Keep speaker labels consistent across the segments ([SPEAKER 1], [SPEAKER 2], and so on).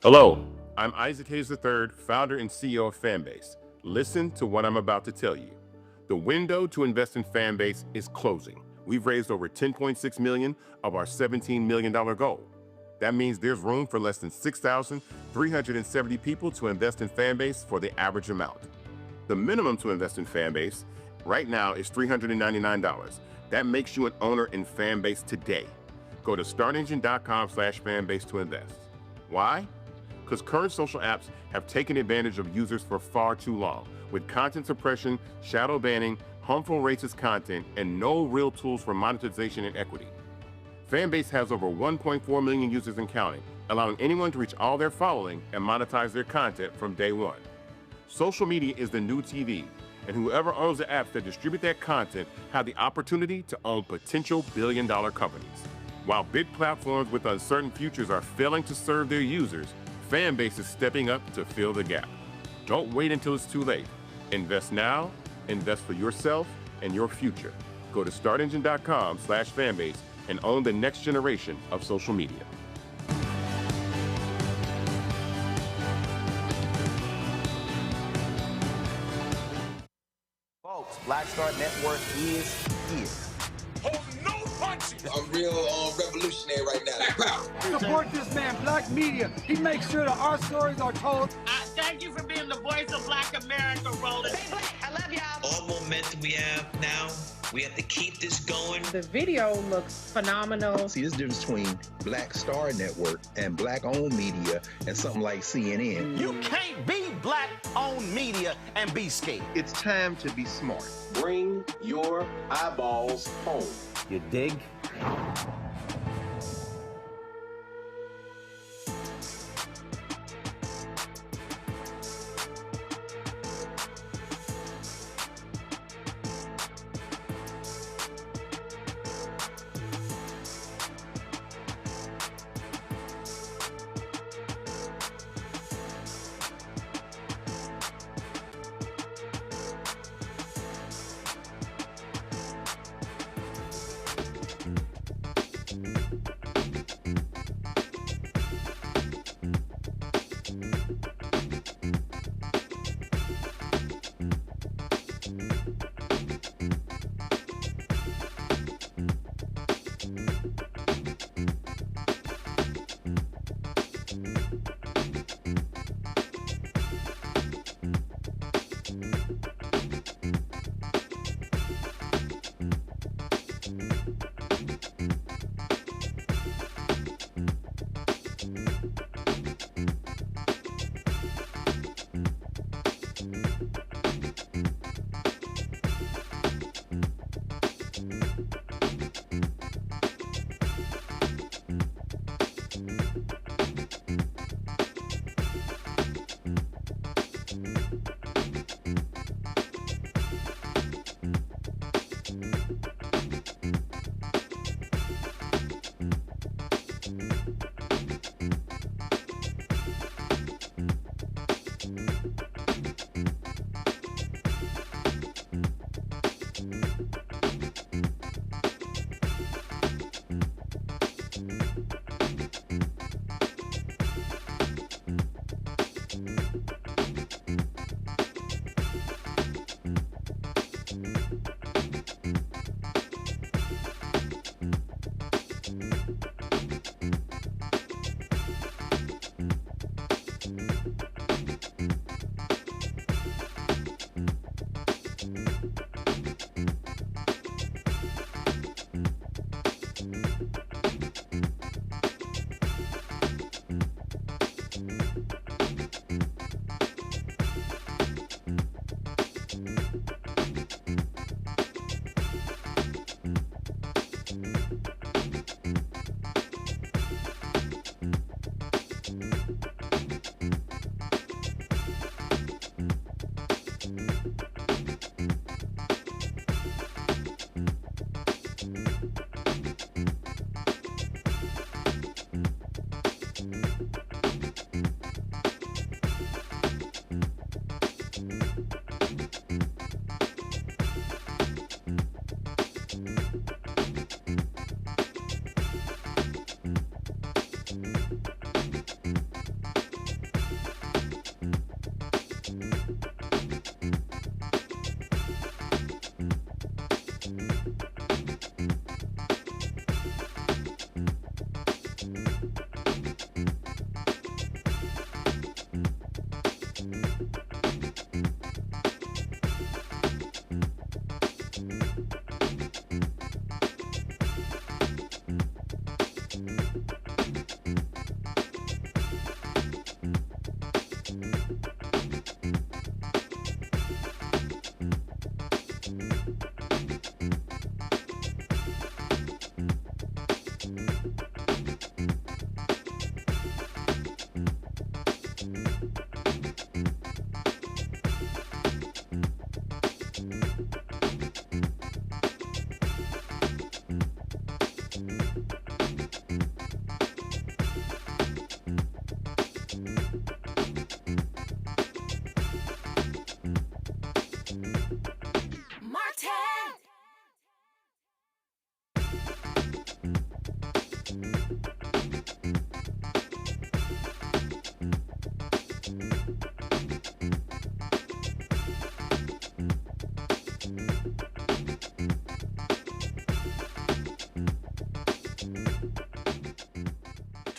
[SPEAKER 1] Hello, I'm Isaac Hayes III, founder and CEO of Fanbase. Listen to what I'm about to tell you. The window to invest in Fanbase is closing. We've raised over $10.6 million of our $17 million goal. That means there's room for less than 6,370 people to invest in Fanbase for the average amount. The minimum to invest in Fanbase right now is $399. That makes you an owner in Fanbase today. Go to startengine.com/fanbase to invest. Why? Because current social apps have taken advantage of users for far too long, with content suppression, shadow banning, harmful racist content, and no real tools for monetization and equity. Fanbase has over 1.4 million users and counting, allowing anyone to reach all their following and monetize their content from day one. Social media is the new TV, and whoever owns the apps that distribute that content have the opportunity to own potential billion-dollar companies. While big platforms with uncertain futures are failing to serve their users, Fanbase is stepping up to fill the gap. Don't wait until it's too late. Invest now, invest for yourself and your future. Go to startengine.com/fanbase and own the next generation of social media.
[SPEAKER 2] Folks, Black Star Network is here.
[SPEAKER 3] Hold no punches.
[SPEAKER 4] I'm real revolutionary right now. Black power.
[SPEAKER 5] Support this man, Black Media. He makes sure that our stories are told.
[SPEAKER 6] Thank you for being the voice of Black America, Roland.
[SPEAKER 7] Stay black. I love y'all.
[SPEAKER 8] All momentum we have now, we have to keep this going.
[SPEAKER 9] The video looks phenomenal.
[SPEAKER 10] See, this difference between Black Star Network and Black-owned media and something like CNN.
[SPEAKER 2] You can't be Black-owned media and be scared.
[SPEAKER 11] It's time to be smart.
[SPEAKER 12] Bring your eyeballs home.
[SPEAKER 2] You dig?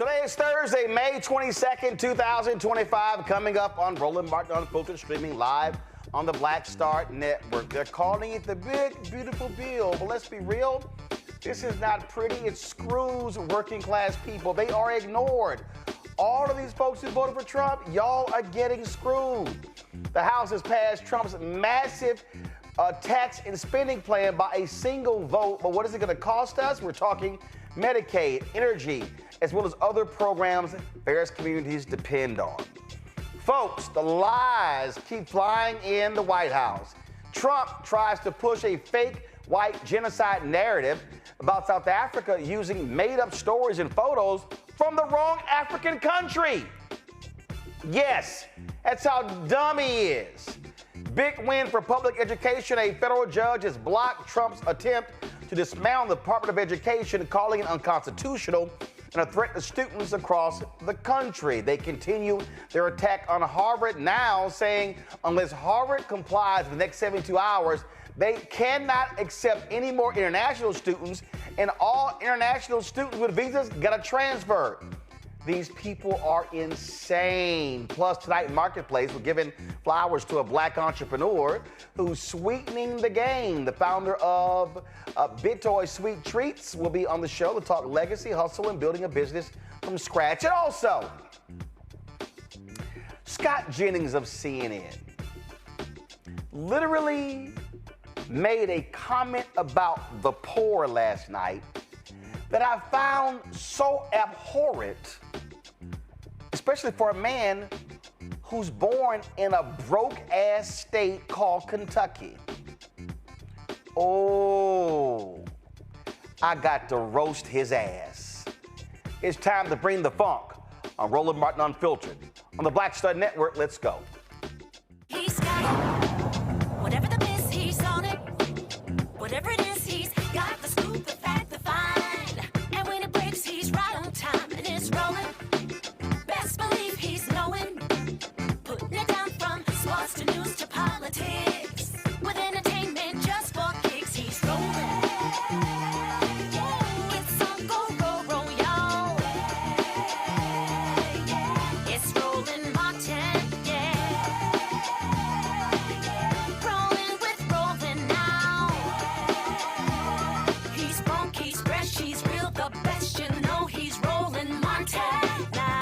[SPEAKER 2] Today is Thursday, May 22nd, 2025. Coming up on Roland Martin Unfiltered, streaming live on the Black Star Network. They're calling it the big, beautiful bill. But let's be real, this is not pretty. It screws working class people. They are ignored. All of these folks who voted for Trump, y'all are getting screwed. The House has passed Trump's massive tax and spending plan by a single vote. But what is it going to cost us? We're talking Medicaid, energy, as well as other programs various communities depend on. Folks, the lies keep flying in the White House. Trump tries to push a fake white genocide narrative about South Africa using made-up stories and photos from the wrong African country. Yes, that's how dumb he is. Big win for public education. A federal judge has blocked Trump's attempt to dismantle the Department of Education, calling it unconstitutional and a threat to students across the country. They continue their attack on Harvard now, saying unless Harvard complies in the next 72 hours, they cannot accept any more international students, and all international students with visas gotta transfer. These people are insane. Plus, tonight in Marketplace, we're giving flowers to a black entrepreneur who's sweetening the game. The founder of BitToy Sweet Treats will be on the show to talk legacy, hustle, and building a business from scratch. And also, Scott Jennings of CNN literally made a comment about the poor last night that I found so abhorrent, especially for a man who's born in a broke-ass state called Kentucky. Oh, I got to roast his ass. It's time to bring the funk on Roland Martin Unfiltered. On the Black Star Network, let's go.
[SPEAKER 7] He's got whatever the miss, he's on it. Whatever it is, he's got the scoop, the fact, the find. And when it breaks, he's right on time and it's rolling. Best believe he's knowing. Putting it down from sports to news to politics. With entertainment just for kicks, he's rolling. It's on go, roll, y'all. It's Roland Martin, yeah. Rolling with Roland now. He's funk, he's fresh, he's real, the best, you know he's Roland Martin now.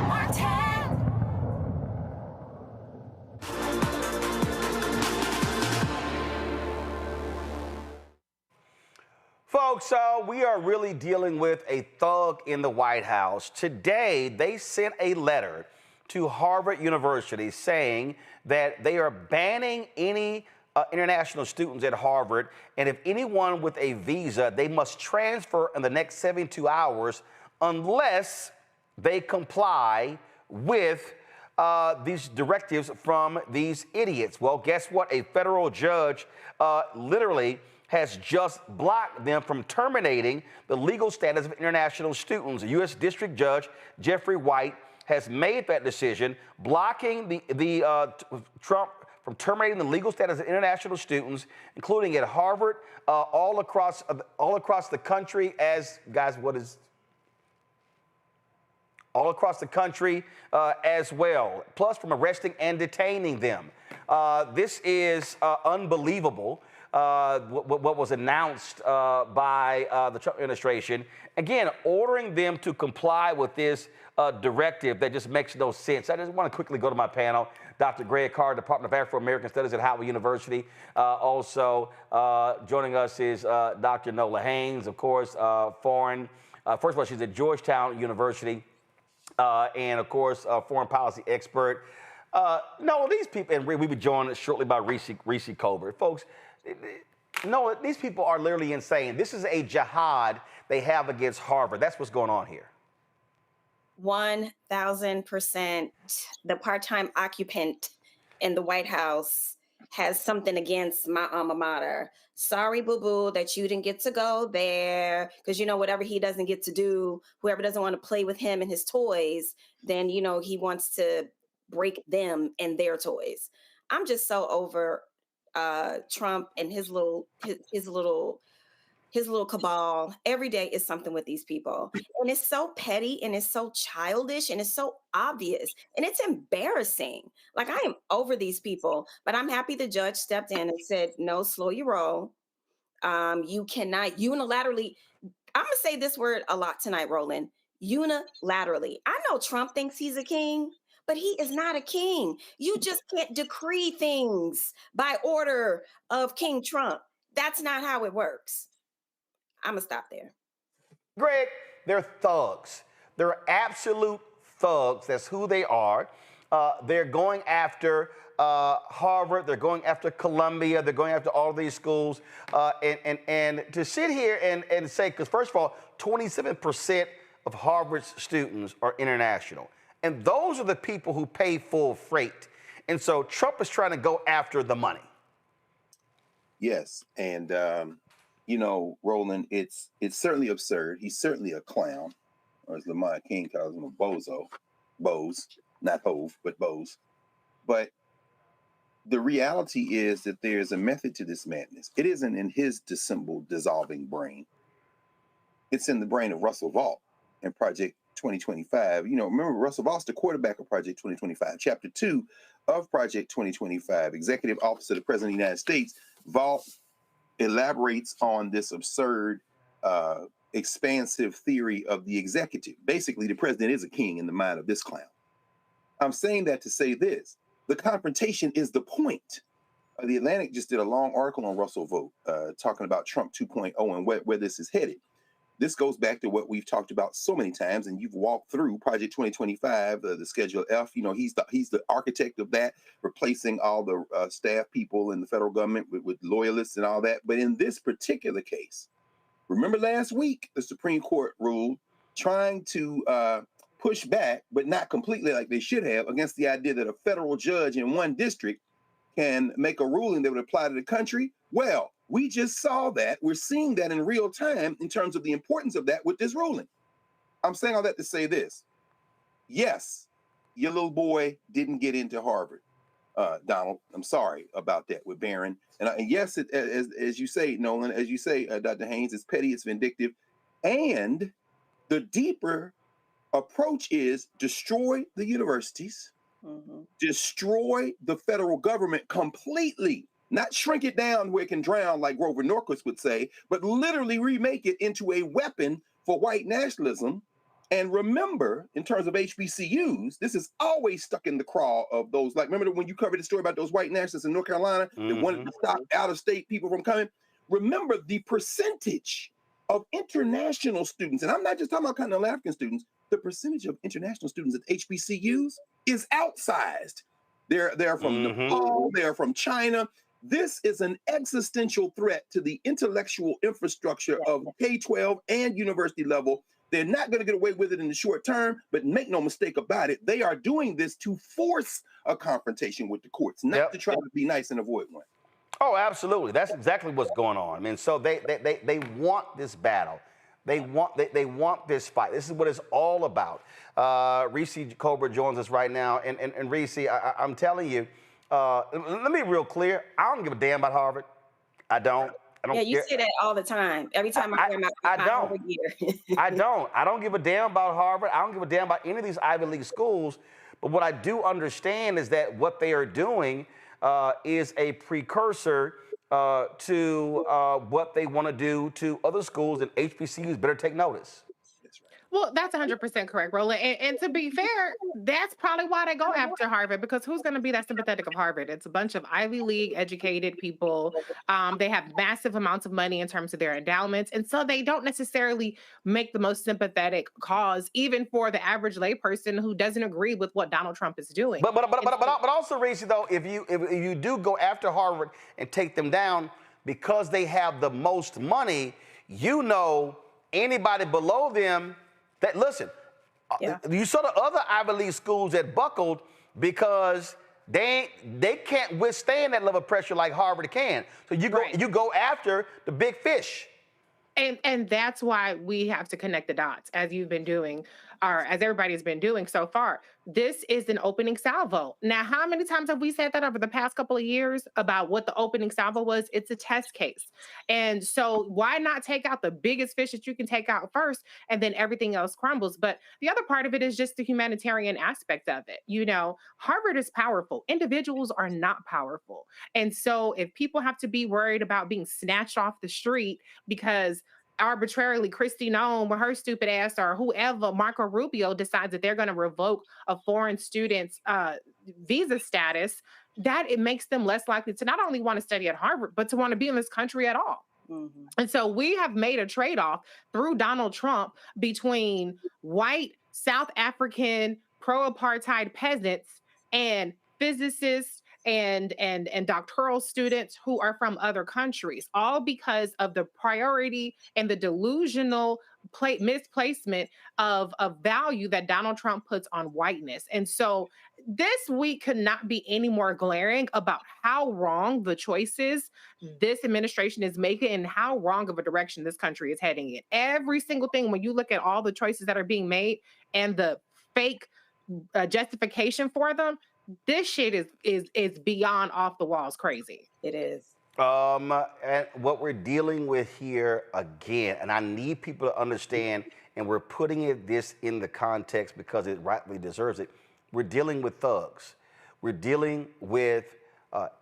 [SPEAKER 7] Martin.
[SPEAKER 2] Folks, we are really dealing with a thug in the White House. Today, they sent a letter to Harvard University saying that they are banning any international students at Harvard, and if anyone with a visa, they must transfer in the next 72 hours unless they comply with these directives from these idiots. Well, guess what? A federal judge literally has just blocked them from terminating the legal status of international students. A U.S. District Judge Jeffrey White has made that decision, blocking the Trump from terminating the legal status of international students, including at Harvard, all across the country. All across the country as well, plus from arresting and detaining them. This is unbelievable, what was announced by the Trump administration. Again, ordering them to comply with this directive that just makes no sense. I just want to quickly go to my panel. Dr. Greg Carr, Department of Afro-American Studies at Howard University. Also joining us is Dr. Nola Haynes, of course, first of all, she's at Georgetown University. And of course, foreign policy expert. No, these people, and we'll be joined shortly by Reese Colbert. Folks, no, these people are literally insane. This is a jihad they have against Harvard. That's what's going on here.
[SPEAKER 9] 1,000%. The part-time occupant in the White House has something against my alma mater. Sorry, boo-boo, that you didn't get to go there, because, whatever he doesn't get to do, whoever doesn't want to play with him and his toys, then, he wants to break them and their toys. I'm just so over Trump and his little cabal. Every day is something with these people. And it's so petty and it's so childish and it's so obvious and it's embarrassing. Like, I am over these people, but I'm happy the judge stepped in and said, no, slow your roll. You cannot unilaterally, I'm going to say this word a lot tonight, Roland, unilaterally. I know Trump thinks he's a king, but he is not a king. You just can't decree things by order of King Trump. That's not how it works. I'm going to stop there.
[SPEAKER 2] Greg, they're thugs. They're absolute thugs. That's who they are. They're going after Harvard. They're going after Columbia. They're going after all these schools. And to sit here and say, because first of all, 27% of Harvard's students are international. And those are the people who pay full freight. And so Trump is trying to go after the money.
[SPEAKER 11] Yes. And, you know, Roland, it's certainly absurd. He's certainly a clown, or as Lamont King calls him, a bozo. Bose, not Hove, but Bose. But the reality is that there's a method to this madness. It isn't in his dissembled, dissolving brain. It's in the brain of Russell Vought and Project 2025. You know, remember, Russell Vaught's the quarterback of Project 2025. Chapter 2 of Project 2025, Executive Office of the President of the United States. Vought elaborates on this absurd, expansive theory of the executive. Basically, the president is a king in the mind of this clown. I'm saying that to say this. The confrontation is the point. The Atlantic just did a long article on Russell Vought talking about Trump 2.0 and where this is headed. This goes back to what we've talked about so many times, and you've walked through Project 2025, the Schedule F. You know, he's the architect of that, replacing all the staff people in the federal government with loyalists and all that. But in this particular case, remember last week, the Supreme Court ruled trying to push back, but not completely like they should have, against the idea that a federal judge in one district can make a ruling that would apply to the country. Well, we just saw that. We're seeing that in real time in terms of the importance of that with this ruling. I'm saying all that to say this. Yes, your little boy didn't get into Harvard, Donald. I'm sorry about that with Barron. And yes, as you say, Nolan, as you say, Dr. Haynes, it's petty, it's vindictive. And the deeper approach is destroy the universities, destroy the federal government completely. Not shrink it down where it can drown, like Grover Norquist would say, but literally remake it into a weapon for white nationalism. And remember, in terms of HBCUs, this is always stuck in the craw of those. Like, remember when you covered the story about those white nationalists in North Carolina that wanted to stop out-of-state people from coming? Remember the percentage of international students, and I'm not just talking about continental African students, the percentage of international students at HBCUs is outsized. They're from Nepal, they're from China. This is an existential threat to the intellectual infrastructure of K-12 and university level. They're not going to get away with it in the short term, but make no mistake about it, they are doing this to force a confrontation with the courts, not to try to be nice and avoid one.
[SPEAKER 2] Oh, absolutely. That's exactly what's going on. I mean, so they want this battle. They want this fight. This is what it's all about. Reese Cobra joins us right now. And Reese, I'm telling you, let me be real clear. I don't give a damn about Harvard. I don't.
[SPEAKER 9] Yeah, you say that all the time. Every time I hear my Harvard year.
[SPEAKER 2] I don't give a damn about Harvard. I don't give a damn about any of these Ivy League schools. But what I do understand is that what they are doing is a precursor to what they want to do to other schools, and HBCUs better take notice.
[SPEAKER 13] Well, that's 100% correct, Roland. And to be fair, that's probably why they go after Harvard, because who's going to be that sympathetic of Harvard? It's a bunch of Ivy League educated people. They have massive amounts of money in terms of their endowments. And so they don't necessarily make the most sympathetic cause, even for the average layperson who doesn't agree with what Donald Trump is doing.
[SPEAKER 2] But also, Reese, though, if you do go after Harvard and take them down because they have the most money, you know anybody below them. That listen, you saw the other Ivy League schools that buckled because they can't withstand that level of pressure like Harvard can. So you go after the big fish.
[SPEAKER 13] And that's why we have to connect the dots, as you've been doing, or as everybody's been doing so far. This is an opening salvo. Now, how many times have we said that over the past couple of years about what the opening salvo was? It's a test case. And so why not take out the biggest fish that you can take out first, and then everything else crumbles? But the other part of it is just the humanitarian aspect of it. Harvard is powerful. Individuals are not powerful. And so if people have to be worried about being snatched off the street because arbitrarily Kristi Noem with her stupid ass, or whoever, Marco Rubio, decides that they're going to revoke a foreign student's visa status, that it makes them less likely to not only want to study at Harvard, but to want to be in this country at all.
[SPEAKER 9] Mm-hmm.
[SPEAKER 13] And so we have made a trade-off through Donald Trump between white, South African, pro-apartheid peasants and physicists and doctoral students who are from other countries, all because of the priority and the delusional misplacement of value that Donald Trump puts on whiteness. And so this week could not be any more glaring about how wrong the choices this administration is making and how wrong of a direction this country is heading in. Every single thing, when you look at all the choices that are being made and the fake justification for them, this shit is beyond off the walls crazy.
[SPEAKER 9] It is.
[SPEAKER 2] And what we're dealing with here again, and I need people to understand, and we're putting this in the context because it rightly deserves it. We're dealing with thugs. We're dealing with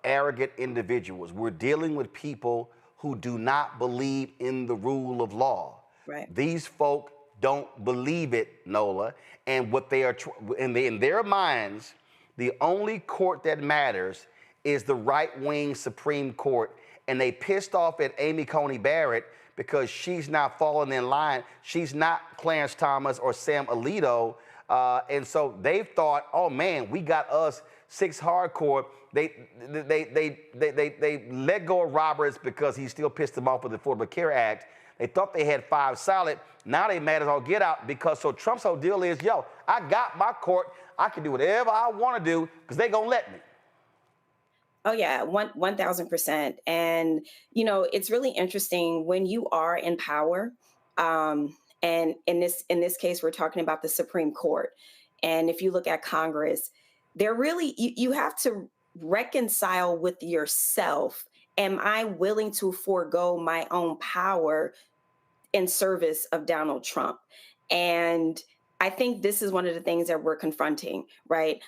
[SPEAKER 2] arrogant individuals. We're dealing with people who do not believe in the rule of law.
[SPEAKER 9] Right.
[SPEAKER 2] These folk don't believe it, Nola, and what they are in their minds. The only court that matters is the right-wing Supreme Court, and they pissed off at Amy Coney Barrett because she's not falling in line. She's not Clarence Thomas or Sam Alito, and so they've thought, oh man, we got us 6 hardcore. They let go of Roberts because he still pissed them off with the Affordable Care Act. They thought they had 5 solid. Now they mad as all get out because so Trump's whole deal is, yo, I got my court. I can do whatever I want to do because they gonna let me.
[SPEAKER 9] Oh yeah, 1000%. And it's really interesting when you are in power. And in this case, we're talking about the Supreme Court. And if you look at Congress, they're really you have to reconcile with yourself. Am I willing to forego my own power in service of Donald Trump? And I think this is one of the things that we're confronting, right?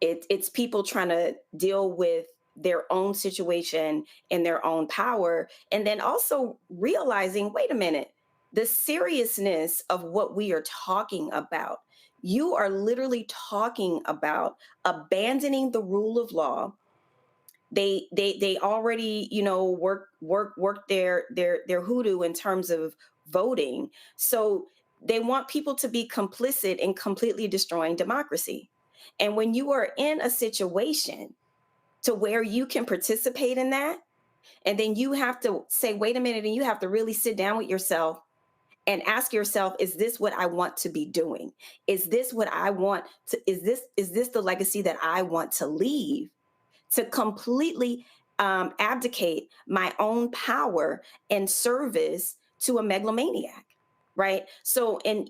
[SPEAKER 9] It's people trying to deal with their own situation and their own power, and then also realizing, wait a minute, the seriousness of what we are talking about. You are literally talking about abandoning the rule of law. They already, work their hoodoo in terms of voting. So they want people to be complicit in completely destroying democracy. And when you are in a situation to where you can participate in that, and then you have to say, wait a minute, and you have to really sit down with yourself and ask yourself, is this what I want to be doing? Is this what I want to, is this the legacy that I want to leave? To completely abdicate my own power and service to a megalomaniac, right? So, and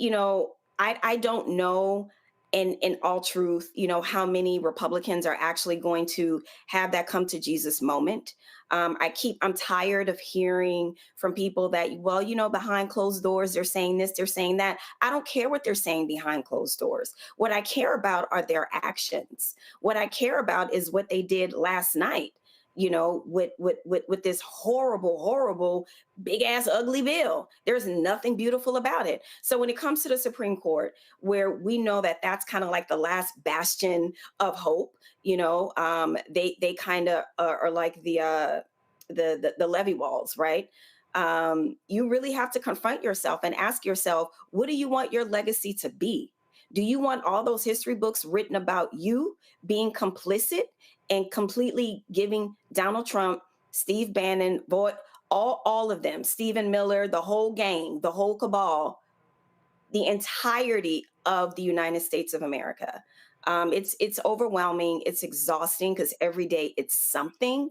[SPEAKER 9] I don't know, in all truth, how many Republicans are actually going to have that come to Jesus moment. I'm tired of hearing from people that, behind closed doors, they're saying this, they're saying that. I don't care what they're saying behind closed doors. What I care about are their actions. What I care about is what they did last night, with this horrible, big ass ugly bill. There's nothing beautiful about it. So when it comes to the Supreme Court, where we know that that's kind of like the last bastion of hope, they kind of are like the levee walls, right? You really have to confront yourself and ask yourself, what do you want your legacy to be? Do you want all those history books written about you being complicit and completely giving Donald Trump, Steve Bannon, all of them, Stephen Miller, the whole gang, the whole cabal, the entirety of the United States of America? It's overwhelming. It's exhausting because every day it's something.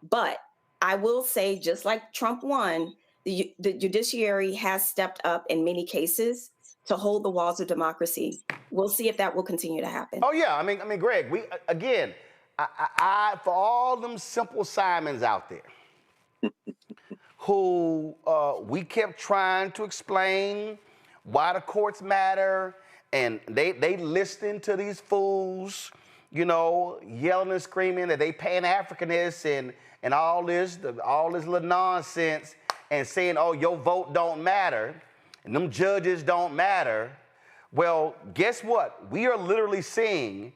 [SPEAKER 9] But I will say, just like Trump won, the judiciary has stepped up in many cases to hold the walls of democracy. We'll see if that will continue to happen.
[SPEAKER 2] Oh yeah, I mean, Greg, we again, I for all them simple Simons out there who we kept trying to explain why the courts matter, and they listening to these fools, you know, yelling and screaming that they Pan-Africanists and all this little nonsense, and saying, oh, your vote don't matter, and them judges don't matter. Well, guess what? We are literally seeing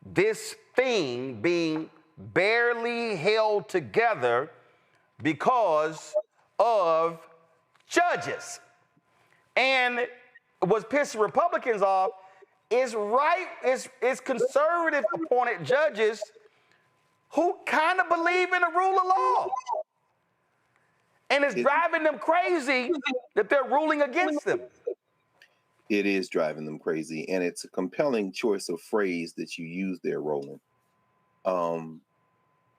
[SPEAKER 2] this thing being barely held together because of judges. And what's pissing Republicans off is conservative appointed judges who kind of believe in the rule of law. And it's driving them crazy that they're ruling against them.
[SPEAKER 11] It is driving them crazy, and it's a compelling choice of phrase that you use there, Roland.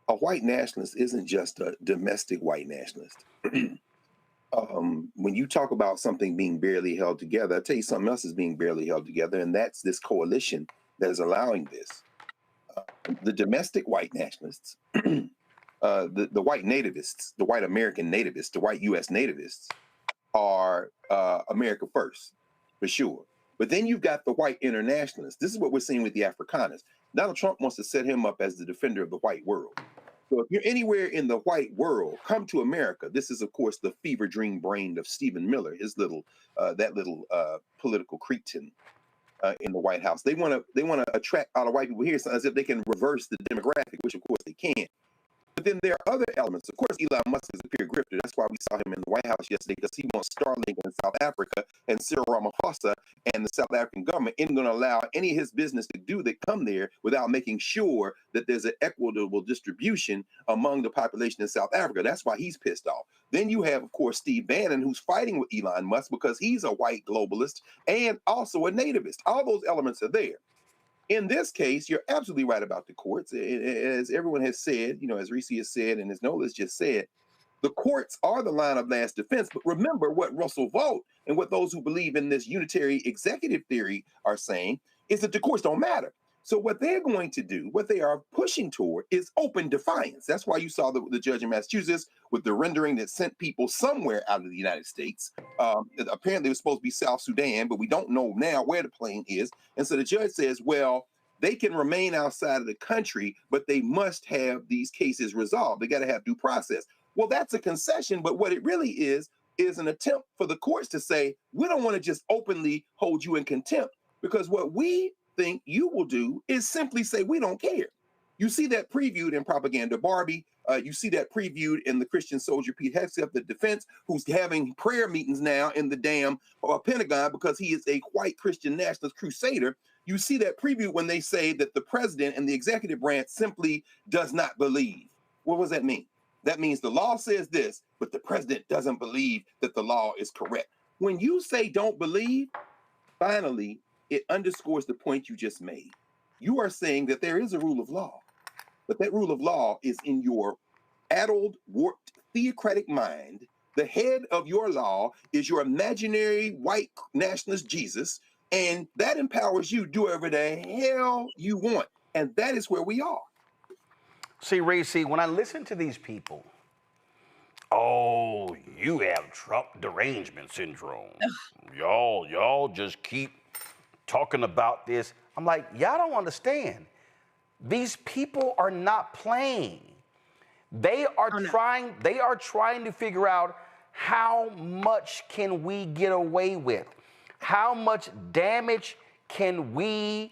[SPEAKER 11] A white nationalist isn't just a domestic white nationalist. When you talk about something being barely held together, I'll tell you something else is being barely held together, and that's this coalition that is allowing this. The domestic white nationalists, the white nativists, the white American nativists, the white U.S. nativists are America first, for sure. But then you've got the white internationalists. This is what we're seeing with the Afrikaners. Donald Trump wants to set him up as the defender of the white world. So if you're anywhere in the white world, come to America. This is, of course, the fever dream brain of Stephen Miller, his little political cretin in the White House. They want to attract all the white people here as if they can reverse the demographic, which of course they can't. But then there are other elements. Of course, Elon Musk is a pure grifter. That's why we saw him in the White House yesterday, because he wants Starlink in South Africa, and Cyril Ramaphosa and the South African government isn't going to allow any of his business to do that come there without making sure that there's an equitable distribution among the population in South Africa. That's why he's pissed off. Then you have, of course, Steve Bannon, who's fighting with Elon Musk because he's a white globalist and also a nativist. All those elements are there. In this case, you're absolutely right about the courts. As everyone has said, you know, as Reese has said, and as Nola's just said, the courts are the line of last defense. But remember what Russell Vought and what those who believe in this unitary executive theory are saying is that the courts don't matter. So what they're going to do, what they are pushing toward, is open defiance. That's why you saw the judge in Massachusetts with the rendering that sent people somewhere out of the United States. Apparently it was supposed to be South Sudan, but we don't know now where the plane is. And so the judge says, well, they can remain outside of the country, but they must have these cases resolved. They got to have due process. Well, that's a concession, but what it really is an attempt for the courts to say, we don't want to just openly hold you in contempt, because what we think you will do is simply say, we don't care. You see that previewed in Propaganda Barbie. You see that previewed in the Christian soldier Pete Hegseth, the defense, who's having prayer meetings now in the damn Pentagon because he is a white Christian nationalist crusader. You see that previewed when they say that the president and the executive branch simply does not believe. What does that mean? That means the law says this, but the president doesn't believe that the law is correct. When you say don't believe, finally, it underscores the point you just made. You are saying that there is a rule of law, but that rule of law is in your addled, warped, theocratic mind. The head of your law is your imaginary white nationalist Jesus, and that empowers you to do whatever the hell you want. And that is where we are.
[SPEAKER 2] See, Reese, when I listen to these people, oh, you have Trump derangement syndrome. Y'all just keep talking about this. I'm like, y'all don't understand. These people are not playing. They are trying to figure out how much can we get away with? How much damage can we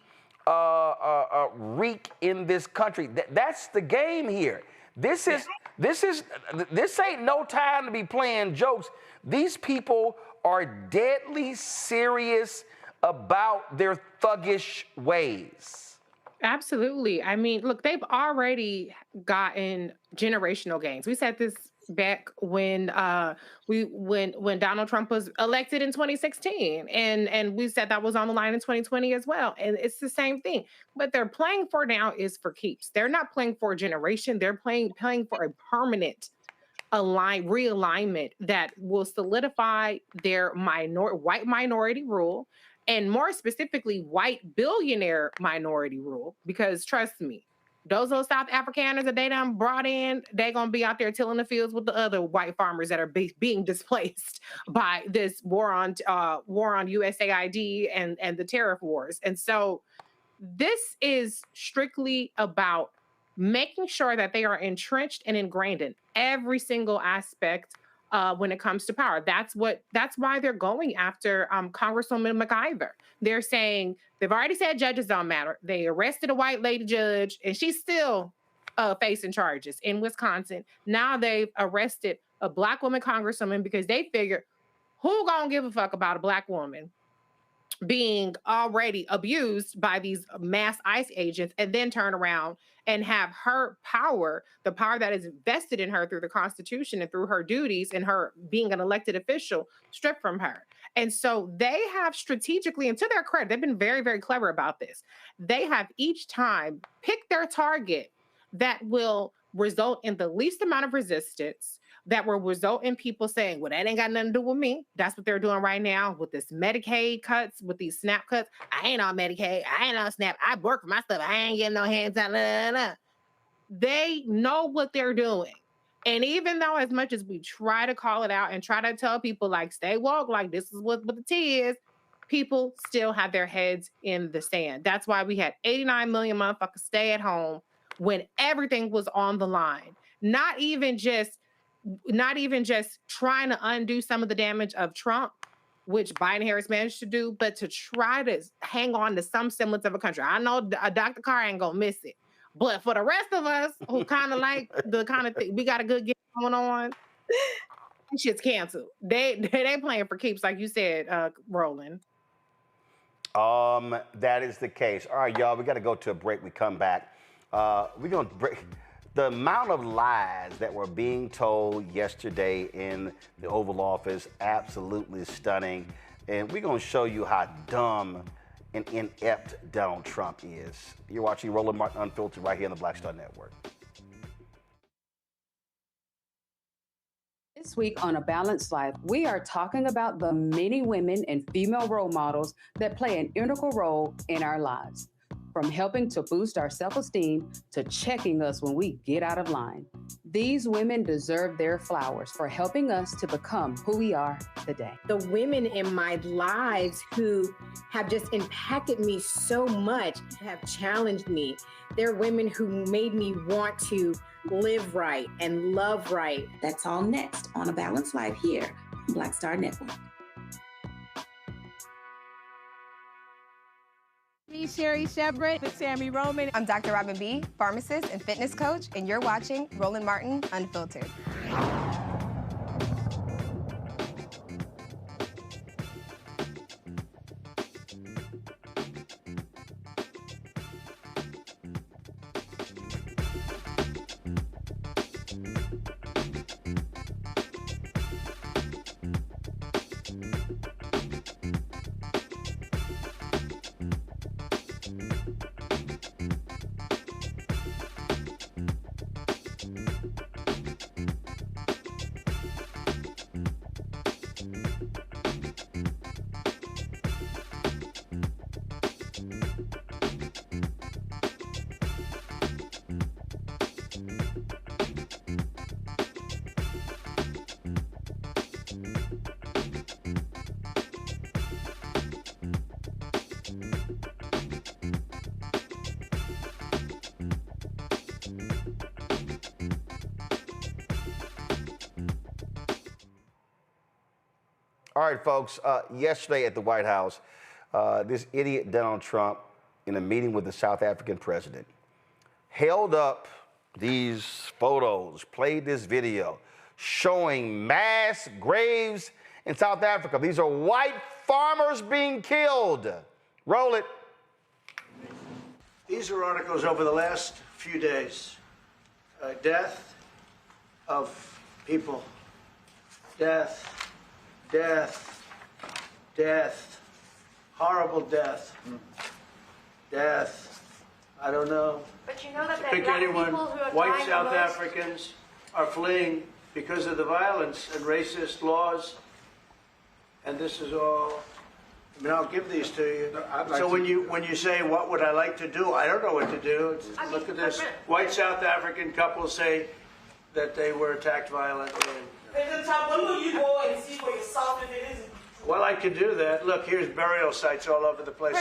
[SPEAKER 2] wreak in this country? That's the game here. This ain't no time to be playing jokes. These people are deadly serious about their thuggish ways.
[SPEAKER 13] Absolutely. I mean, look, they've already gotten generational gains. We said this back when when Donald Trump was elected in 2016, and we said that was on the line in 2020 as well. And it's the same thing. What they're playing for now is for keeps. They're not playing for a generation. They're playing for a permanent realignment that will solidify their white minority rule, and more specifically, white billionaire minority rule. Because trust me, those little South Afrikaners that they done brought in, they're going to be out there tilling the fields with the other white farmers that are being displaced by this war on USAID and the tariff wars. And so this is strictly about making sure that they are entrenched and ingrained in every single aspect when it comes to power. That's why they're going after Congresswoman McIver. They're saying they've already said judges don't matter. They arrested a white lady judge, and she's still facing charges in Wisconsin. Now they've arrested a black woman congresswoman because they figured, who gonna give a fuck about a black woman being already abused by these mass ICE agents, and then turn around and have her power, the power that is vested in her through the Constitution and through her duties and her being an elected official, stripped from her. And so they have strategically, and to their credit, they've been very, very clever about this. They have each time picked their target that will result in the least amount of resistance, that will result in people saying, well, that ain't got nothing to do with me. That's what they're doing right now with this Medicaid cuts, with these SNAP cuts. I ain't on Medicaid. I ain't on SNAP. I work for my stuff. I ain't getting no hands out. They know what they're doing. And even though as much as we try to call it out and try to tell people, like, stay woke, like this is what the tea is, people still have their heads in the sand. That's why we had 89 million motherfuckers stay at home when everything was on the line. Not even just trying to undo some of the damage of Trump, which Biden Harris managed to do, but to try to hang on to some semblance of a country. I know Dr. Carr ain't gonna miss it, but for the rest of us who kind of like the kind of thing, we got a good game going on, shit's canceled. They playing for keeps, like you said, Roland.
[SPEAKER 2] That is the case. All right, y'all, we got to go to a break. We come back. We're going to break. The amount of lies that were being told yesterday in the Oval Office, absolutely stunning. And we're going to show you how dumb and inept Donald Trump is. You're watching Roland Martin Unfiltered right here on the Black Star Network.
[SPEAKER 14] This week on A Balanced Life, we are talking about the many women and female role models that play an integral role in our lives. From helping to boost our self-esteem to checking us when we get out of line. These women deserve their flowers for helping us to become who we are today.
[SPEAKER 15] The women in my lives who have just impacted me so much, have challenged me. They're women who made me want to live right and love right.
[SPEAKER 16] That's all next on A Balanced Life here on Black Star Network.
[SPEAKER 17] Me, Sherry Shepard, with Sammy Roman.
[SPEAKER 18] I'm Dr. Robin B., pharmacist and fitness coach, and you're watching Roland Martin Unfiltered.
[SPEAKER 2] All right, folks, yesterday at the White House, this idiot Donald Trump, in a meeting with the South African president, held up these photos, played this video, showing mass graves in South Africa. These are white farmers being killed. Roll it.
[SPEAKER 19] These are articles over the last few days. Death of people. Death. Death, death, horrible death, death. I don't know.
[SPEAKER 20] But you know that
[SPEAKER 19] pick
[SPEAKER 20] black
[SPEAKER 19] anyone.
[SPEAKER 20] People who are
[SPEAKER 19] White
[SPEAKER 20] dying
[SPEAKER 19] South
[SPEAKER 20] the most.
[SPEAKER 19] Africans are fleeing because of the violence and racist laws. And this is all, I mean, I'll give these to you. So when you say, what would I like to do? I don't know what to do. Look at this. White South African couple say that they were attacked violently.
[SPEAKER 6] President Trump, when will you go and see for yourself if it is?
[SPEAKER 19] Well, I could do that. Look, here's burial sites all over the place.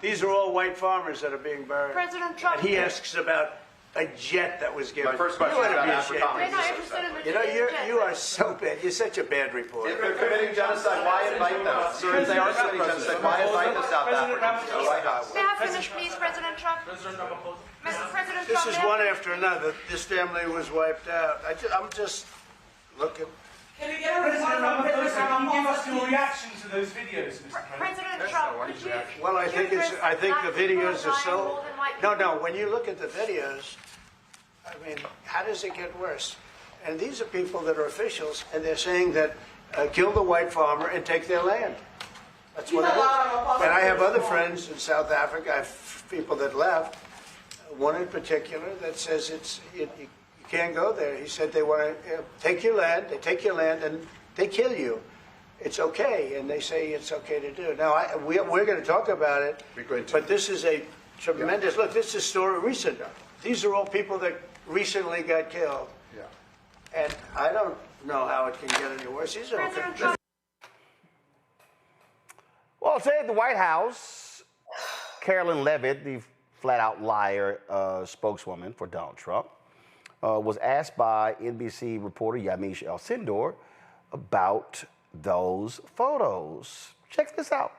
[SPEAKER 19] These are all white farmers that are being buried.
[SPEAKER 6] President Trump.
[SPEAKER 19] And he asks about a jet that was given.
[SPEAKER 20] My first question is about Afrikaners.
[SPEAKER 19] You know, you are so bad. You're such a bad reporter.
[SPEAKER 20] If they're committing genocide, why invite them? Sir, if they are committing genocide, why invite the South Africans to the White House?
[SPEAKER 6] May I finish, please, President Trump? President Trump.
[SPEAKER 19] This is one after another. This family was wiped out. I'm just looking.
[SPEAKER 6] Can we get a response from President Trump? Can you give us your reaction to those videos, Mr. President Trump?
[SPEAKER 19] Well, I think the videos are so. No. When you look at the videos, I mean, how does it get worse? And these are people that are officials, and they're saying that kill the white farmer and take their land. That's what it is. And I have other friends in South Africa. I have people that left. One in particular that says you can't go there. He said they want to take your land. They take your land and they kill you. It's okay, and they say it's okay to do. Now we're going to talk about it, but this is a tremendous look. This is a story recent. These are all people that recently got killed. Yeah. And I don't know how it can get any worse. These are okay.
[SPEAKER 2] Well, today at the White House, Carolyn Levitt, the flat-out liar spokeswoman for Donald Trump, was asked by NBC reporter Yamiche El-Sindor about those photos. Check this out.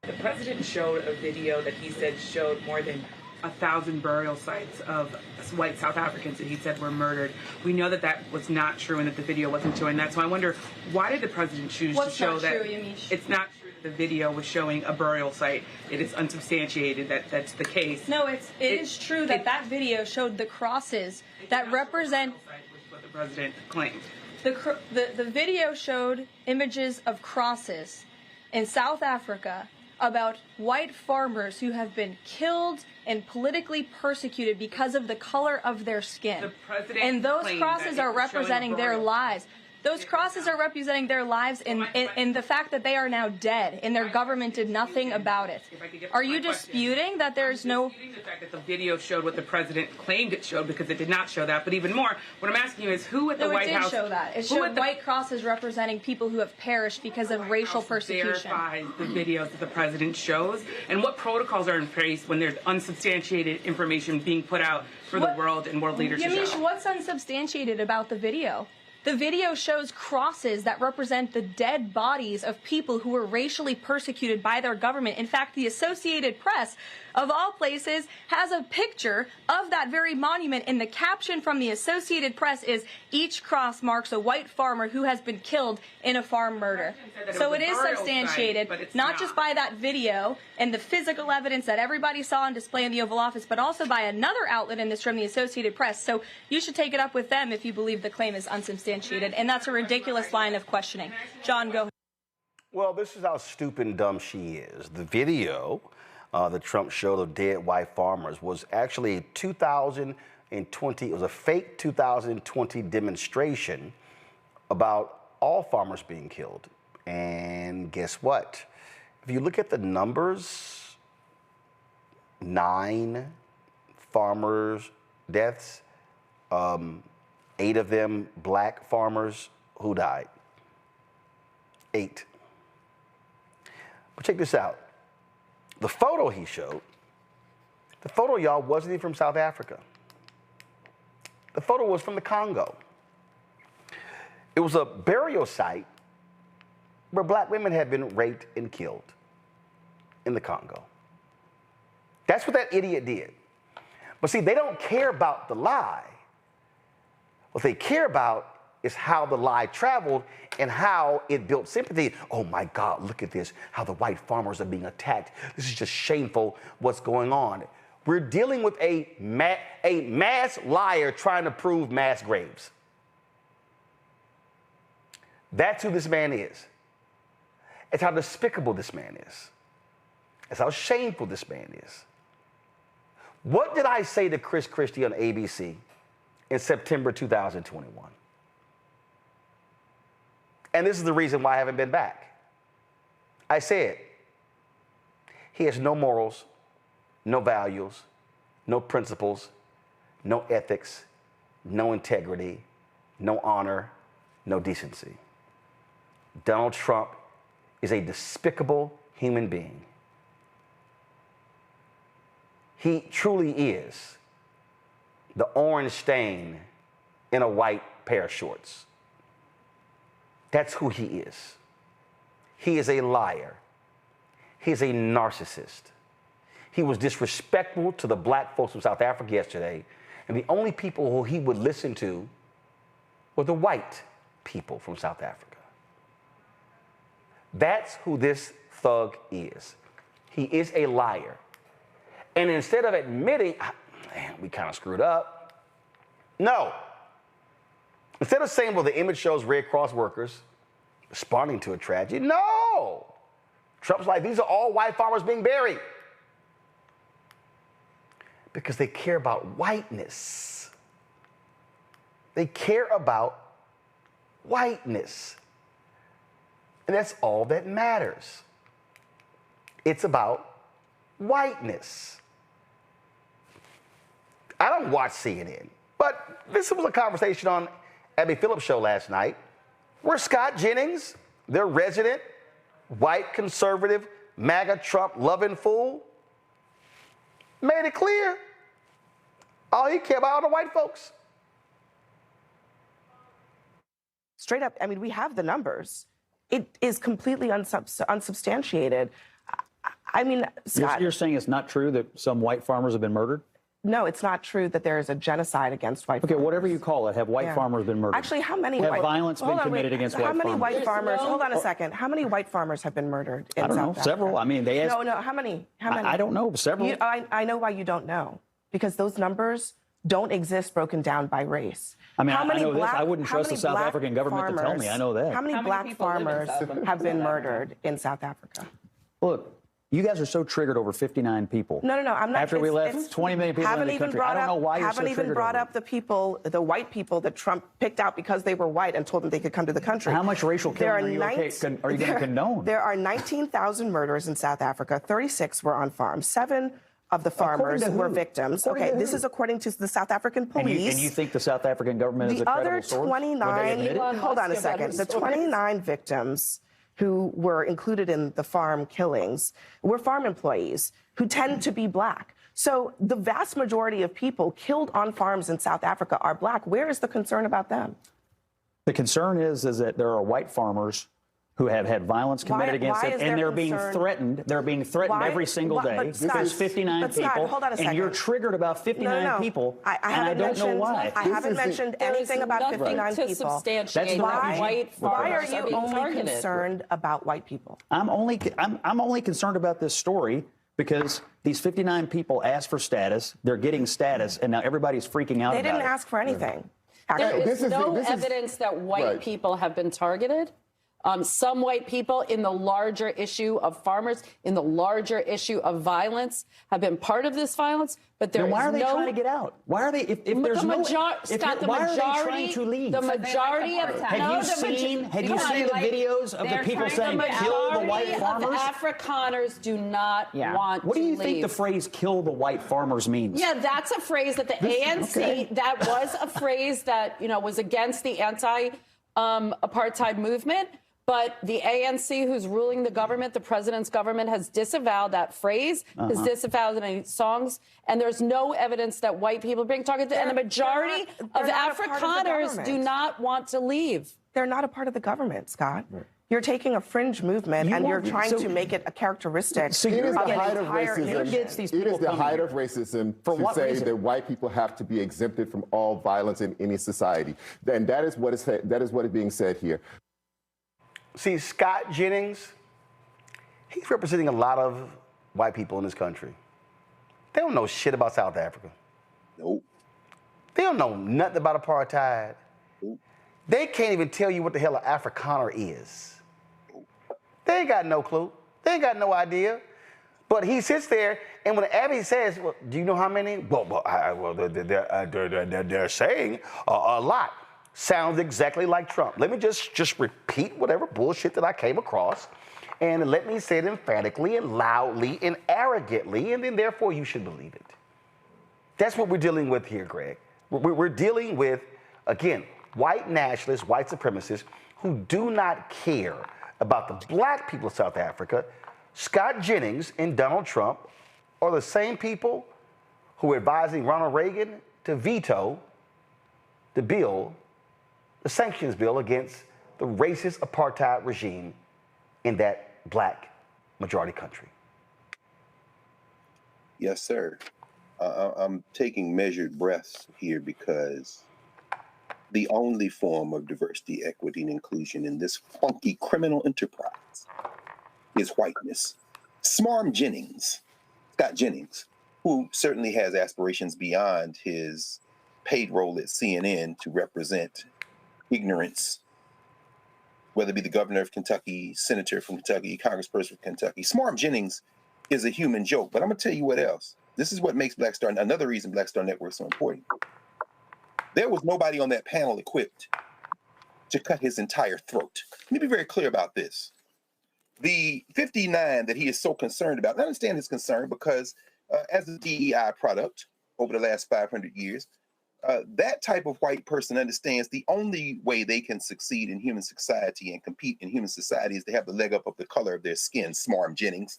[SPEAKER 21] The president showed a video that he said showed more than 1,000 burial sites of white South Africans that he said were murdered. We know that that was not true and that the video wasn't showing that. So I wonder, why did the president choose to show that? What's not true, Yamiche? It's not true that the video was showing a burial site. It is unsubstantiated that that's the case.
[SPEAKER 22] No, it is true that that video showed the crosses that represent
[SPEAKER 21] what the president claimed.
[SPEAKER 22] The video showed images of crosses in South Africa about white farmers who have been killed and politically persecuted because of the color of their skin. And those crosses are representing their lives. Those crosses are representing their lives in the fact that they are now dead and their government did nothing about it. Are you disputing that there's no...
[SPEAKER 21] I'm disputing the fact that the video showed what the president claimed it showed, because it did not show that. But even more, what I'm asking you is who at the White House...
[SPEAKER 22] No, it did show that. It showed white crosses representing people who have perished because of racial persecution.
[SPEAKER 21] Verify the videos that the president shows, and what protocols are in place when there's unsubstantiated information being put out for the world and world leaders to show?
[SPEAKER 22] Yamiche, what's unsubstantiated about the video? The video shows crosses that represent the dead bodies of people who were racially persecuted by their government. In fact, the Associated Press, of all places, has a picture of that very monument, and the caption from the Associated Press is, "Each cross marks a white farmer who has been killed in a farm murder." So it is substantiated, not just by that video and the physical evidence that everybody saw on display in the Oval Office, but also by another outlet in this room, the Associated Press. So you should take it up with them if you believe the claim is unsubstantiated, and that's a ridiculous line of questioning. John, go ahead.
[SPEAKER 2] Well, this is how stupid and dumb she is. The video that Trump showed of dead white farmers was actually 2020. It was a fake 2020 demonstration about all farmers being killed. And guess what? If you look at the numbers, 9 farmers' deaths, 8 of them black farmers who died. 8. But check this out. The photo he showed, the photo, y'all, wasn't even from South Africa. The photo was from the Congo. It was a burial site where black women had been raped and killed in the Congo. That's what that idiot did. But see, they don't care about the lie. What they care about is how the lie traveled and how it built sympathy. Oh my God, look at this, how the white farmers are being attacked. This is just shameful what's going on. We're dealing with a mass liar trying to prove mass graves. That's who this man is. It's how despicable this man is. It's how shameful this man is. What did I say to Chris Christie on ABC in September 2021? And this is the reason why I haven't been back. I said, he has no morals, no values, no principles, no ethics, no integrity, no honor, no decency. Donald Trump is a despicable human being. He truly is the orange stain in a white pair of shorts. That's who he is. He is a liar. He's a narcissist. He was disrespectful to the black folks from South Africa yesterday, and the only people who he would listen to were the white people from South Africa. That's who this thug is. He is a liar. And instead of admitting, man, we kind of screwed up, no. Instead of saying, well, the image shows Red Cross workers responding to a tragedy, no. Trump's like, these are all white farmers being buried. Because they care about whiteness. They care about whiteness. And that's all that matters. It's about whiteness. I don't watch CNN, but this was a conversation on Abby Phillips' show last night where Scott Jennings, their resident white conservative MAGA Trump loving fool, made it clear all he cared about are the white folks.
[SPEAKER 1] Straight up, I mean, we have the numbers. It is completely unsubstantiated. I mean, Scott,
[SPEAKER 3] you're saying it's not true that some white farmers have been murdered?
[SPEAKER 1] No, it's not true that there is a genocide against white farmers.
[SPEAKER 3] Okay, whatever you call it, have white farmers been murdered?
[SPEAKER 1] Actually, how many
[SPEAKER 3] have violence been committed against white farmers?
[SPEAKER 1] How many white farmers? Hold on a second. How many white farmers have been murdered in South Africa?
[SPEAKER 3] I don't know, several. I mean, they asked.
[SPEAKER 1] No, how many? How many?
[SPEAKER 3] I don't know, several.
[SPEAKER 1] I know why you don't know, because those numbers don't exist broken down by race.
[SPEAKER 3] I mean, I know this. I wouldn't trust the South African government to tell me. I know that.
[SPEAKER 1] How many black farmers have been murdered in South Africa?
[SPEAKER 3] Look, you guys are so triggered over 59 people.
[SPEAKER 1] No, I'm not.
[SPEAKER 3] After we left 20 million people in the country, I don't know why you're so triggered.
[SPEAKER 1] Haven't even brought up the people, the white people that Trump picked out because they were white and told them they could come to the country.
[SPEAKER 3] How much racial killing are you going to condone?
[SPEAKER 1] There are 19,000 murders in South Africa. 36 were on farms. 7 of the farmers were victims. Okay, this is according to the South African police.
[SPEAKER 3] And you think the South African government is a credible source?
[SPEAKER 1] The other 29, hold on a second, the 29 victims who were included in the farm killings were farm employees who tend to be black. So the vast majority of people killed on farms in South Africa are black. Where is the concern about them?
[SPEAKER 3] The concern is that there are white farmers who have had violence committed against them, and they're being threatened. They're being threatened every single day. There's 59 people,
[SPEAKER 1] hold on a second.
[SPEAKER 3] And you're triggered about 59 people, and I don't know why.
[SPEAKER 1] I haven't mentioned anything about 59 people.
[SPEAKER 3] That's
[SPEAKER 1] why are you only concerned about white people?
[SPEAKER 3] I'm only concerned about this story because these 59 people asked for status. They're getting status, and now everybody's freaking out about it.
[SPEAKER 1] They didn't ask for anything.
[SPEAKER 23] There is no evidence that white people have been targeted. Some white people in the larger issue of farmers, in the larger issue of violence, have been part of this violence, but there is no...
[SPEAKER 3] Why are they trying to get out? Why are they... If there's
[SPEAKER 23] Scott,
[SPEAKER 3] why are they trying to leave?
[SPEAKER 23] The majority of...
[SPEAKER 3] Have you seen the videos of the people saying, kill the white farmers?
[SPEAKER 23] The Afrikaners do not want to leave.
[SPEAKER 3] What do you think the phrase, kill the white farmers means?
[SPEAKER 23] Yeah, that's a phrase that the ANC, that was a phrase that, was against the anti-apartheid movement. But the ANC, who's ruling the government, the president's government, has disavowed that phrase, has disavowed any songs, and there's no evidence that white people are being targeted. And the majority of Afrikaners do not want to leave.
[SPEAKER 1] They're not a part of the government, Scott. Right. You're taking a fringe movement and you're trying to make it a characteristic
[SPEAKER 24] of an entire
[SPEAKER 3] nation.
[SPEAKER 24] It is the height of racism to say that white people have to be exempted from all violence in any society. And that is what is being said here.
[SPEAKER 2] See, Scott Jennings, he's representing a lot of white people in this country. They don't know shit about South Africa.
[SPEAKER 11] Nope.
[SPEAKER 2] They don't know nothing about apartheid. Nope. They can't even tell you what the hell an Afrikaner is. Nope. They ain't got no clue. They ain't got no idea. But he sits there, and when Abby says, well, do you know how many? Well, they're saying a lot. sounds exactly like Trump. Let me just repeat whatever bullshit that I came across, and let me say it emphatically and loudly and arrogantly, and then therefore you should believe it. That's what we're dealing with here, Greg. We're dealing with, again, white nationalists, white supremacists who do not care about the black people of South Africa. Scott Jennings and Donald Trump are the same people who are advising Ronald Reagan to veto the bill, the sanctions bill against the racist apartheid regime in that black majority country.
[SPEAKER 11] Yes, sir. I'm taking measured breaths here because the only form of diversity, equity, and inclusion in this funky criminal enterprise is whiteness. Scott Jennings, who certainly has aspirations beyond his paid role at CNN to represent ignorance, whether it be the governor of Kentucky, senator from Kentucky, congressperson from Kentucky. Smart Jennings is a human joke, but I'm gonna tell you what else. This is what makes Black Star, another reason Black Star Network is so important. There was nobody on that panel equipped to cut his entire throat. Let me be very clear about this. The 59 that he is so concerned about, I understand his concern because as a DEI product over the last 500 years, that type of white person understands the only way they can succeed in human society and compete in human society is to have the leg up of the color of their skin. Smarm Jennings,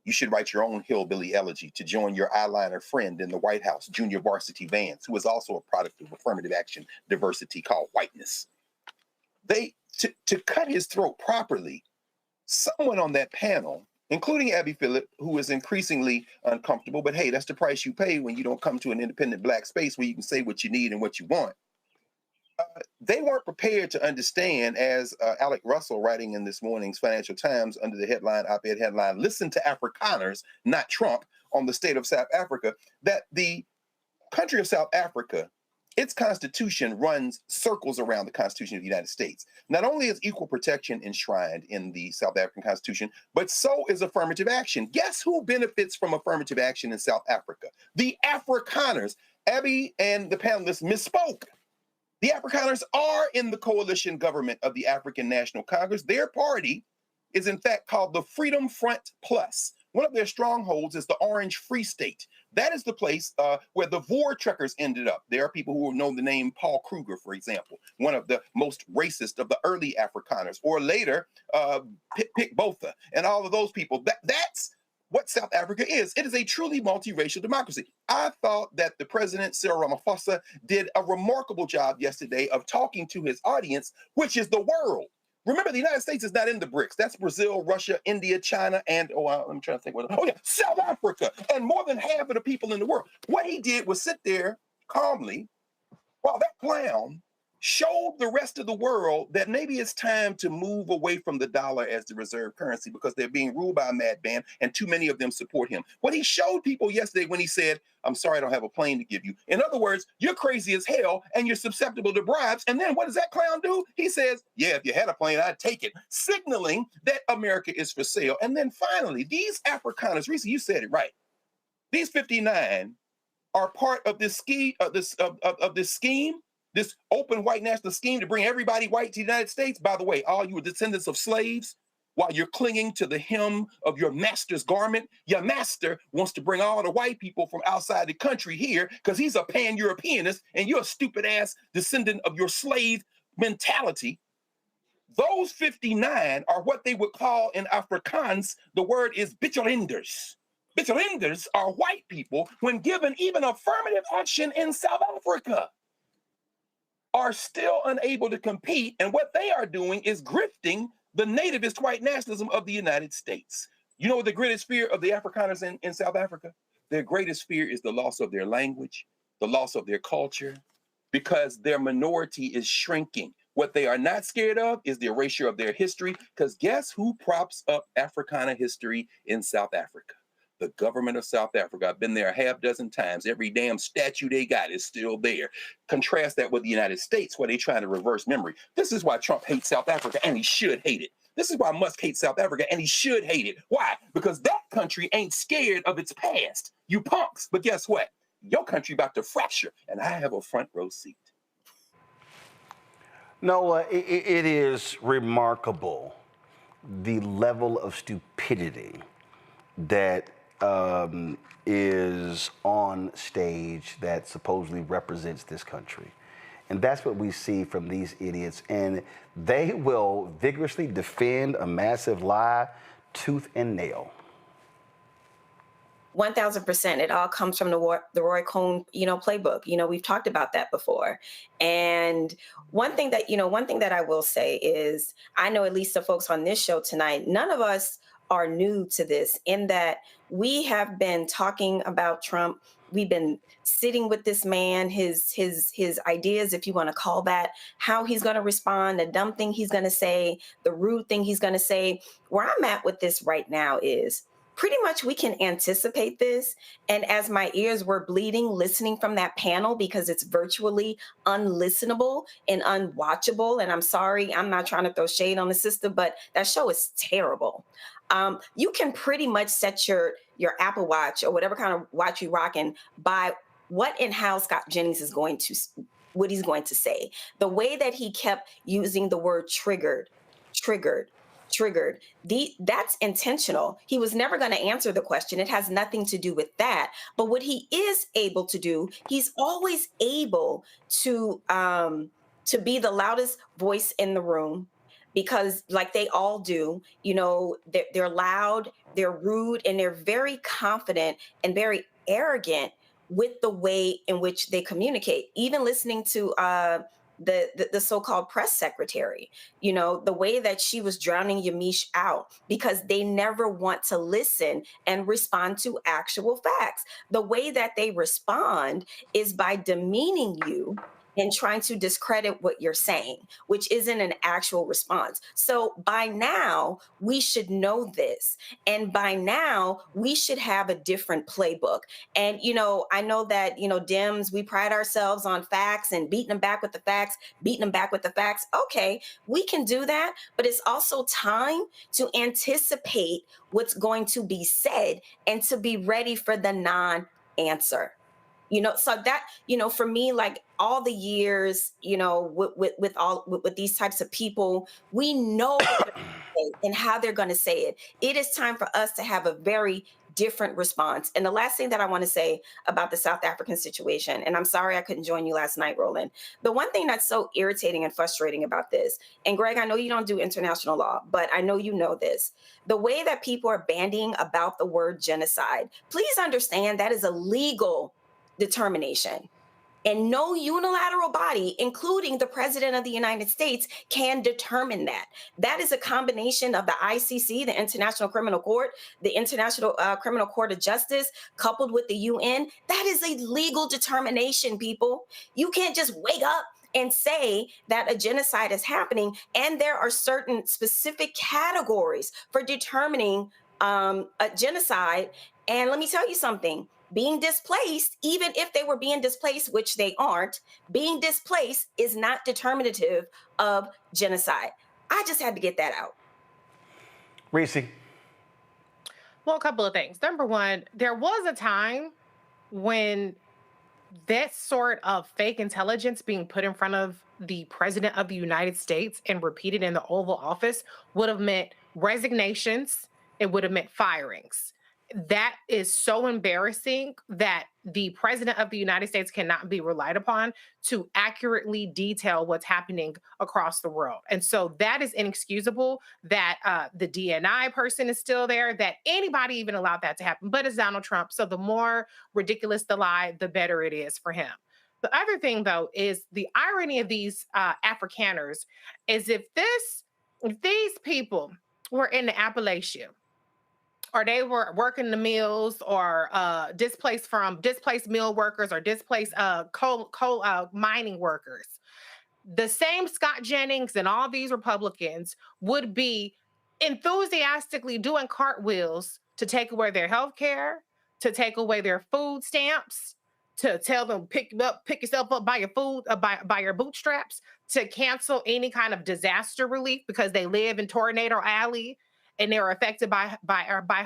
[SPEAKER 11] you should write your own hillbilly elegy to join your eyeliner friend in the White House, Junior Varsity Vance, who is also a product of affirmative action diversity called whiteness. To cut his throat properly, someone on that panel, including Abby Phillip, who is increasingly uncomfortable, but hey, that's the price you pay when you don't come to an independent Black space where you can say what you need and what you want. They weren't prepared to understand, as Alec Russell, writing in this morning's Financial Times under the headline, op-ed headline, "Listen to Afrikaners, not Trump," on the state of South Africa, that the country of South Africa, its constitution runs circles around the Constitution of the United States. Not only is equal protection enshrined in the South African Constitution, but so is affirmative action. Guess who benefits from affirmative action in South Africa? The Afrikaners. Abby and the panelists misspoke. The Afrikaners are in the coalition government of the African National Congress. Their party is in fact called the Freedom Front Plus. One of their strongholds is the Orange Free State. That is the place where the Voortrekkers ended up. There are people who know the name Paul Kruger, for example, one of the most racist of the early Afrikaners, or later Pik Botha, and all of those people. That's what South Africa is. It is a truly multiracial democracy. I thought that the president, Cyril Ramaphosa, did a remarkable job yesterday of talking to his audience, which is the world. Remember, the United States is not in the BRICS. That's Brazil, Russia, India, China, and, I'm trying to think South Africa, and more than half of the people in the world. What he did was sit there calmly while that clown showed the rest of the world that maybe it's time to move away from the dollar as the reserve currency because they're being ruled by a madman and too many of them support him. What he showed people yesterday when he said, "I'm sorry, I don't have a plane to give you." In other words, you're crazy as hell and you're susceptible to bribes. And then what does that clown do? He says, "Yeah, if you had a plane, I'd take it," signaling that America is for sale. And then finally, these Afrikaners, Reese, you said it right. These 59 are part of this scheme, this open white national scheme to bring everybody white to the United States. By the way, all you are descendants of slaves, while you're clinging to the hem of your master's garment, your master wants to bring all the white people from outside the country here because he's a pan-Europeanist and you're a stupid-ass descendant of your slave mentality. Those 59 are what they would call in Afrikaans, the word is Bitchelinders. Bitchelinders are white people when given even affirmative action in South Africa, are still unable to compete, and what they are doing is grifting the nativist white nationalism of the United States. You know what the greatest fear of the Afrikaners in South Africa? Their greatest fear is the loss of their language, the loss of their culture, because their minority is shrinking. What they are not scared of is the erasure of their history, because guess who props up Africana history in South Africa? The government of South Africa. I've been there a half dozen times. Every damn statue they got is still there. Contrast that with the United States, where they're trying to reverse memory. This is why Trump hates South Africa, and he should hate it. This is why Musk hates South Africa, and he should hate it. Why? Because that country ain't scared of its past. You punks. But guess what? Your country about to fracture, and I have a front row seat.
[SPEAKER 2] Noah, it is remarkable the level of stupidity that is on stage that supposedly represents this country. And that's what we see from these idiots. And they will vigorously defend a massive lie tooth and nail.
[SPEAKER 9] 1000%. It all comes from the Roy Cohn, playbook. We've talked about that before. And one thing that I will say is, I know at least the folks on this show tonight, none of us are new to this, in that we have been talking about Trump. We've been sitting with this man, his ideas, if you want to call that, how he's going to respond, the dumb thing he's going to say, the rude thing he's going to say. Where I'm at with this right now is, pretty much we can anticipate this. And as my ears were bleeding, listening from that panel, because it's virtually unlistenable and unwatchable. And I'm sorry, I'm not trying to throw shade on the system, but that show is terrible. You can pretty much set your Apple Watch or whatever kind of watch you rocking by what and how Scott Jennings is what he's going to say. The way that he kept using the word triggered. That's intentional. He was never going to answer the question. It has nothing to do with that. But what he is able to do, he's always able to be the loudest voice in the room, because like they all do, they're loud, they're rude, and they're very confident and very arrogant with the way in which they communicate. Even listening to the so-called press secretary, the way that she was drowning Yamiche out, because they never want to listen and respond to actual facts. The way that they respond is by demeaning you and trying to discredit what you're saying, which isn't an actual response. So by now, we should know this. And by now, we should have a different playbook. And, I know that, Dems, we pride ourselves on facts and beating them back with the facts. Okay, we can do that. But it's also time to anticipate what's going to be said and to be ready for the non-answer. So that, for me, like all the years, with these types of people, we know what they're gonna say and how they're going to say it. It is time for us to have a very different response. And the last thing that I want to say about the South African situation, and I'm sorry I couldn't join you last night, Roland. The one thing that's so irritating and frustrating about this, and Greg, I know you don't do international law, but I know you know this. The way that people are bandying about the word genocide, please understand that is a legal determination. And no unilateral body, including the President of the United States, can determine that. That is a combination of the ICC, the International Criminal Court, the International Criminal Court of Justice, coupled with the UN. That is a legal determination, people. You can't just wake up and say that a genocide is happening. And there are certain specific categories for determining a genocide. And let me tell you something. Being displaced, even if they were being displaced, which they aren't, being displaced is not determinative of genocide. I just had to get that out.
[SPEAKER 2] Reese.
[SPEAKER 13] Well, a couple of things. Number one, there was a time when that sort of fake intelligence being put in front of the President of the United States and repeated in the Oval Office would have meant resignations. It would have meant firings. That is so embarrassing that the President of the United States cannot be relied upon to accurately detail what's happening across the world. And so that is inexcusable that the DNI person is still there, that anybody even allowed that to happen. But it's Donald Trump. So the more ridiculous the lie, the better it is for him. The other thing, though, is the irony of these Afrikaners is if these people were in the Appalachia, or they were working the mills, or displaced mill workers, or displaced coal mining workers, the same Scott Jennings and all these Republicans would be enthusiastically doing cartwheels to take away their health care, to take away their food stamps, to tell them pick yourself up by your food, by your bootstraps, to cancel any kind of disaster relief because they live in Tornado Alley and they're affected by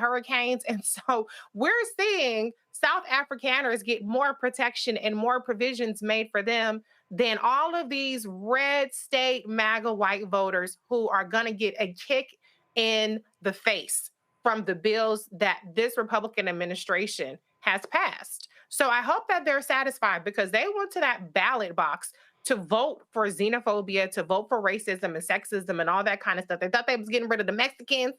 [SPEAKER 13] hurricanes. And so we're seeing South Afrikaners get more protection and more provisions made for them than all of these red state MAGA white voters who are going to get a kick in the face from the bills that this Republican administration has passed. So I hope that they're satisfied, because they went to that ballot box to vote for xenophobia, to vote for racism and sexism and all that kind of stuff. They thought they was getting rid of the Mexicans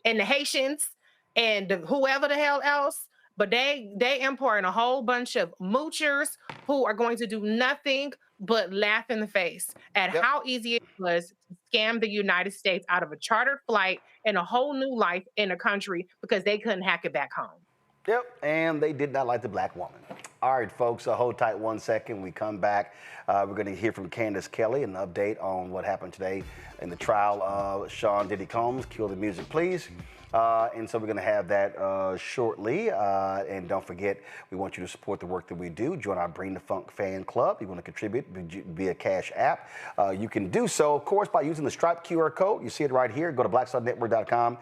[SPEAKER 13] and the Haitians and whoever the hell else, but they importing a whole bunch of moochers who are going to do nothing but laugh in the face at how easy it was to scam the United States out of a chartered flight and a whole new life in a country because they couldn't hack it back home.
[SPEAKER 2] Yep, and they did not like the black woman. All right, folks, hold tight 1 second. We come back. We're going to hear from Candace Kelly, an update on what happened today in the trial of Sean Diddy Combs. Cue the music, please. And so we're going to have that shortly. And don't forget, we want you to support the work that we do. Join our Bring the Funk fan club. You want to contribute via Cash App. You can do so, of course, by using the Stripe QR code. You see it right here. Go to blackstarnetwork.com.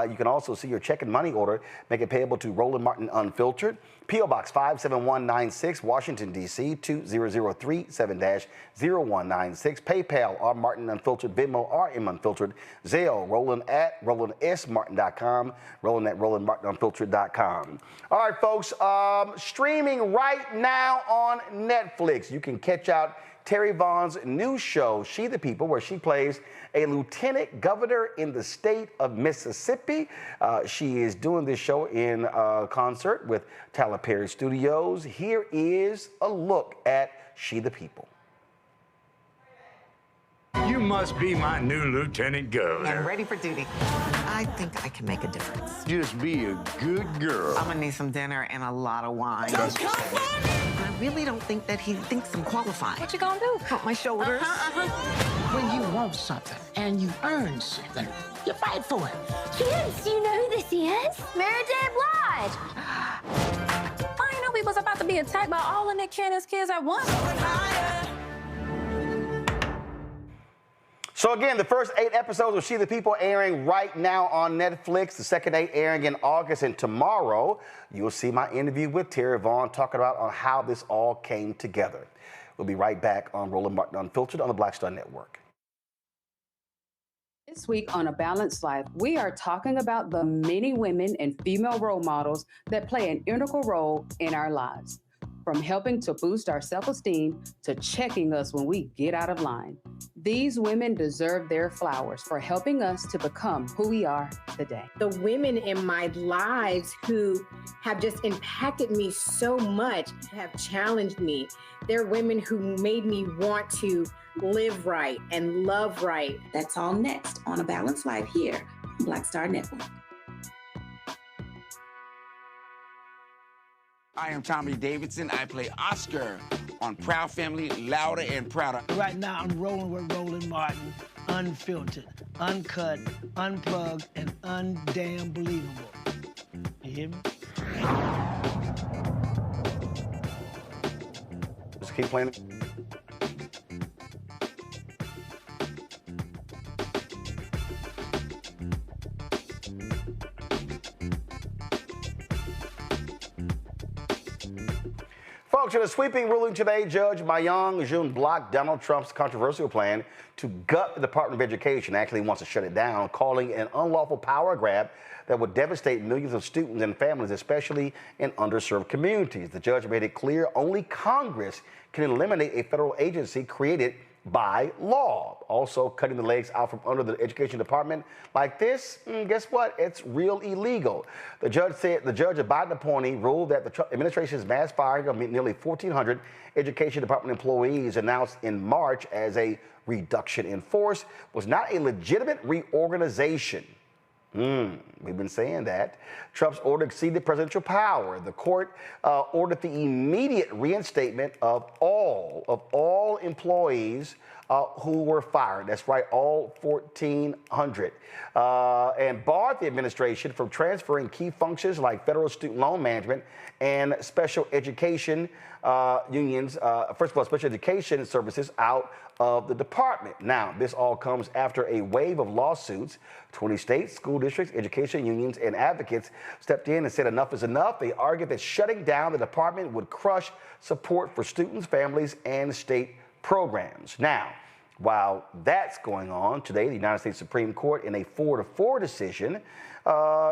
[SPEAKER 2] You can also see your check and money order. Make it payable to Roland Martin Unfiltered. P.O. Box 57196, Washington, D.C. 20037-0196. PayPal, R. Martin Unfiltered. Venmo, RM Unfiltered. Zelle, Roland at RolandSMartin.com. Roland at RolandMartinUnfiltered.com. All right, folks, streaming right now on Netflix. You can catch out Terry Vaughn's new show, She the People, where she plays a lieutenant governor in the state of Mississippi. She is doing this show in concert with Tyler Perry Studios. Here is a look at She the People.
[SPEAKER 4] You must be my new lieutenant governor.
[SPEAKER 5] I'm ready for duty. I think I can make a difference.
[SPEAKER 4] Just be a good girl.
[SPEAKER 5] I'm gonna need some dinner and a lot of wine. I really don't think that he thinks I'm qualified.
[SPEAKER 22] What you gonna do?
[SPEAKER 5] Pump my shoulders.
[SPEAKER 8] When you want something and you earn something, you fight for it.
[SPEAKER 22] Kids, do you know who this is? Mary J. Blige. I didn't know we was about to be attacked by all of Nick Cannon's kids at once.
[SPEAKER 2] So again, the first 8 episodes of She the People airing right now on Netflix. The second 8 airing in August, and tomorrow you'll see my interview with Terry Vaughn talking about on how this all came together. We'll be right back on Roland Martin Unfiltered on the Black Star Network.
[SPEAKER 14] This week on A Balanced Life, we are talking about the many women and female role models that play an integral role in our lives. From helping to boost our self-esteem to checking us when we get out of line. These women deserve their flowers for helping us to become who we are today.
[SPEAKER 15] The women in my lives who have just impacted me so much, have challenged me. They're women who made me want to live right and love right.
[SPEAKER 16] That's all next on A Balanced Life here on Black Star Network.
[SPEAKER 10] I am Tommy Davidson. I play Oscar on Proud Family, Louder and Prouder.
[SPEAKER 8] Right now, I'm rolling with Roland Martin, unfiltered, uncut, unplugged, and undamn believable. You hear me?
[SPEAKER 2] Just keep playing it. Folks, in a sweeping ruling today, Judge Mayong Jun blocked Donald Trump's controversial plan to gut the Department of Education. Actually wants to shut it down, calling it an unlawful power grab that would devastate millions of students and families, especially in underserved communities. The judge made it clear only Congress can eliminate a federal agency created by law. Also, cutting the legs out from under the Education Department like this, guess what? It's real illegal. The judge said, the judge, a Biden appointee, ruled that the Trump administration's mass firing of nearly 1,400 Education Department employees announced in March as a reduction in force was not a legitimate reorganization. We've been saying that. Trump's order exceeded presidential power. The court ordered the immediate reinstatement of all employees who were fired. That's right, all 1,400. And barred the administration from transferring key functions like federal student loan management and special education unions, first of all, special education services out of the department. Now, this all comes after a wave of lawsuits. 20 states, school districts, education unions, and advocates stepped in and said enough is enough. They argued that shutting down the department would crush support for students, families, and state programs. Now, while that's going on, today the United States Supreme Court in a 4-4 decision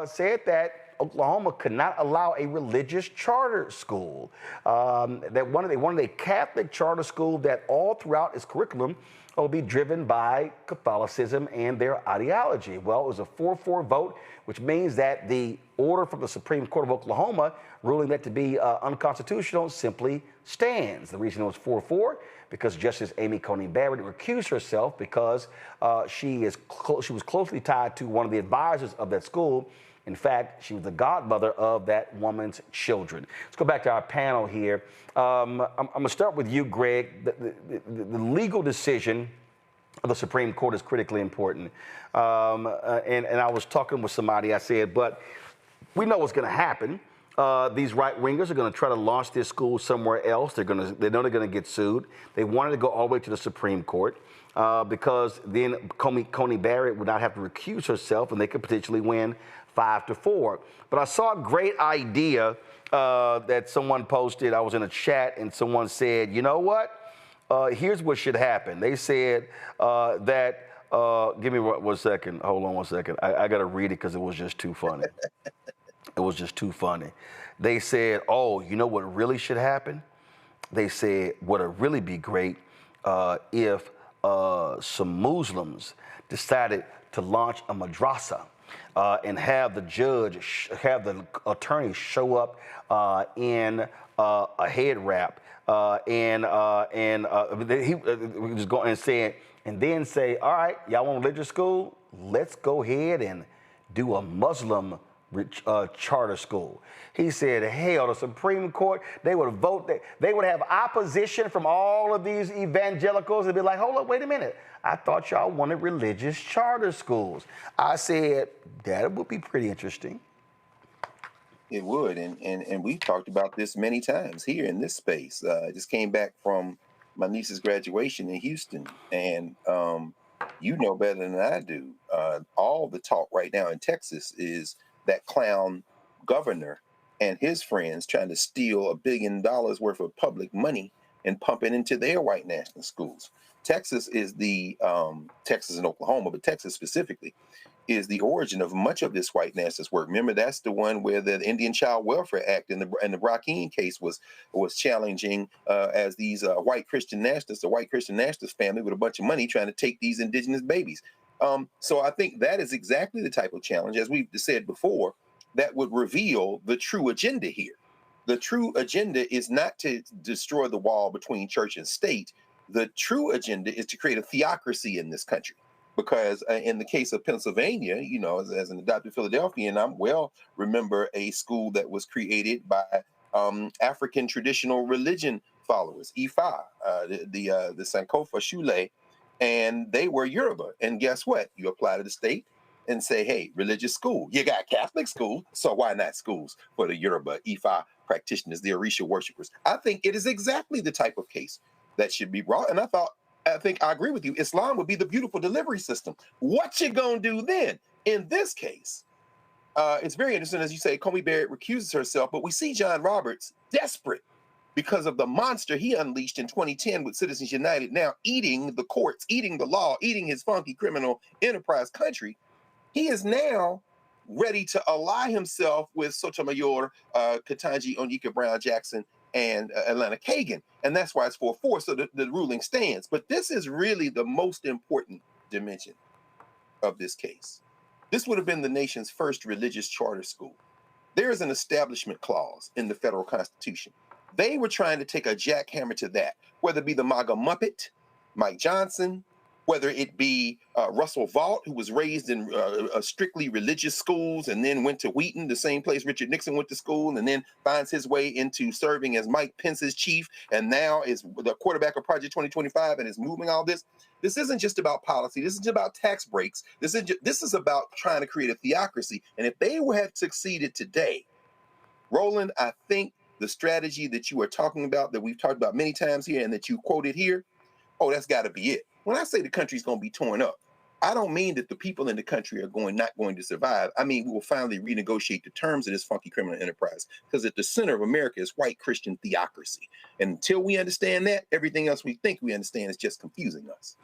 [SPEAKER 2] said that Oklahoma could not allow a religious charter school. They wanted a Catholic charter school that all throughout its curriculum will be driven by Catholicism and their ideology. Well, it was a 4-4 vote, which means that the order from the Supreme Court of Oklahoma ruling that to be unconstitutional simply stands. The reason it was 4-4 because Justice Amy Coney Barrett recused herself because she was closely tied to one of the advisors of that school. In fact, she was the godmother of that woman's children. Let's go back to our panel here. I'm going to start with you, Greg. The legal decision of the Supreme Court is critically important. And I was talking with somebody, I said, but we know what's going to happen. These right-wingers are going to try to launch their school somewhere else. They know they're going to get sued. They wanted to go all the way to the Supreme Court because then Coney Barrett would not have to recuse herself and they could potentially win 5-4. But I saw a great idea that someone posted. I was in a chat and someone said, you know what? Here's what should happen. They said that, give me 1 second. Hold on 1 second. I got to read it because it was just too funny. It was just too funny. They said, oh, you know what really should happen? They said, would it really be great if some Muslims decided to launch a madrasa and have the attorney show up in a head wrap he was going and saying, and then say, all right, y'all want religious school? Let's go ahead and do a Muslim charter school. He said, hell, the Supreme Court, they would vote, they would have opposition from all of these evangelicals. They'd be like, hold up, wait a minute. I thought y'all wanted religious charter schools. I said, that would be pretty interesting.
[SPEAKER 11] It would, and we've talked about this many times here in this space. I just came back from my niece's graduation in Houston, and you know better than I do. All the talk right now in Texas is that clown governor and his friends trying to steal $1 billion worth of public money and pump it into their white national schools. Texas is Texas and Oklahoma, but Texas specifically is the origin of much of this white nationalist work. Remember, that's the one where the Indian Child Welfare Act and the Rakim case was challenging as these white Christian nationalists, a white Christian nationalist family with a bunch of money trying to take these indigenous babies. So I think that is exactly the type of challenge, as we've said before, that would reveal the true agenda here. The true agenda is not to destroy the wall between church and state. The true agenda is to create a theocracy in this country. Because in the case of Pennsylvania, you know, as an adopted Philadelphian, I remember a school that was created by African traditional religion followers, Ifa, the Sankofa Shule, and they were Yoruba. And guess what? You apply to the state and say, hey, religious school. You got Catholic school, so why not schools for the Yoruba, Ifa practitioners, the Orisha worshipers? I think it is exactly the type of case that should be brought. And I think I agree with you. Islam would be the beautiful delivery system. What you gonna do then? In this case, it's very interesting, as you say, Coney Barrett recuses herself, but we see John Roberts desperate because of the monster he unleashed in 2010 with Citizens United, now eating the courts, eating the law, eating his funky criminal enterprise country. He is now ready to ally himself with Sotomayor, Ketanji Onyeka Brown Jackson, and Atlanta Kagan. And that's why it's 4-4, so the ruling stands. But this is really the most important dimension of this case. This would have been the nation's first religious charter school. There is an establishment clause in the federal Constitution. They were trying to take a jackhammer to that, whether it be the MAGA Muppet, Mike Johnson, whether it be Russell Vaught, who was raised in strictly religious schools and then went to Wheaton, the same place Richard Nixon went to school, and then finds his way into serving as Mike Pence's chief, and now is the quarterback of Project 2025 and is moving all this. This isn't just about policy. This isn't about tax breaks. This is about trying to create a theocracy. And if they had succeeded today, Roland, I think the strategy that you are talking about, that we've talked about many times here and that you quoted here, oh, that's got to be it. When I say the country's going to be torn up, I don't mean that the people in the country are not going to survive. I mean, we will finally renegotiate the terms of this funky criminal enterprise, because at the center of America is white Christian theocracy. And until we understand that, everything else we think we understand is just confusing us.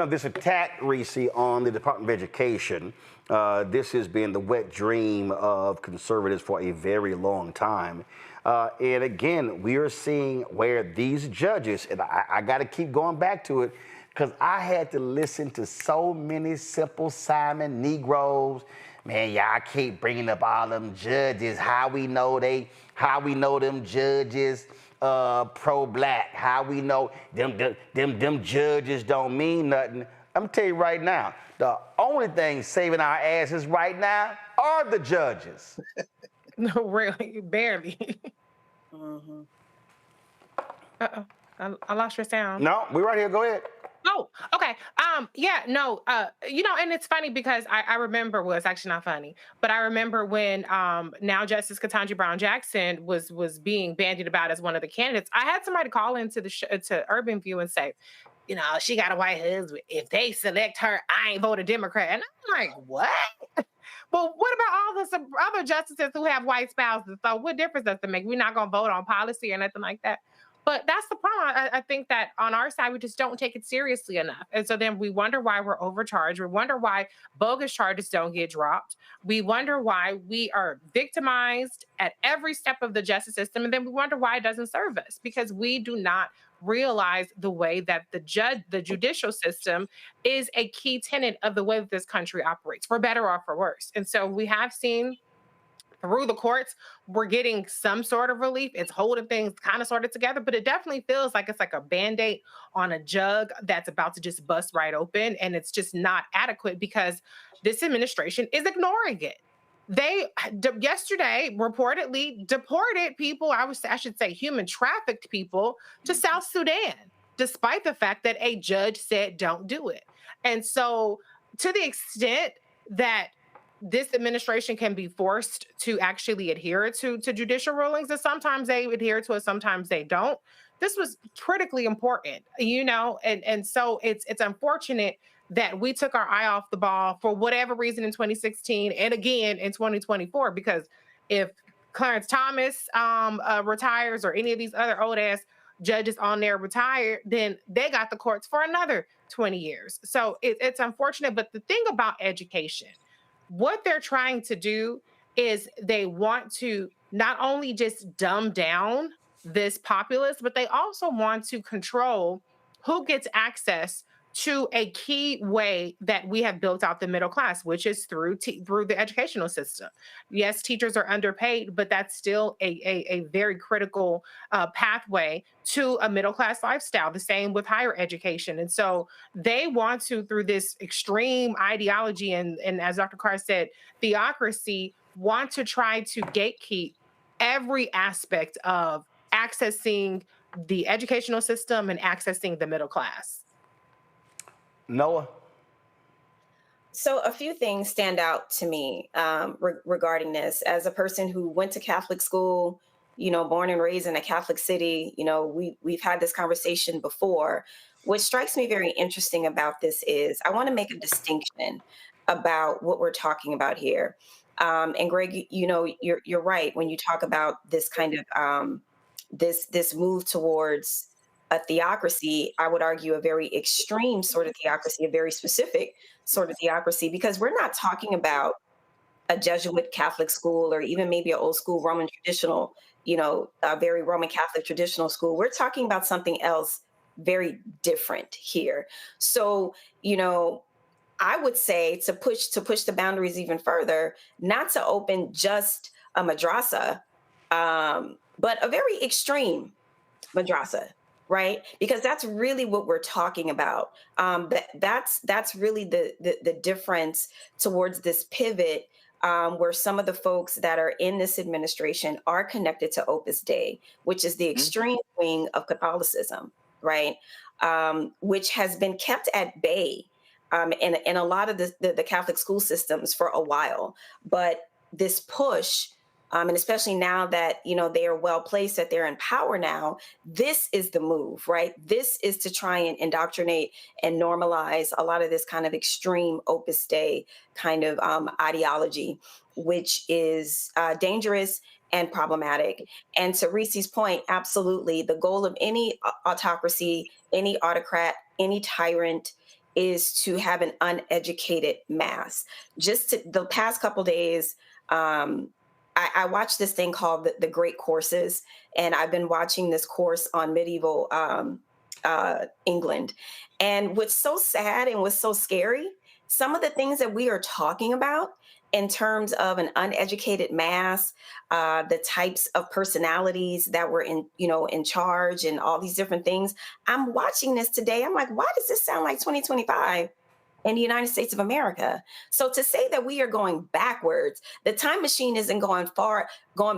[SPEAKER 2] This attack, Reese, on the Department of Education, this has been the wet dream of conservatives for a very long time. And again, we are seeing where these judges, and I got to keep going back to it, because I had to listen to so many Simple Simon Negroes. Man, y'all keep bringing up all them judges. How we know them judges pro-black? How we know them judges don't mean nothing? I'm gonna tell you right now, the only thing saving our asses right now are the judges.
[SPEAKER 13] No, really, barely.
[SPEAKER 9] Mm-hmm.
[SPEAKER 13] Uh-oh, I lost your sound.
[SPEAKER 2] No, we're right here. Go ahead.
[SPEAKER 13] Oh, okay. Yeah, no, and it's funny because I remember, well, it's actually not funny, but I remember when now Justice Ketanji Brown Jackson was being bandied about as one of the candidates. I had somebody call into to Urban View and say, she got a white husband. If they select her, I ain't vote a Democrat. And I'm like, what? Well, what about all the other justices who have white spouses? So what difference does it make? We're not going to vote on policy or nothing like that. But that's the problem. I think that on our side, we just don't take it seriously enough. And so then we wonder why we're overcharged. We wonder why bogus charges don't get dropped. We wonder why we are victimized at every step of the justice system. And then we wonder why it doesn't serve us, because we do not realize the way that the judicial system is a key tenet of the way that this country operates, for better or for worse. And so we have seen through the courts, we're getting some sort of relief. It's holding things kind of sorted together, but it definitely feels like it's like a Band-Aid on a jug that's about to just bust right open. And it's just not adequate because this administration is ignoring it. They yesterday reportedly deported people, I should say human trafficked people, to South Sudan, despite the fact that a judge said don't do it. And so to the extent that this administration can be forced to actually adhere to judicial rulings, and sometimes they adhere to it, sometimes they don't. This was critically important, and so it's unfortunate that we took our eye off the ball for whatever reason in 2016 and again in 2024, because if Clarence Thomas retires or any of these other old ass judges on there retire, then they got the courts for another 20 years. So it's unfortunate. But the thing about education, what they're trying to do is they want to not only just dumb down this populace, but they also want to control who gets access to a key way that we have built out the middle class, which is through the educational system. Yes, teachers are underpaid, but that's still a very critical pathway to a middle class lifestyle. The same with higher education. And so they want to, through this extreme ideology and as Dr. Carr said, theocracy, want to try to gatekeep every aspect of accessing the educational system and accessing the middle class.
[SPEAKER 2] Noah?
[SPEAKER 9] So a few things stand out to me regarding this. As a person who went to Catholic school, born and raised in a Catholic city, we've had this conversation before. What strikes me very interesting about this is I want to make a distinction about what we're talking about here. And Greg, you're right when you talk about this kind of this move towards a theocracy. I would argue a very extreme sort of theocracy, a very specific sort of theocracy, because we're not talking about a Jesuit Catholic school or even maybe an old school Roman traditional, a very Roman Catholic traditional school. We're talking about something else very different here. So, I would say to push the boundaries even further, not to open just a madrasa, but a very extreme madrasa. Right? Because that's really what we're talking about. That's really the difference towards this pivot, where some of the folks that are in this administration are connected to Opus Dei, which is the extreme wing of Catholicism, right? Which has been kept at bay in a lot of the Catholic school systems for a while. But this push and especially now that, they are well placed, that they're in power now, this is the move, right? This is to try and indoctrinate and normalize a lot of this kind of extreme Opus Dei kind of ideology, which is dangerous and problematic. And to Reese's point, absolutely, the goal of any autocracy, any autocrat, any tyrant is to have an uneducated mass. The past couple days, I watched this thing called the Great Courses, and I've been watching this course on medieval England. And what's so sad and what's so scary, some of the things that we are talking about in terms of an uneducated mass, the types of personalities that were in charge and all these different things. I'm watching this today. I'm like, why does this sound like 2025 in the United States of America? So to say that we are going backwards, the time machine isn't going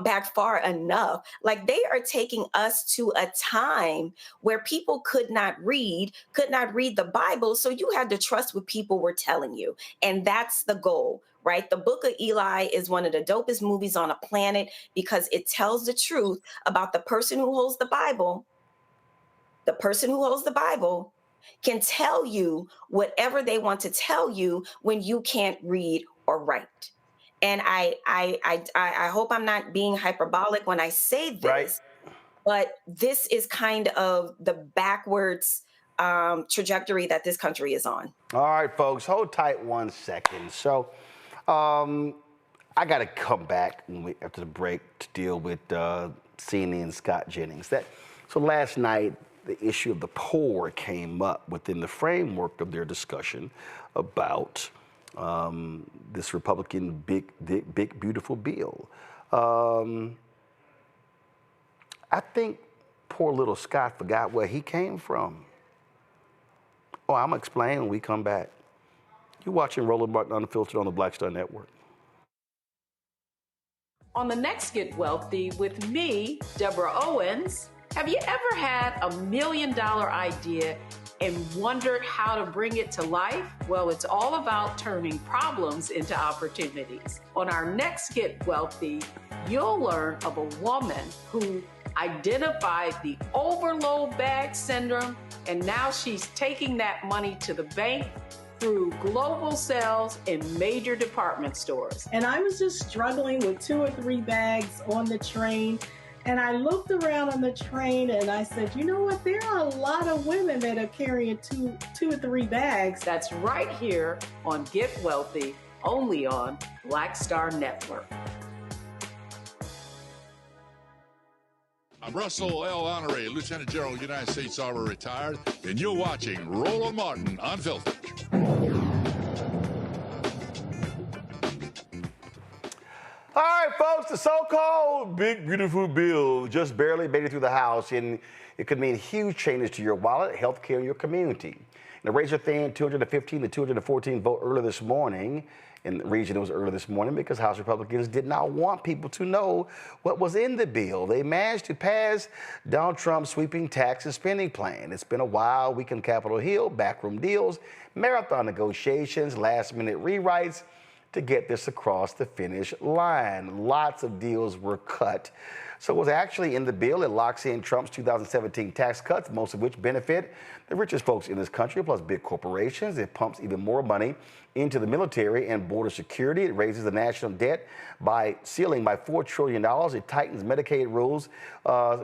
[SPEAKER 9] back far enough. Like, they are taking us to a time where people could not read the Bible. So you had to trust what people were telling you. And that's the goal, right? The Book of Eli is one of the dopest movies on a planet because it tells the truth about the person who holds the Bible. The person who holds the Bible can tell you whatever they want to tell you when you can't read or write. And I hope I'm not being hyperbolic when I say this, right, but this is kind of the backwards trajectory that this country is on.
[SPEAKER 2] All right, folks, hold tight 1 second. So I got to come back after the break to deal with CNN Scott Jennings. So last night, the issue of the poor came up within the framework of their discussion about this Republican big, beautiful bill. I think poor little Scott forgot where he came from. Oh, I'm going to explain when we come back. You're watching Roland Martin Unfiltered on the Black Star Network.
[SPEAKER 7] On the next Get Wealthy with me, Deborah Owens, have you ever had $1 million idea and wondered how to bring it to life? Well, it's all about turning problems into opportunities. On our next Get Wealthy, you'll learn of a woman who identified the overload bag syndrome, and now she's taking that money to the bank through global sales in major department stores.
[SPEAKER 12] And I was just struggling with 2 or 3 bags on the train. And I looked around on the train and I said, you know what? There are a lot of women that are carrying two or 3 bags.
[SPEAKER 7] That's right here on Get Wealthy, only on Black Star Network.
[SPEAKER 17] I'm Russell L. Honoré, Lieutenant General, United States Army retired, and you're watching Roland Martin Unfiltered.
[SPEAKER 2] All right, folks, the so-called big, beautiful bill just barely made it through the House, and it could mean huge changes to your wallet, health care, and your community. In a razor-thin 215 to 214 vote earlier this morning. In the region, it was early this morning because House Republicans did not want people to know what was in the bill. They managed to pass Donald Trump's sweeping tax and spending plan. It's been a wild week on Capitol Hill, backroom deals, marathon negotiations, last-minute rewrites to get this across the finish line. Lots of deals were cut. So what's actually in the bill, it locks in Trump's 2017 tax cuts, most of which benefit the richest folks in this country, plus big corporations. It pumps even more money into the military and border security. It raises the national debt ceiling by $4 trillion. It tightens Medicaid rules,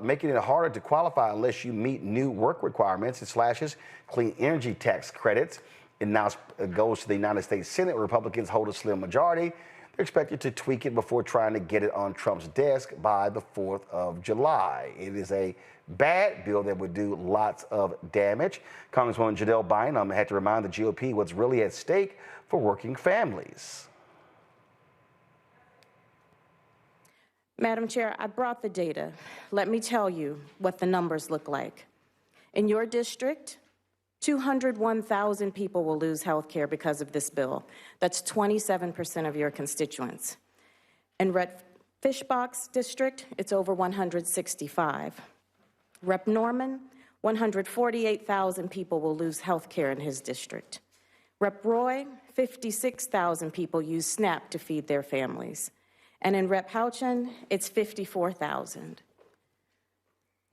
[SPEAKER 2] making it harder to qualify unless you meet new work requirements. It slashes clean energy tax credits. It now goes to the United States Senate, where Republicans hold a slim majority. They're expected to tweak it before trying to get it on Trump's desk by the 4th of July. It is a bad bill that would do lots of damage. Congresswoman Jadelle Bynum had to remind the GOP what's really at stake for working families.
[SPEAKER 18] Madam Chair, I brought the data. Let me tell you what the numbers look like. In your district, 201,000 people will lose health care because of this bill. That's 27% of your constituents. In Rep Fishbox district, it's over 165. Rep Norman, 148,000 people will lose health care in his district. Rep Roy, 56,000 people use SNAP to feed their families. And in Rep. Houchin, it's 54,000.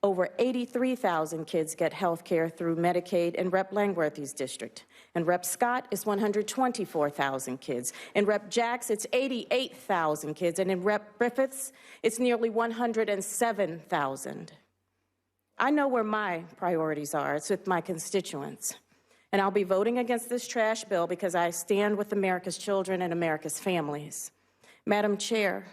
[SPEAKER 18] Over 83,000 kids get health care through Medicaid in Rep. Langworthy's district. In Rep. Scott, it's 124,000 kids. In Rep. Jacks, it's 88,000 kids. And in Rep. Griffiths, it's nearly 107,000. I know where my priorities are. It's with my constituents. And I'll be voting against this trash bill because I stand with America's children and America's families. Madam Chair,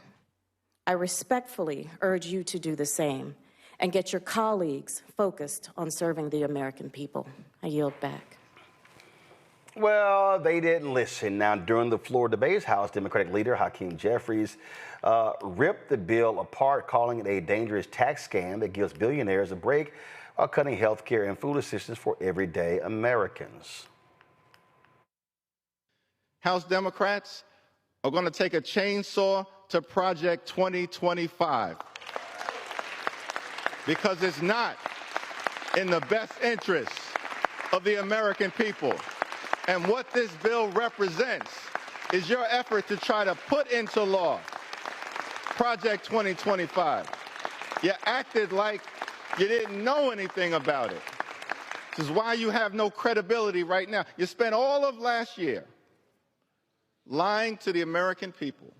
[SPEAKER 18] I respectfully urge you to do the same and get your colleagues focused on serving the American people. I yield back.
[SPEAKER 2] Well, they didn't listen. Now, during the floor debates, House Democratic leader Hakeem Jeffries ripped the bill apart, calling it a dangerous tax scam that gives billionaires a break while cutting health care and food assistance for everyday Americans.
[SPEAKER 6] House Democrats are going to take a chainsaw to Project 2025 because it's not in the best interest of the American people. And what this bill represents is your effort to try to put into law Project 2025. You acted like you didn't know anything about it. This is why you have no credibility right now. You spent all of last year lying to the American people,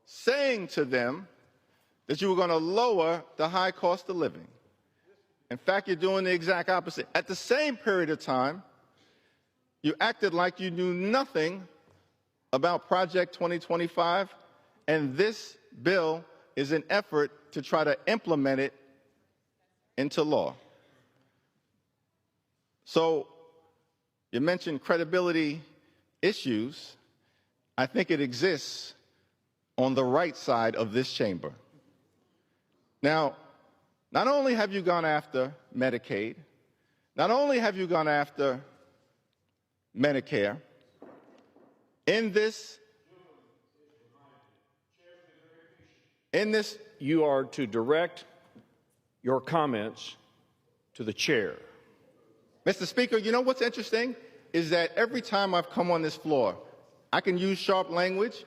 [SPEAKER 6] saying to them that you were going to lower the high cost of living. In fact, you're doing the exact opposite. At the same period of time, you acted like you knew nothing about Project 2025, and this bill is an effort to try to implement it into law. So you mentioned credibility issues. I think it exists on the right side of this chamber. Now, not only have you gone after Medicaid, not only have you gone after Medicare, in this
[SPEAKER 19] you are to direct your comments to the chair.
[SPEAKER 6] Mr. Speaker, you know what's interesting is that every time I've come on this floor, I can use sharp language,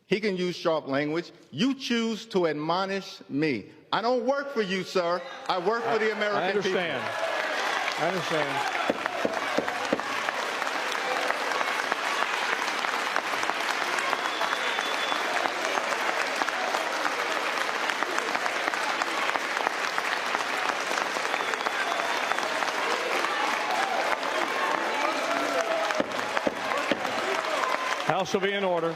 [SPEAKER 6] he can use sharp language. You choose to admonish me. I don't work for you, sir. I work for the American people.
[SPEAKER 19] I understand. House will be in order.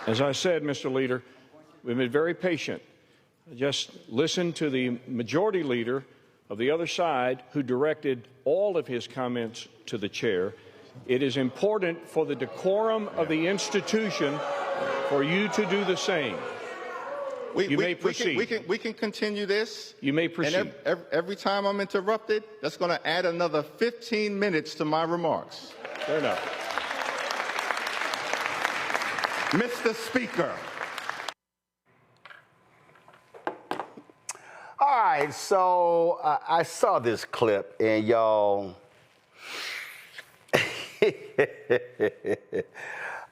[SPEAKER 19] As I said, Mr. Leader, we've been very patient. Just listen to the majority leader of the other side who directed all of his comments to the chair. It is important for the decorum of the institution for you to do the same. You may proceed.
[SPEAKER 6] We can continue this.
[SPEAKER 19] You may proceed.
[SPEAKER 6] And every time I'm interrupted, that's going to add another 15 minutes to my remarks.
[SPEAKER 19] Fair enough.
[SPEAKER 6] Mr. Speaker.
[SPEAKER 2] All right, so I saw this clip, and y'all,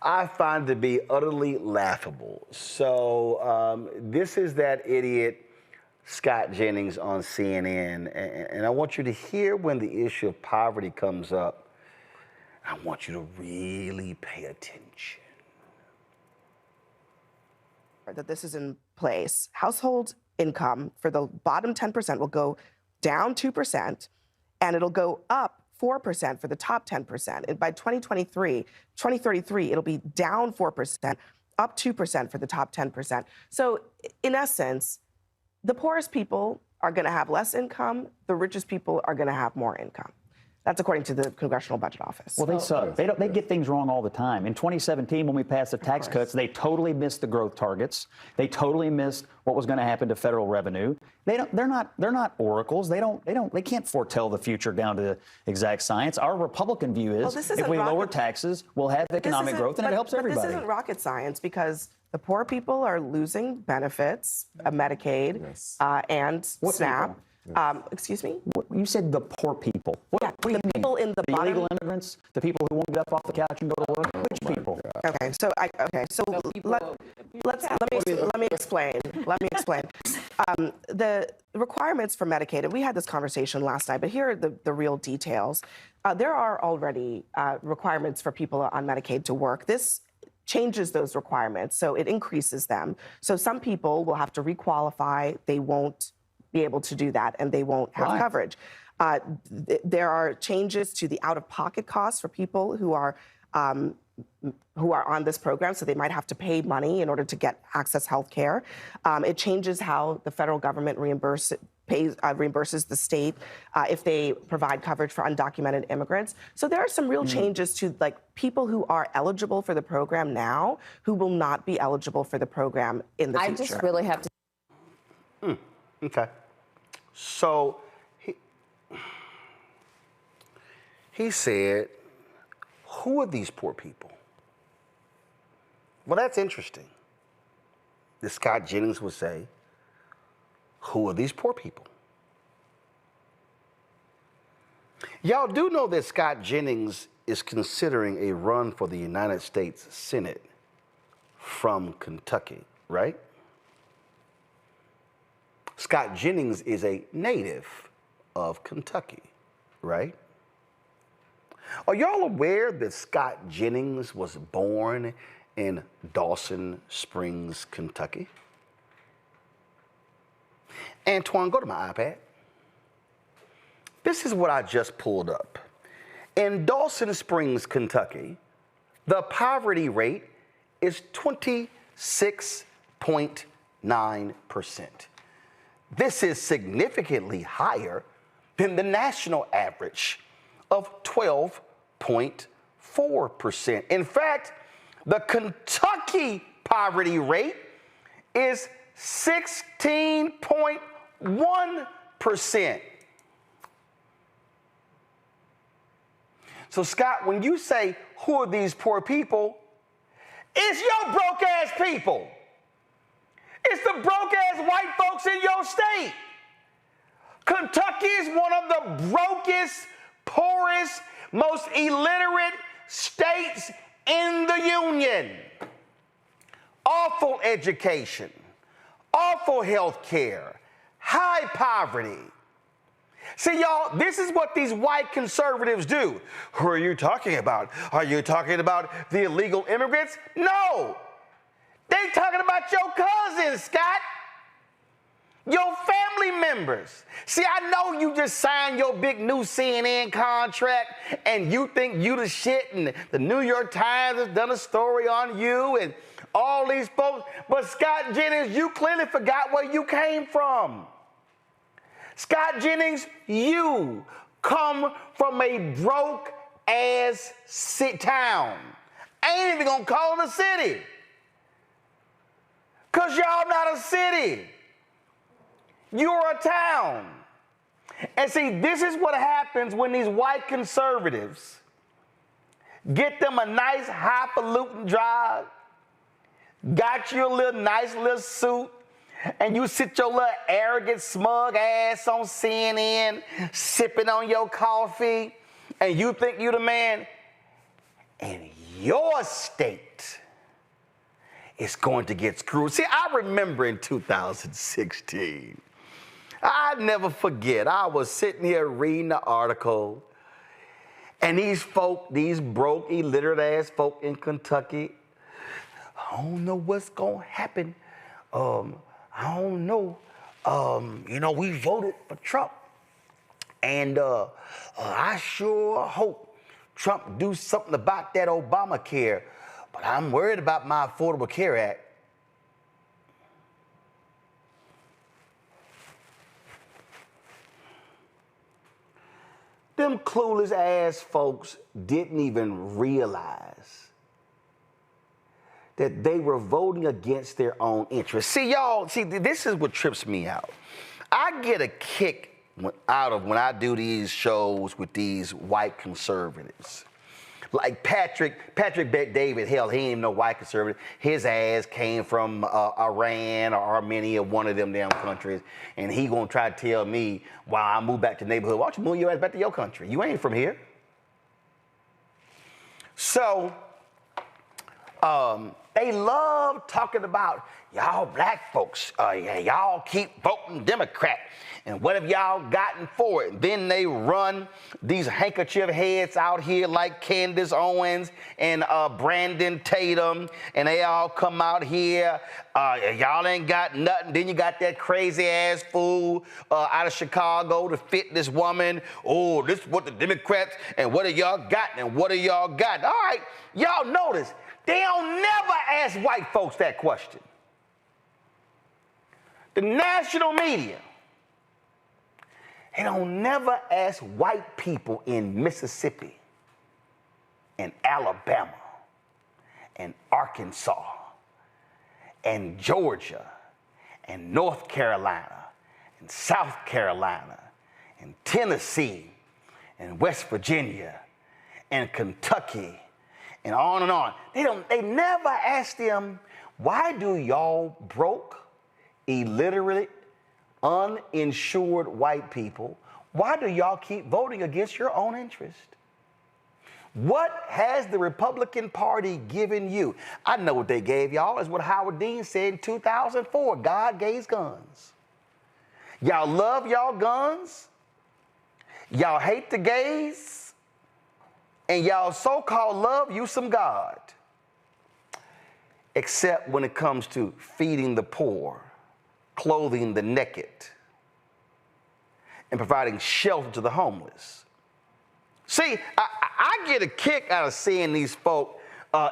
[SPEAKER 2] I find it to be utterly laughable. So this is that idiot Scott Jennings on CNN, and I want you to hear when the issue of poverty comes up. I want you to really pay attention.
[SPEAKER 1] That this is in place. Household income for the bottom 10% will go down 2%, and it'll go up 4% for the top 10%. And by 2033, it'll be down 4%, up 2% for the top 10%. So in essence, the poorest people are going to have less income. The richest people are going to have more income. That's according to the Congressional Budget Office.
[SPEAKER 3] Well, they suck. They get things wrong all the time. In 2017, when we passed the tax cuts, they totally missed the growth targets. They totally missed what was going to happen to federal revenue. They're not oracles. They can't foretell the future down to the exact science. Our Republican view is if we lower taxes, we'll have economic growth, and it helps everybody.
[SPEAKER 1] This isn't rocket science because the poor people are losing benefits, Medicaid, and SNAP. Excuse me?
[SPEAKER 3] You said the poor people. What do you mean?
[SPEAKER 1] People in the bottom.
[SPEAKER 3] Illegal immigrants, the people who won't get up off the couch and go to work. Which people?
[SPEAKER 1] Okay, so let me explain. The requirements for Medicaid, and we had this conversation last night, but here are the real details. There are already requirements for people on Medicaid to work. This changes those requirements, so it increases them. So some people will have to requalify. They won't be able to do that, and they won't have coverage. There are changes to the out-of-pocket costs for people who are on this program, so they might have to pay money in order to get access health care. It changes how the federal government reimburses the state if they provide coverage for undocumented immigrants. So there are some real changes to like people who are eligible for the program now who will not be eligible for the program in the future.
[SPEAKER 20] I just really have to.
[SPEAKER 2] Okay. So he said, who are these poor people? Well, that's interesting. This Scott Jennings would say, who are these poor people? Y'all do know that Scott Jennings is considering a run for the United States Senate from Kentucky, right? Scott Jennings is a native of Kentucky, right? Are y'all aware that Scott Jennings was born in Dawson Springs, Kentucky? Antoine, go to my iPad. This is what I just pulled up. In Dawson Springs, Kentucky, the poverty rate is 26.9%. This is significantly higher than the national average of 12.4%. In fact, the Kentucky poverty rate is 16.1%. So, Scott, when you say, who are these poor people, it's your broke ass people. It's the broke ass white folks in your state. Kentucky is one of the brokest, poorest, most illiterate states in the union. Awful education, awful health care, high poverty. See, y'all, this is what these white conservatives do. Who are you talking about? Are you talking about the illegal immigrants? No. They talking about your cousins, Scott. Your family members. See, I know you just signed your big new CNN contract and you think you the shit and the New York Times has done a story on you and all these folks. But Scott Jennings, you clearly forgot where you came from. Scott Jennings, you come from a broke ass town. I ain't even gonna call it a city. Cause y'all not a city. You're a town. And see, this is what happens when these white conservatives get them a nice highfalutin drive, got you a nice little suit, and you sit your little arrogant, smug ass on CNN, sipping on your coffee, and you think you the man, and your state is going to get screwed. See, I remember in 2016, I never forget, I was sitting here reading the article, and these folk, these broke, illiterate ass folk in Kentucky, I don't know what's gonna happen. I don't know. We voted for Trump, and I sure hope Trump do something about that Obamacare, but I'm worried about my Affordable Care Act. Them clueless ass folks didn't even realize that they were voting against their own interests. See, y'all, this is what trips me out. I get a kick out of when I do these shows with these white conservatives Like Patrick Bet David, hell, he ain't even no white conservative. His ass came from Iran or Armenia, one of them damn countries, and he gonna try to tell me why I move back to the neighborhood. Why don't you move your ass back to your country? You ain't from here. So, they love talking about y'all black folks. Y'all keep voting Democrat. And what have y'all gotten for it? Then they run these handkerchief heads out here like Candace Owens and Brandon Tatum. And they all come out here. Y'all ain't got nothing. Then you got that crazy ass fool out of Chicago, the fitness woman. Oh, this is what the Democrats, and what have y'all got? And what have y'all got? All right, y'all notice. They don't never ask white folks that question. The national media, they don't never ask white people in Mississippi and Alabama and Arkansas and Georgia and North Carolina and South Carolina and Tennessee and West Virginia and Kentucky and on and on. They never ask them, why do y'all broke, illiterate, uninsured white people, why do y'all keep voting against your own interest? What has the Republican Party given you? I know what they gave y'all is what Howard Dean said in 2004. God gave guns. Y'all love y'all guns. Y'all hate the gays. And y'all so-called love you some God. Except when it comes to feeding the poor, clothing the naked, and providing shelter to the homeless. See, I get a kick out of seeing these folk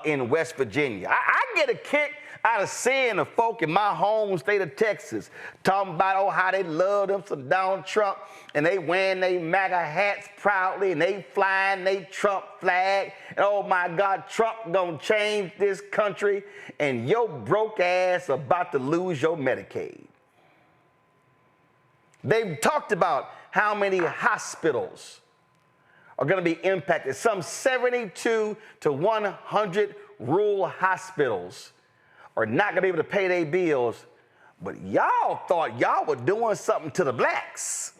[SPEAKER 2] in West Virginia. I get a kick out of seeing the folk in my home state of Texas talking about how they love them some Donald Trump, and they wearing their MAGA hats proudly, and they flying their Trump flag, and oh my God, Trump gonna change this country, and your broke ass about to lose your Medicaid. They've talked about how many hospitals are going to be impacted. Some 72 to 100 rural hospitals are not going to be able to pay their bills, but y'all thought y'all were doing something to the blacks.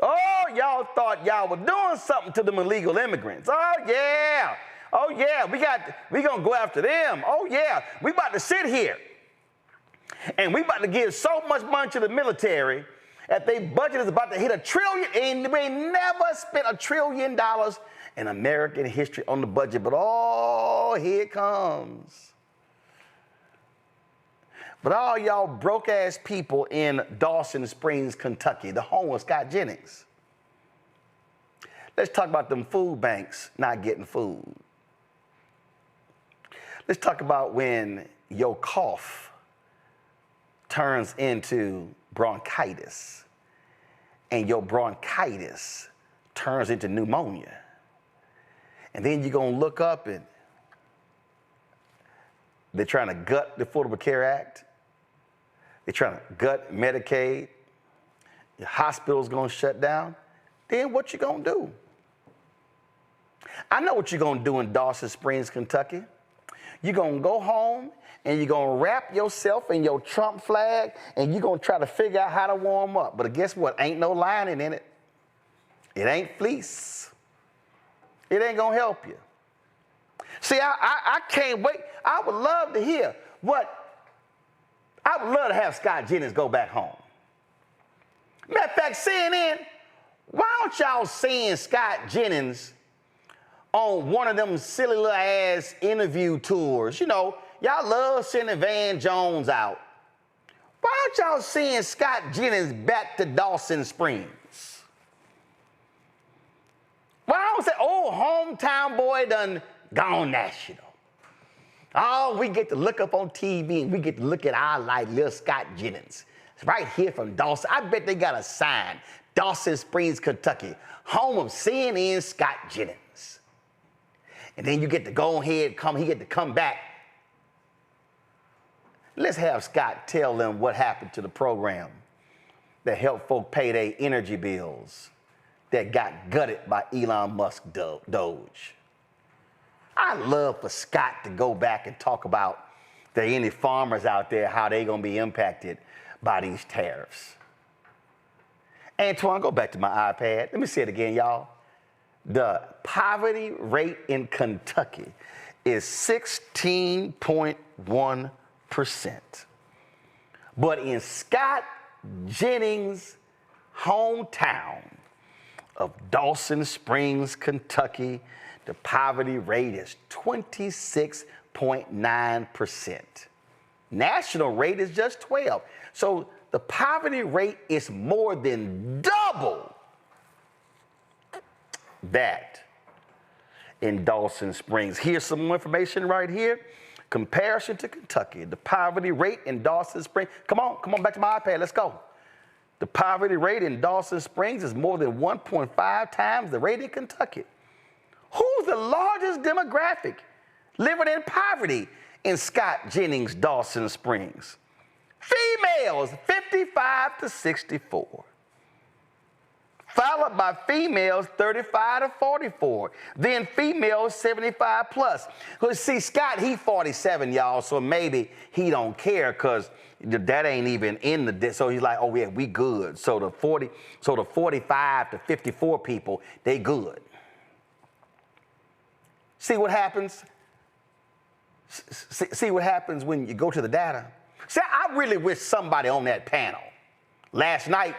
[SPEAKER 2] Oh, y'all thought y'all were doing something to them illegal immigrants. Oh, yeah. Oh, yeah, we going to go after them. Oh, yeah, we about to sit here. And we about to give so much money to the military that their budget is about to hit $1 trillion, and they never spent $1 trillion in American history on the budget. But oh, here it comes. But all y'all broke ass people in Dawson Springs, Kentucky, the home of Scott Jennings. Let's talk about them food banks not getting food. Let's talk about when your cough turns into bronchitis, and your bronchitis turns into pneumonia. And then you're going to look up and they're trying to gut the Affordable Care Act. They're trying to gut Medicaid. Your hospital's going to shut down. Then what you going to do? I know what you're going to do in Dawson Springs, Kentucky. You're going to go home and you're going to wrap yourself in your Trump flag and you're going to try to figure out how to warm up. But guess what? Ain't no lining in it. It ain't fleece. It ain't going to help you. See, I can't wait. I would love to hear I would love to have Scott Jennings go back home. Matter of fact, CNN, why don't y'all send Scott Jennings on one of them silly little ass interview tours? You know, y'all love sending Van Jones out. Why don't y'all send Scott Jennings back to Dawson Springs? Why don't say, oh, hometown boy done gone national? Oh, we get to look up on TV and we get to look at our like little Scott Jennings. It's right here from Dawson. I bet they got a sign. Dawson Springs, Kentucky, home of CNN Scott Jennings. And then you get to go ahead, he get to come back. Let's have Scott tell them what happened to the program that helped folk pay their energy bills that got gutted by Elon Musk Doge. I love for Scott to go back and talk about if there are any farmers out there, how they gonna be impacted by these tariffs. Antoine, go back to my iPad. Let me say it again, y'all. The poverty rate in Kentucky is 16.1%. But in Scott Jennings' hometown of Dawson Springs, Kentucky, the poverty rate is 26.9%. National rate is just 12. So the poverty rate is more than double that in Dawson Springs. Here's some more information right here. Comparison to Kentucky, the poverty rate in Dawson Springs. Come on back to my iPad, let's go. The poverty rate in Dawson Springs is more than 1.5 times the rate in Kentucky. Who's the largest demographic living in poverty in Scott Jennings, Dawson Springs? Females, 55 to 64. Followed by females 35 to 44. Then females 75 plus. See, Scott, he 47, y'all, so maybe he don't care because that ain't even in the, so he's like, oh yeah, we good. So the 45 to 54 people, they good. See what happens? See what happens when you go to the data? See, I really wish somebody on that panel last night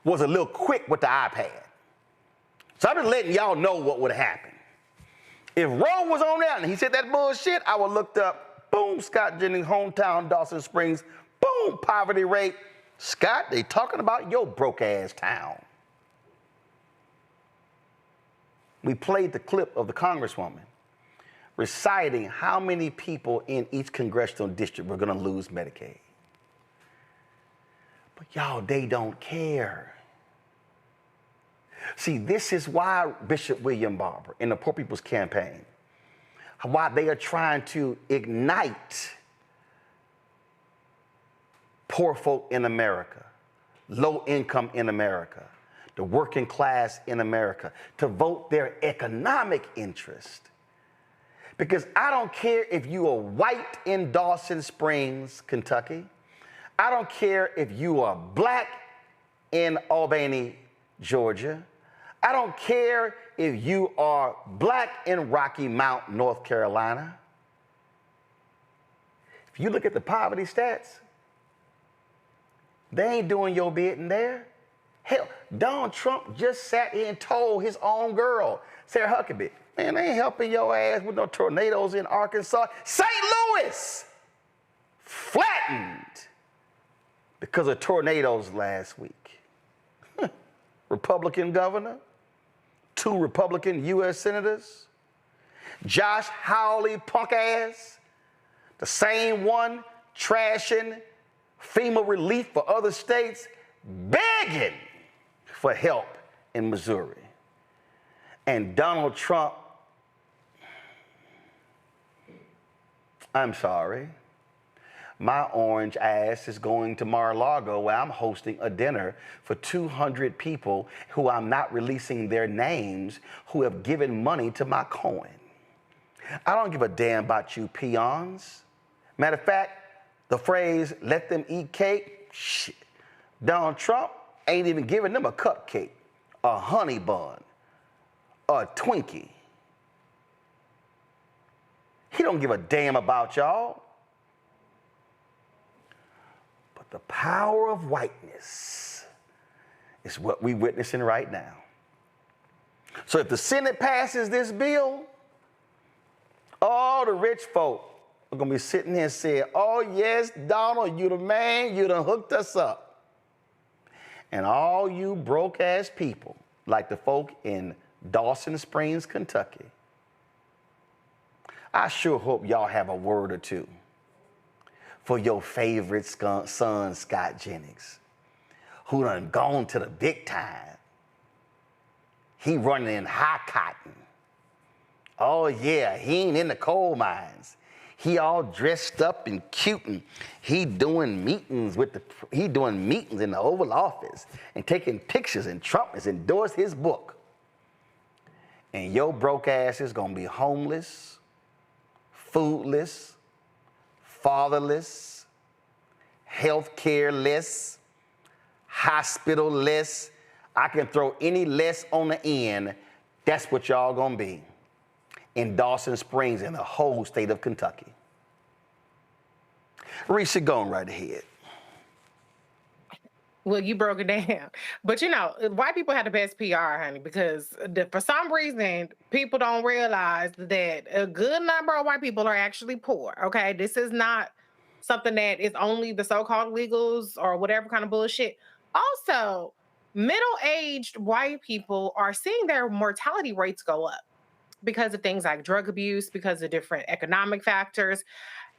[SPEAKER 2] was a little quick with the iPad. So I'm just letting y'all know what would happen. If Roe was on there and he said that bullshit, I would looked up, boom, Scott Jennings, hometown, Dawson Springs, boom, poverty rate. Scott, they talking about your broke ass town. We played the clip of the Congresswoman reciting how many people in each congressional district were gonna lose Medicaid. But y'all, they don't care. See, this is why Bishop William Barber in the Poor People's Campaign, why they are trying to ignite poor folk in America, low income in America, the working class in America, to vote their economic interest. Because I don't care if you are white in Dawson Springs, Kentucky. I don't care if you are black in Albany, Georgia. I don't care if you are black in Rocky Mount, North Carolina. If you look at the poverty stats, they ain't doing your bidding there. Hell, Donald Trump just sat here and told his own girl, Sarah Huckabee, man, they ain't helping your ass with no tornadoes in Arkansas. St. Louis flattened because of tornadoes last week. Republican governor, 2 Republican U.S. senators, Josh Hawley punk ass, the same one trashing FEMA relief for other states, begging for help in Missouri. And Donald Trump, I'm sorry, my orange ass is going to Mar-a-Lago where I'm hosting a dinner for 200 people who I'm not releasing their names who have given money to my coin. I don't give a damn about you peons. Matter of fact, the phrase, let them eat cake, shit. Donald Trump ain't even giving them a cupcake, a honey bun, a Twinkie. He don't give a damn about y'all. But the power of whiteness is what we're witnessing right now. So if the Senate passes this bill, all the rich folk are gonna be sitting here saying, oh yes, Donald, you the man, you done hooked us up. And all you broke ass people, like the folk in Dawson Springs, Kentucky, I sure hope y'all have a word or two for your favorite son, Scott Jennings, who done gone to the big time. He running in high cotton. Oh yeah, he ain't in the coal mines. He all dressed up and cute, and he doing meetings in the Oval Office and taking pictures, and Trump has endorsed his book. And your broke ass is gonna be homeless, foodless, fatherless, healthcare-less, hospital-less. I can throw any less on the end. That's what y'all gonna be in Dawson Springs and the whole state of Kentucky. Reese, going right ahead.
[SPEAKER 13] Well, you broke it down. But you know, white people have the best PR, honey, because for some reason, people don't realize that a good number of white people are actually poor, okay? This is not something that is only the so-called illegals or whatever kind of bullshit. Also, middle-aged white people are seeing their mortality rates go up because of things like drug abuse, because of different economic factors.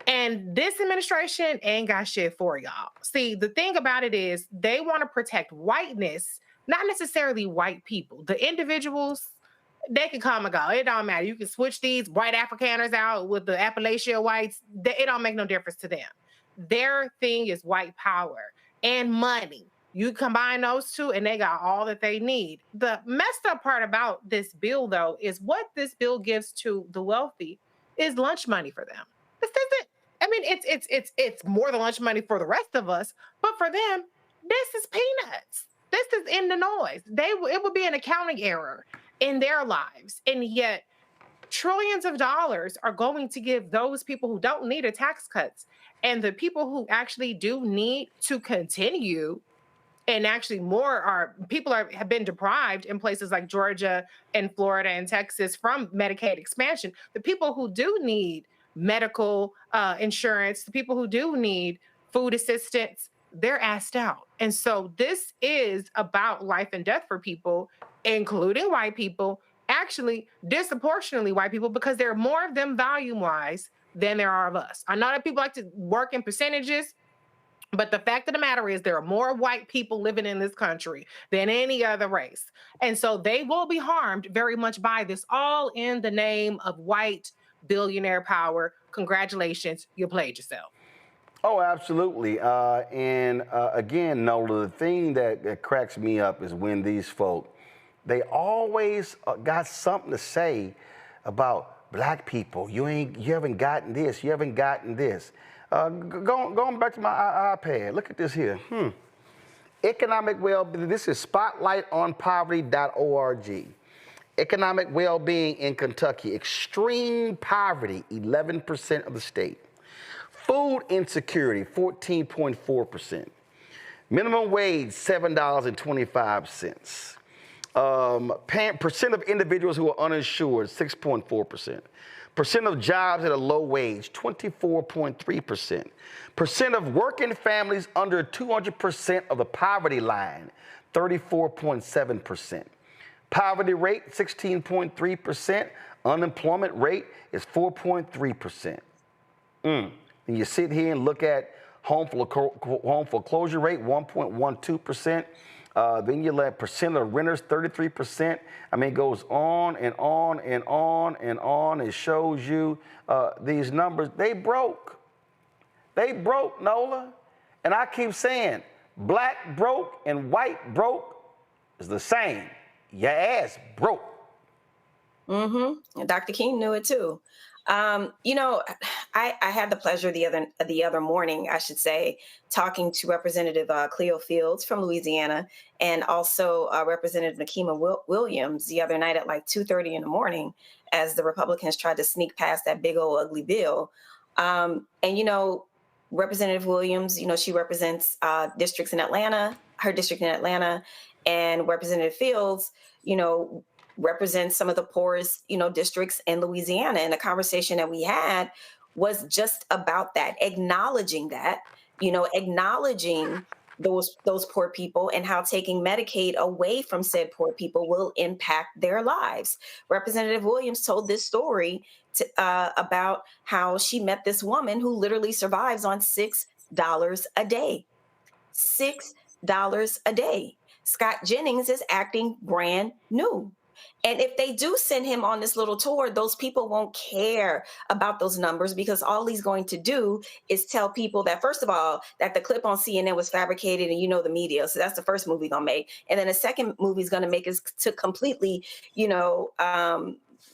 [SPEAKER 13] And this administration ain't got shit for y'all. See, the thing about it is they want to protect whiteness, not necessarily white people. The individuals, they can come and go. It don't matter. You can switch these white Afrikaners out with the Appalachian whites. It don't make no difference to them. Their thing is white power and money. You combine those two and they got all that they need. The messed up part about this bill, though, is what this bill gives to the wealthy is lunch money for them. This isn't, I mean, it's more than lunch money for the rest of us, but for them, this is peanuts. This is in the noise. It would be an accounting error in their lives. And yet trillions of dollars are going to give those people who don't need a tax cuts. And the people who actually do need to continue, and actually have been deprived in places like Georgia and Florida and Texas from Medicaid expansion. The people who do need medical insurance, the people who do need food assistance, they're asked out. And so this is about life and death for people, including white people, actually disproportionately white people, because there are more of them volume-wise than there are of us. I know that people like to work in percentages, but the fact of the matter is there are more white people living in this country than any other race. And so they will be harmed very much by this, all in the name of white billionaire power. Congratulations, you played yourself.
[SPEAKER 2] Oh, absolutely. Again, Nola, the thing that cracks me up is when these folk, they always got something to say about black people. You haven't gotten this, you haven't gotten this. Going back to my iPad, look at this here. Economic well-being, this is spotlightonpoverty.org. Economic well-being in Kentucky, extreme poverty, 11% of the state. Food insecurity, 14.4%. Minimum wage, $7.25. Percent of individuals who are uninsured, 6.4%. Percent of jobs at a low wage, 24.3%. Percent of working families under 200% of the poverty line, 34.7%. Poverty rate, 16.3%. Unemployment rate is 4.3%. And you sit here and look at home foreclosure rate, 1.12%. Then you let percent of renters, 33%. I mean, it goes on and on and on and on. It shows you these numbers. They broke. They broke, Nola. And I keep saying, black broke and white broke is the same. Your ass broke.
[SPEAKER 9] And Dr. King knew it too. You know, I had the pleasure the other morning, I should say, talking to Representative Cleo Fields from Louisiana, and also Representative Nakima Williams the other night at like 2:30 in the morning, as the Republicans tried to sneak past that big old ugly bill. And you know, Representative Williams, you know, she represents districts in Atlanta, her district in Atlanta, and Representative Fields, you know, represents some of the poorest, you know, districts in Louisiana. And the conversation that we had was just about that, acknowledging that, you know, acknowledging those poor people and how taking Medicaid away from said poor people will impact their lives. Representative Williams told this story about how she met this woman who literally survives on $6 a day. $6 a day. Scott Jennings is acting brand new. And if they do send him on this little tour, those people won't care about those numbers, because all he's going to do is tell people that, first of all, that the clip on CNN was fabricated, and the media. So that's the first movie he's gonna make. And then the second movie he's gonna make is to completely,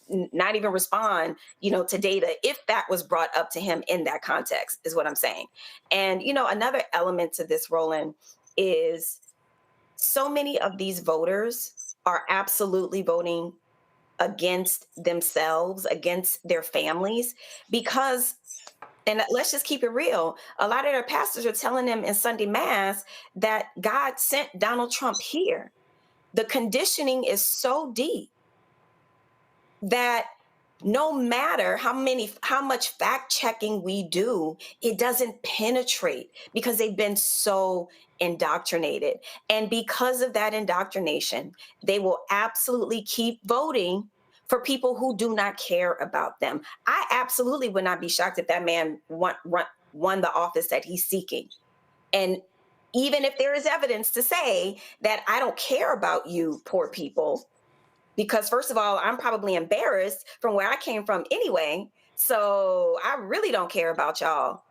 [SPEAKER 9] not even respond, to data, if that was brought up to him in that context, is what I'm saying. And, another element to this, Roland, is so many of these voters are absolutely voting against themselves, against their families, because, and let's just keep it real, a lot of their pastors are telling them in Sunday Mass that God sent Donald Trump here. The conditioning is so deep that no matter how much fact checking we do, it doesn't penetrate, because they've been so indoctrinated. And because of that indoctrination, they will absolutely keep voting for people who do not care about them. I absolutely would not be shocked if that man won the office that he's seeking. And even if there is evidence to say that I don't care about you, poor people, because first of all, I'm probably embarrassed from where I came from anyway. So I really don't care about y'all.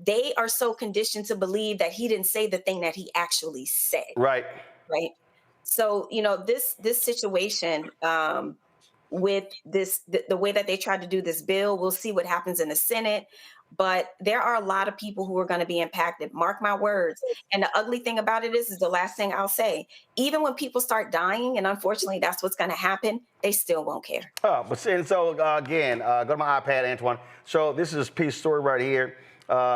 [SPEAKER 9] They are so conditioned to believe that he didn't say the thing that he actually said.
[SPEAKER 2] Right.
[SPEAKER 9] Right. So, this situation with the way that they tried to do this bill, we'll see what happens in the Senate. But there are a lot of people who are going to be impacted. Mark my words. And the ugly thing about it is the last thing I'll say, even when people start dying, and unfortunately that's what's going to happen, they still won't care.
[SPEAKER 2] Again, go to my iPad, Antoine. So this is a piece story right here.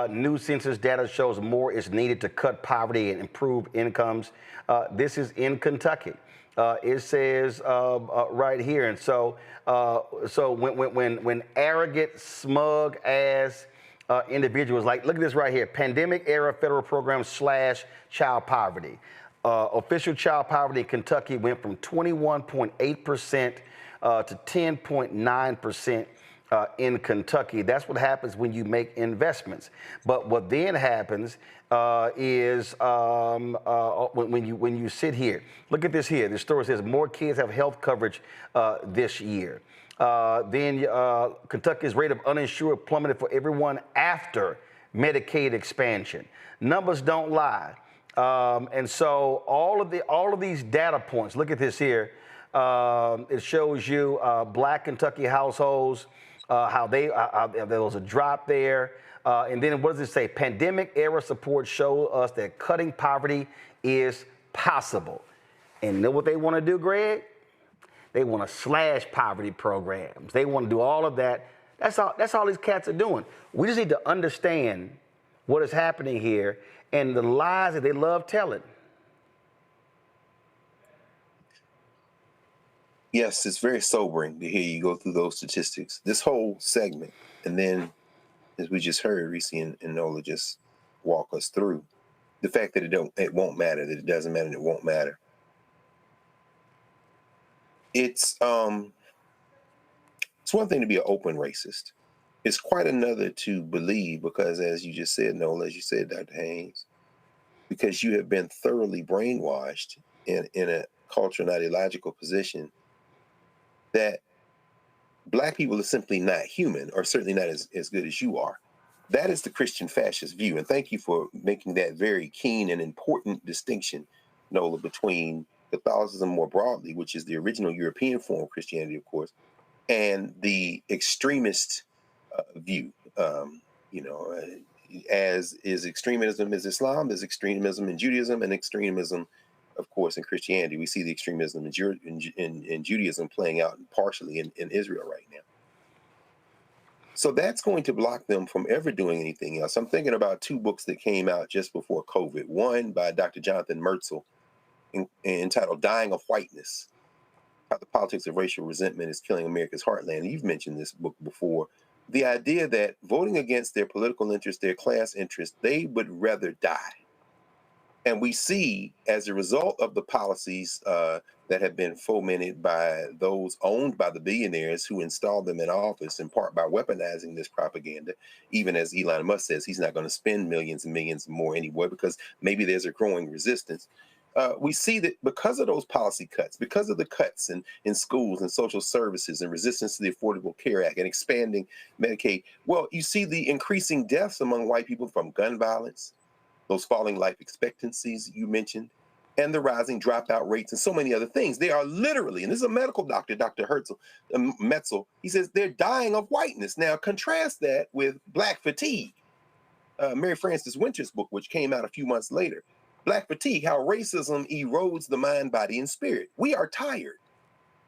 [SPEAKER 2] New census data shows more is needed to cut poverty and improve incomes. This is in Kentucky. It says right here. And so when arrogant, smug ass individuals, like, look at this right here, pandemic era federal programs slash child poverty. Official child poverty in Kentucky went from 21.8% to 10.9% in Kentucky. That's what happens when you make investments. But what then happens is when you sit here, look at this here. The story says more kids have health coverage this year. Then Kentucky's rate of uninsured plummeted for everyone after Medicaid expansion. Numbers don't lie. And so all of these data points, look at this here. It shows you Black Kentucky households, how there was a drop there. And then what does it say? Pandemic era support show us that cutting poverty is possible. And you know what they want to do, Greg? They want to slash poverty programs. They want to do all of that. That's all these cats are doing. We just need to understand what is happening here and the lies that they love telling.
[SPEAKER 11] Yes, it's very sobering to hear you go through those statistics. This whole segment, and then, as we just heard, Reese and Nola just walk us through the fact that it won't matter, that it doesn't matter, and it won't matter. It's one thing to be an open racist. It's quite another to believe, because as you just said, Nola, as you said, Dr. Haynes, because you have been thoroughly brainwashed in a cultural and ideological position that Black people are simply not human, or certainly not as good as you are. That is the Christian fascist view. And thank you for making that very keen and important distinction, Nola, between Catholicism more broadly, which is the original European form of Christianity, of course, and the extremist view. As is extremism is Islam, there's extremism in Judaism, and extremism, of course, in Christianity. We see the extremism in Judaism playing out partially in Israel right now. So that's going to block them from ever doing anything else. I'm thinking about two books that came out just before COVID. One by Dr. Jonathan Mertzel, entitled Dying of Whiteness, How the Politics of Racial Resentment is Killing America's Heartland. You've mentioned this book before. The idea that voting against their political interests, their class interests, they would rather die. And we see, as a result of the policies that have been fomented by those owned by the billionaires who installed them in office, in part by weaponizing this propaganda, even as Elon Musk says, he's not going to spend millions and millions more anyway, because maybe there's a growing resistance. we see that because of those policy cuts, because of the cuts in schools and social services and resistance to the Affordable Care Act and expanding Medicaid, well, you see the increasing deaths among white people from gun violence, those falling life expectancies you mentioned, and the rising dropout rates and so many other things. They are literally, and this is a medical doctor, Dr. Metzel, he says they're dying of whiteness. Now, contrast that with Black fatigue, Mary Frances Winter's book, which came out a few months later. Black fatigue, how racism erodes the mind, body, and spirit. We are tired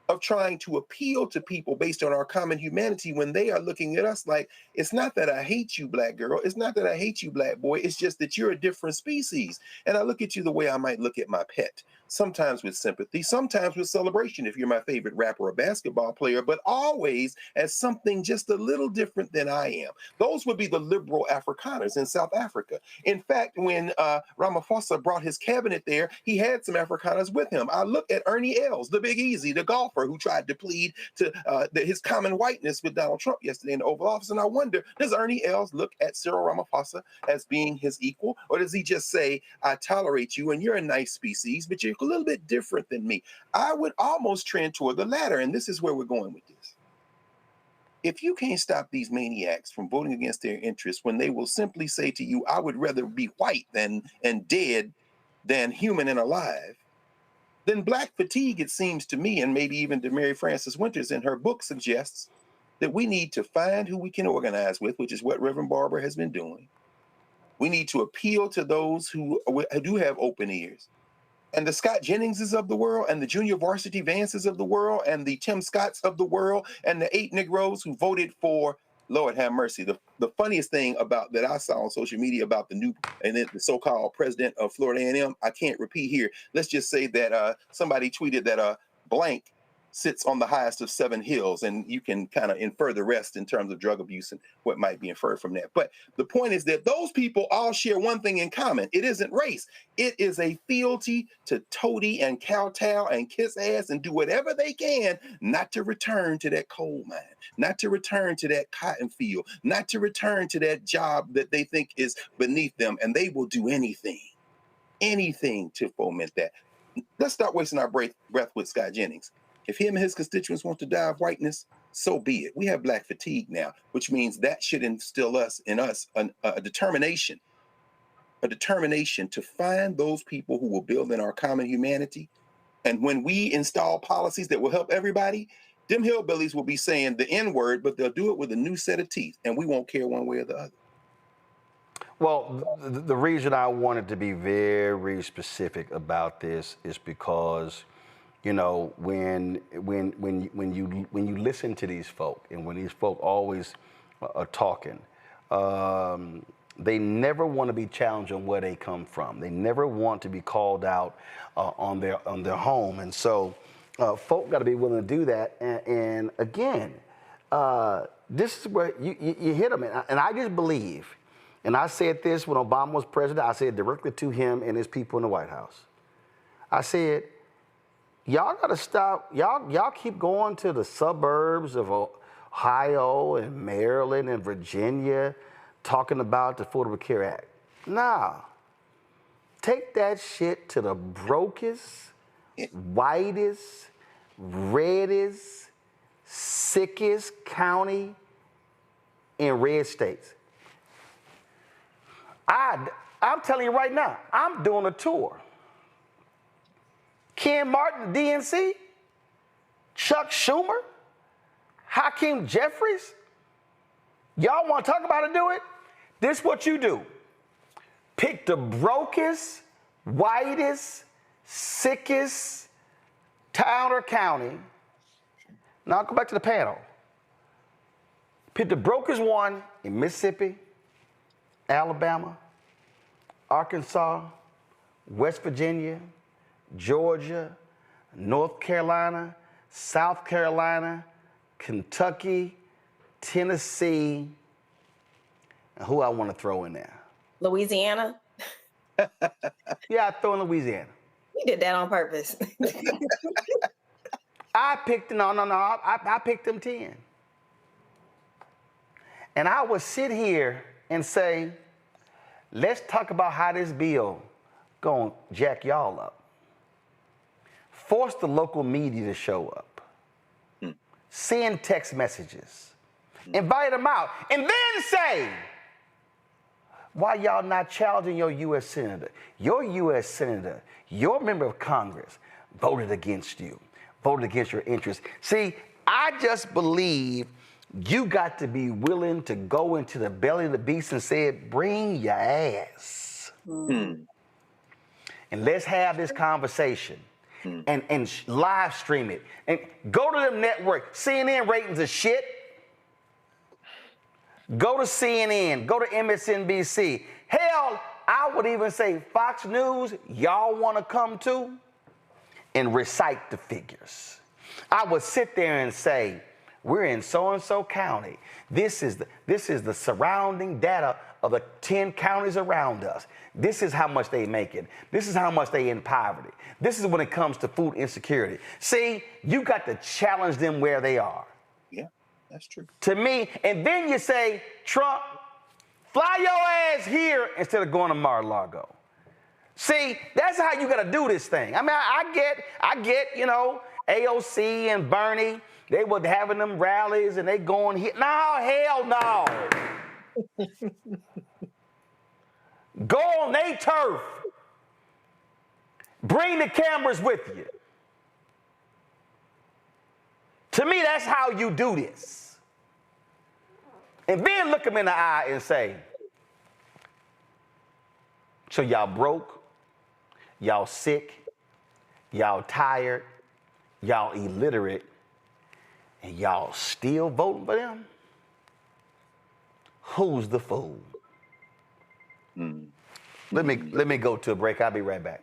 [SPEAKER 11] of trying to appeal to people based on our common humanity when they are looking at us like, it's not that I hate you, Black girl. It's not that I hate you, Black boy. It's just that you're a different species. And I look at you the way I might look at my pet, sometimes with sympathy, sometimes with celebration if you're my favorite rapper or basketball player, but always as something just a little different than I am. Those would be the liberal Afrikaners in South Africa. In fact, when Ramaphosa brought his cabinet there, he had some Afrikaners with him. I look at Ernie Els, the Big Easy, the golfer who tried to plead to his common whiteness with Donald Trump yesterday in the Oval Office. And I wonder, does Ernie Els look at Cyril Ramaphosa as being his equal? Or does he just say, I tolerate you and you're a nice species, but you're a little bit different than me? I would almost trend toward the latter. And this is where we're going with this. If you can't stop these maniacs from voting against their interests when they will simply say to you, I would rather be white and dead than human and alive, then Black fatigue, it seems to me, and maybe even to Mary Frances Winters in her book suggests that we need to find who we can organize with, which is what Reverend Barber has been doing. We need to appeal to those who do have open ears. And the Scott Jenningses of the world, and the Junior Varsity Vances of the world, and the Tim Scotts of the world, and the 8 Negroes who voted for, Lord have mercy, the funniest thing about that I saw on social media about the new and then the so-called president of Florida A&M, I can't repeat here. Let's just say that somebody tweeted that blank sits on the highest of 7 hills, and you can kind of infer the rest in terms of drug abuse and what might be inferred from that. But the point is that those people all share one thing in common. It isn't race. It is a fealty to toady and kowtow and kiss ass and do whatever they can not to return to that coal mine, not to return to that cotton field, not to return to that job that they think is beneath them. And they will do anything to foment that. Let's start wasting our breath with Scott Jennings. If him and his constituents want to die of whiteness, so be it. We have Black fatigue now, which means that should instill in us a determination to find those people who will build in our common humanity. And when we install policies that will help everybody, them hillbillies will be saying the N-word, but they'll do it with a new set of teeth, and we won't care one way or the other.
[SPEAKER 2] Well, the reason I wanted to be very specific about this is because, you know, when you listen to these folk, and when these folk always are talking, they never want to be challenged on where they come from. They never want to be called out on their home, and so folk got to be willing to do that. And again, this is where you hit them, and I just believe. And I said this when Obama was president. I said directly to him and his people in the White House. I said, y'all got to stop. Y'all keep going to the suburbs of Ohio and Maryland and Virginia talking about the Affordable Care Act. Nah. Take that shit to the brokest, whitest, reddest, sickest county in red states. I'm telling you right now, I'm doing a tour. Ken Martin, DNC, Chuck Schumer, Hakeem Jeffries. Y'all want to talk about it, do it? This is what you do. Pick the brokest, whitest, sickest town or county. Now I'll go back to the panel. Pick the brokest one in Mississippi, Alabama, Arkansas, West Virginia, Georgia, North Carolina, South Carolina, Kentucky, Tennessee, and who I want to throw in there?
[SPEAKER 9] Louisiana?
[SPEAKER 2] Yeah, I throw in Louisiana.
[SPEAKER 9] You did that on purpose.
[SPEAKER 2] I picked them 10. And I would sit here and say, let's talk about how this bill gonna jack y'all up. force the local media to show up, send text messages, invite them out, and then say, why y'all not challenging your U.S. Senator? Your U.S. Senator, your member of Congress voted against you, voted against your interests. See, I just believe you got to be willing to go into the belly of the beast and say, bring your ass. And let's have this conversation and live stream it. And go to them network. CNN ratings are shit. Go to CNN, go to MSNBC. Hell, I would even say Fox News, y'all want to come to and recite the figures. I would sit there and say, we're in so-and-so county. This is the surrounding data of the 10 counties around us. This is how much they make it. This is how much they in poverty. This is when it comes to food insecurity. See, you got to challenge them where they are.
[SPEAKER 11] Yeah, that's true.
[SPEAKER 2] To me, and then you say, Trump, fly your ass here instead of going to Mar-a-Lago. See, that's how you got to do this thing. I mean, I get, you know, AOC and Bernie, they were having them rallies and they going here. No, hell no. Go on their turf. Bring the cameras with you. To me, that's how you do this. And then look them in the eye and say, so y'all broke, y'all sick, y'all tired, y'all illiterate, and y'all still voting for them? Who's the fool? Let me go to a break. I'll be right back.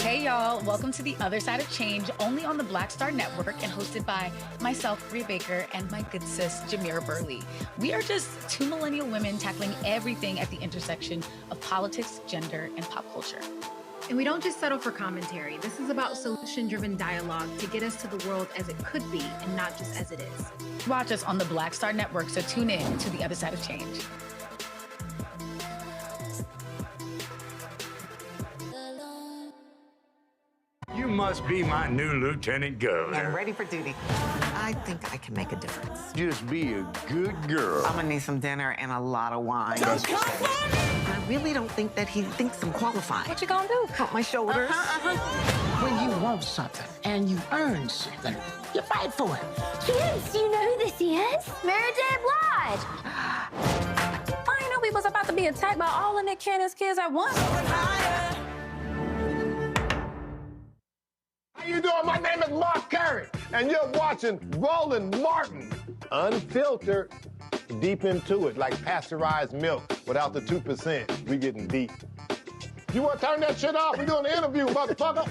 [SPEAKER 4] Hey y'all, welcome to The Other Side of Change, only on the Black Star Network and hosted by myself, Bree Baker, and my good sis, Jamira Burley. We are just two millennial women tackling everything at the intersection of politics, gender, and pop culture.
[SPEAKER 15] And we don't just settle for commentary. This is about solution-driven dialogue to get us to the world as it could be and not just as it is.
[SPEAKER 4] Watch us on the Black Star Network, so tune in to The Other Side of Change.
[SPEAKER 21] You must be my new Lieutenant Governor.
[SPEAKER 5] I'm ready for duty. I think I can make a difference.
[SPEAKER 21] Just be a good girl.
[SPEAKER 5] I'm gonna need some dinner and a lot of wine. I really don't think that he thinks I'm qualified.
[SPEAKER 4] What you gonna do?
[SPEAKER 5] Pump my shoulders.
[SPEAKER 8] When you want something and you earn something, you fight for it.
[SPEAKER 23] Kids, do you know who this is? Mary J. Blige.
[SPEAKER 4] I didn't know we was about to be attacked by all of Nick Cannon's kids at once.
[SPEAKER 24] How you doing? My name is Mark Curry, and you're watching Roland Martin, unfiltered, deep into it, like pasteurized milk without the 2%. We getting deep. You want to turn that shit off? We're doing the interview, motherfucker.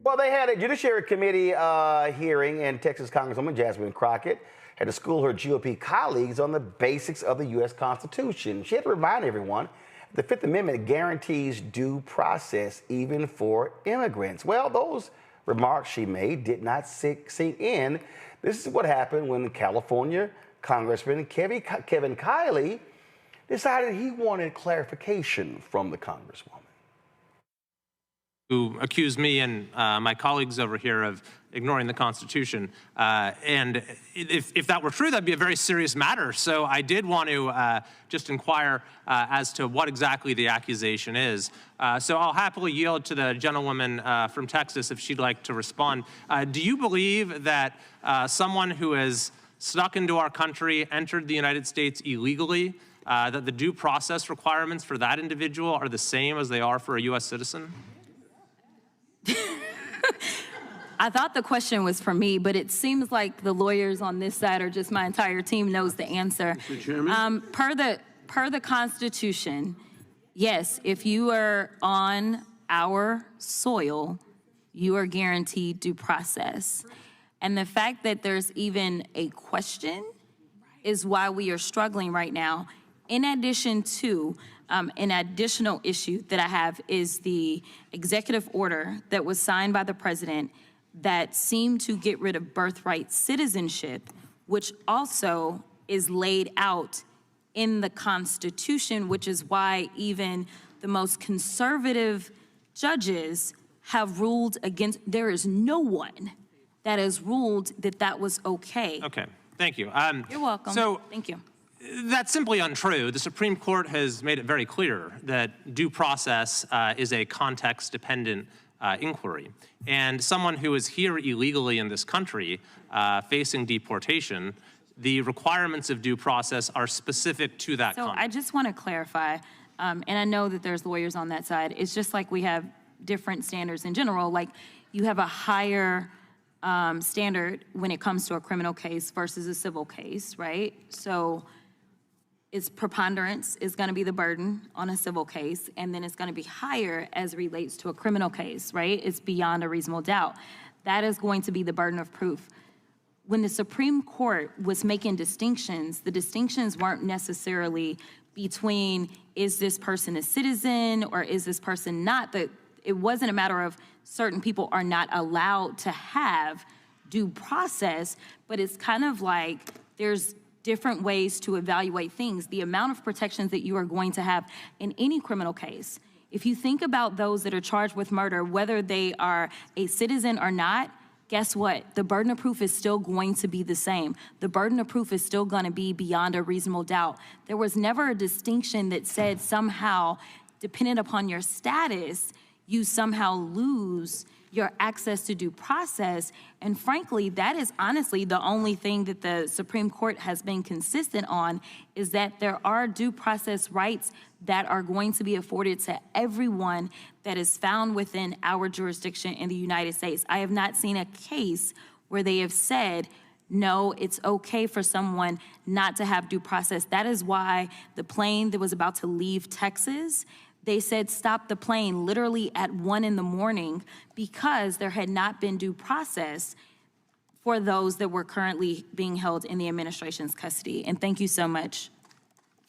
[SPEAKER 2] Well, they had a Judiciary Committee hearing, and Texas Congresswoman Jasmine Crockett had to school her GOP colleagues on the basics of the U.S. Constitution. She had to remind everyone the Fifth Amendment guarantees due process even for immigrants. Well, those remarks she made did not sink in. This is what happened when California Congressman Kevin Kiley decided he wanted clarification from the Congresswoman.
[SPEAKER 25] Who accused me and my colleagues over here of ignoring the Constitution. And if that were true, that'd be a very serious matter. So I did want to just inquire as to what exactly the accusation is. So I'll happily yield to the gentlewoman from Texas if she'd like to respond. Do you believe that someone who has snuck into our country, entered the United States illegally, that the due process requirements for that individual are the same as they are for a U.S. citizen?
[SPEAKER 26] I thought the question was for me, but it seems like the lawyers on this side or just my entire team knows the answer.
[SPEAKER 27] Mr. Chairman?
[SPEAKER 26] Per the Constitution, yes, if you are on our soil, you are guaranteed due process. And the fact that there's even a question is why we are struggling right now. In addition to, an additional issue that I have is the executive order that was signed by the president that seemed to get rid of birthright citizenship, which also is laid out in the Constitution, which is why even the most conservative judges have ruled against. There is no one that has ruled that that was okay.
[SPEAKER 25] Okay, thank you.
[SPEAKER 26] You're welcome.
[SPEAKER 25] So
[SPEAKER 26] thank you.
[SPEAKER 25] That's simply untrue. The Supreme Court has made it very clear that due process is a context-dependent inquiry. And someone who is here illegally in this country facing deportation, the requirements of due process are specific to that
[SPEAKER 26] So
[SPEAKER 25] context.
[SPEAKER 26] I just want to clarify, and I know that there's lawyers on that side. It's just like we have different standards in general. Like you have a higher standard when it comes to a criminal case versus a civil case, right? So it's preponderance is going to be the burden on a civil case, and then it's going to be higher as it relates to a criminal case, right? It's beyond a reasonable doubt. That is going to be the burden of proof. When the Supreme Court was making distinctions, the distinctions weren't necessarily between is this person a citizen or is this person not. It wasn't a matter of certain people are not allowed to have due process, but it's kind of like there's different ways to evaluate things. The amount of protections that you are going to have in any criminal case. If you think about those that are charged with murder, whether they are a citizen or not, guess what? The burden of proof is still going to be the same. The burden of proof is still going to be beyond a reasonable doubt. There was never a distinction that said somehow, dependent upon your status, you somehow lose your access to due process. And frankly, that is honestly the only thing that the Supreme Court has been consistent on, is that there are due process rights that are going to be afforded to everyone that is found within our jurisdiction in the United States. I have not seen a case where they have said, no, it's okay for someone not to have due process. That is why the plane that was about to leave Texas, they said stop the plane literally at 1 a.m. because there had not been due process for those that were currently being held in the administration's custody. And thank you so much.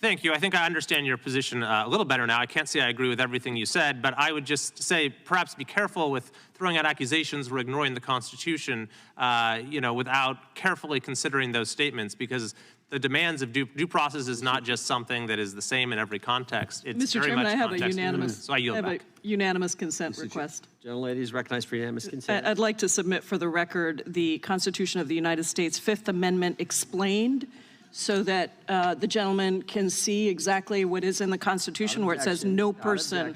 [SPEAKER 25] Thank you. I think I understand your position a little better now. I can't say I agree with everything you said, but I would just say perhaps be careful with throwing out accusations or ignoring the Constitution, without carefully considering those statements, because the demands of due process is not just something that is the same in every context. It's
[SPEAKER 7] Mr.
[SPEAKER 25] very
[SPEAKER 7] Chairman,
[SPEAKER 25] much
[SPEAKER 7] I have
[SPEAKER 25] context. So I yield back.
[SPEAKER 7] a unanimous consent request.
[SPEAKER 10] Gentlelady is recognized for unanimous consent.
[SPEAKER 7] I'd like to submit for the record the Constitution of the United States Fifth Amendment explained, so that the gentleman can see exactly what is in the Constitution, where it says no person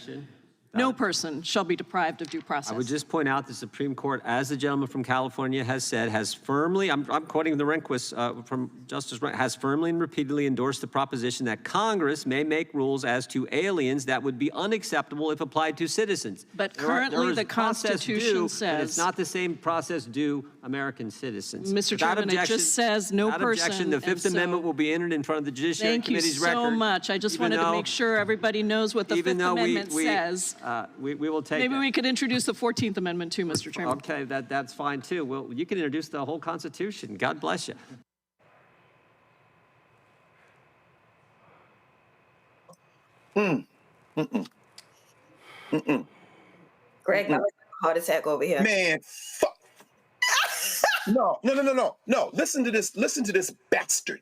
[SPEAKER 7] shall be deprived of due process.
[SPEAKER 10] I would just point out the Supreme Court, as the gentleman from California has said, has firmly, I'm quoting the Rehnquist from Justice Rehnquist, has firmly and repeatedly endorsed the proposition that Congress may make rules as to aliens that would be unacceptable if applied to citizens.
[SPEAKER 7] But currently the Constitution says,
[SPEAKER 10] it's not the same process due American citizens.
[SPEAKER 7] Mr. Chairman, it just says no person.
[SPEAKER 10] Objection, the Fifth Amendment will be entered in front of the Judiciary Committee's record.
[SPEAKER 7] Thank you so much. I just wanted to make sure everybody knows what the Fifth Amendment says.
[SPEAKER 10] We will take
[SPEAKER 7] Maybe
[SPEAKER 10] that.
[SPEAKER 7] we could introduce the 14th Amendment too, Mr. Chairman.
[SPEAKER 10] Okay, that's fine too. Well, you can introduce the whole Constitution. God bless you.
[SPEAKER 9] Greg, that was a heart attack over here.
[SPEAKER 11] Man, fuck. No. Listen to this bastard.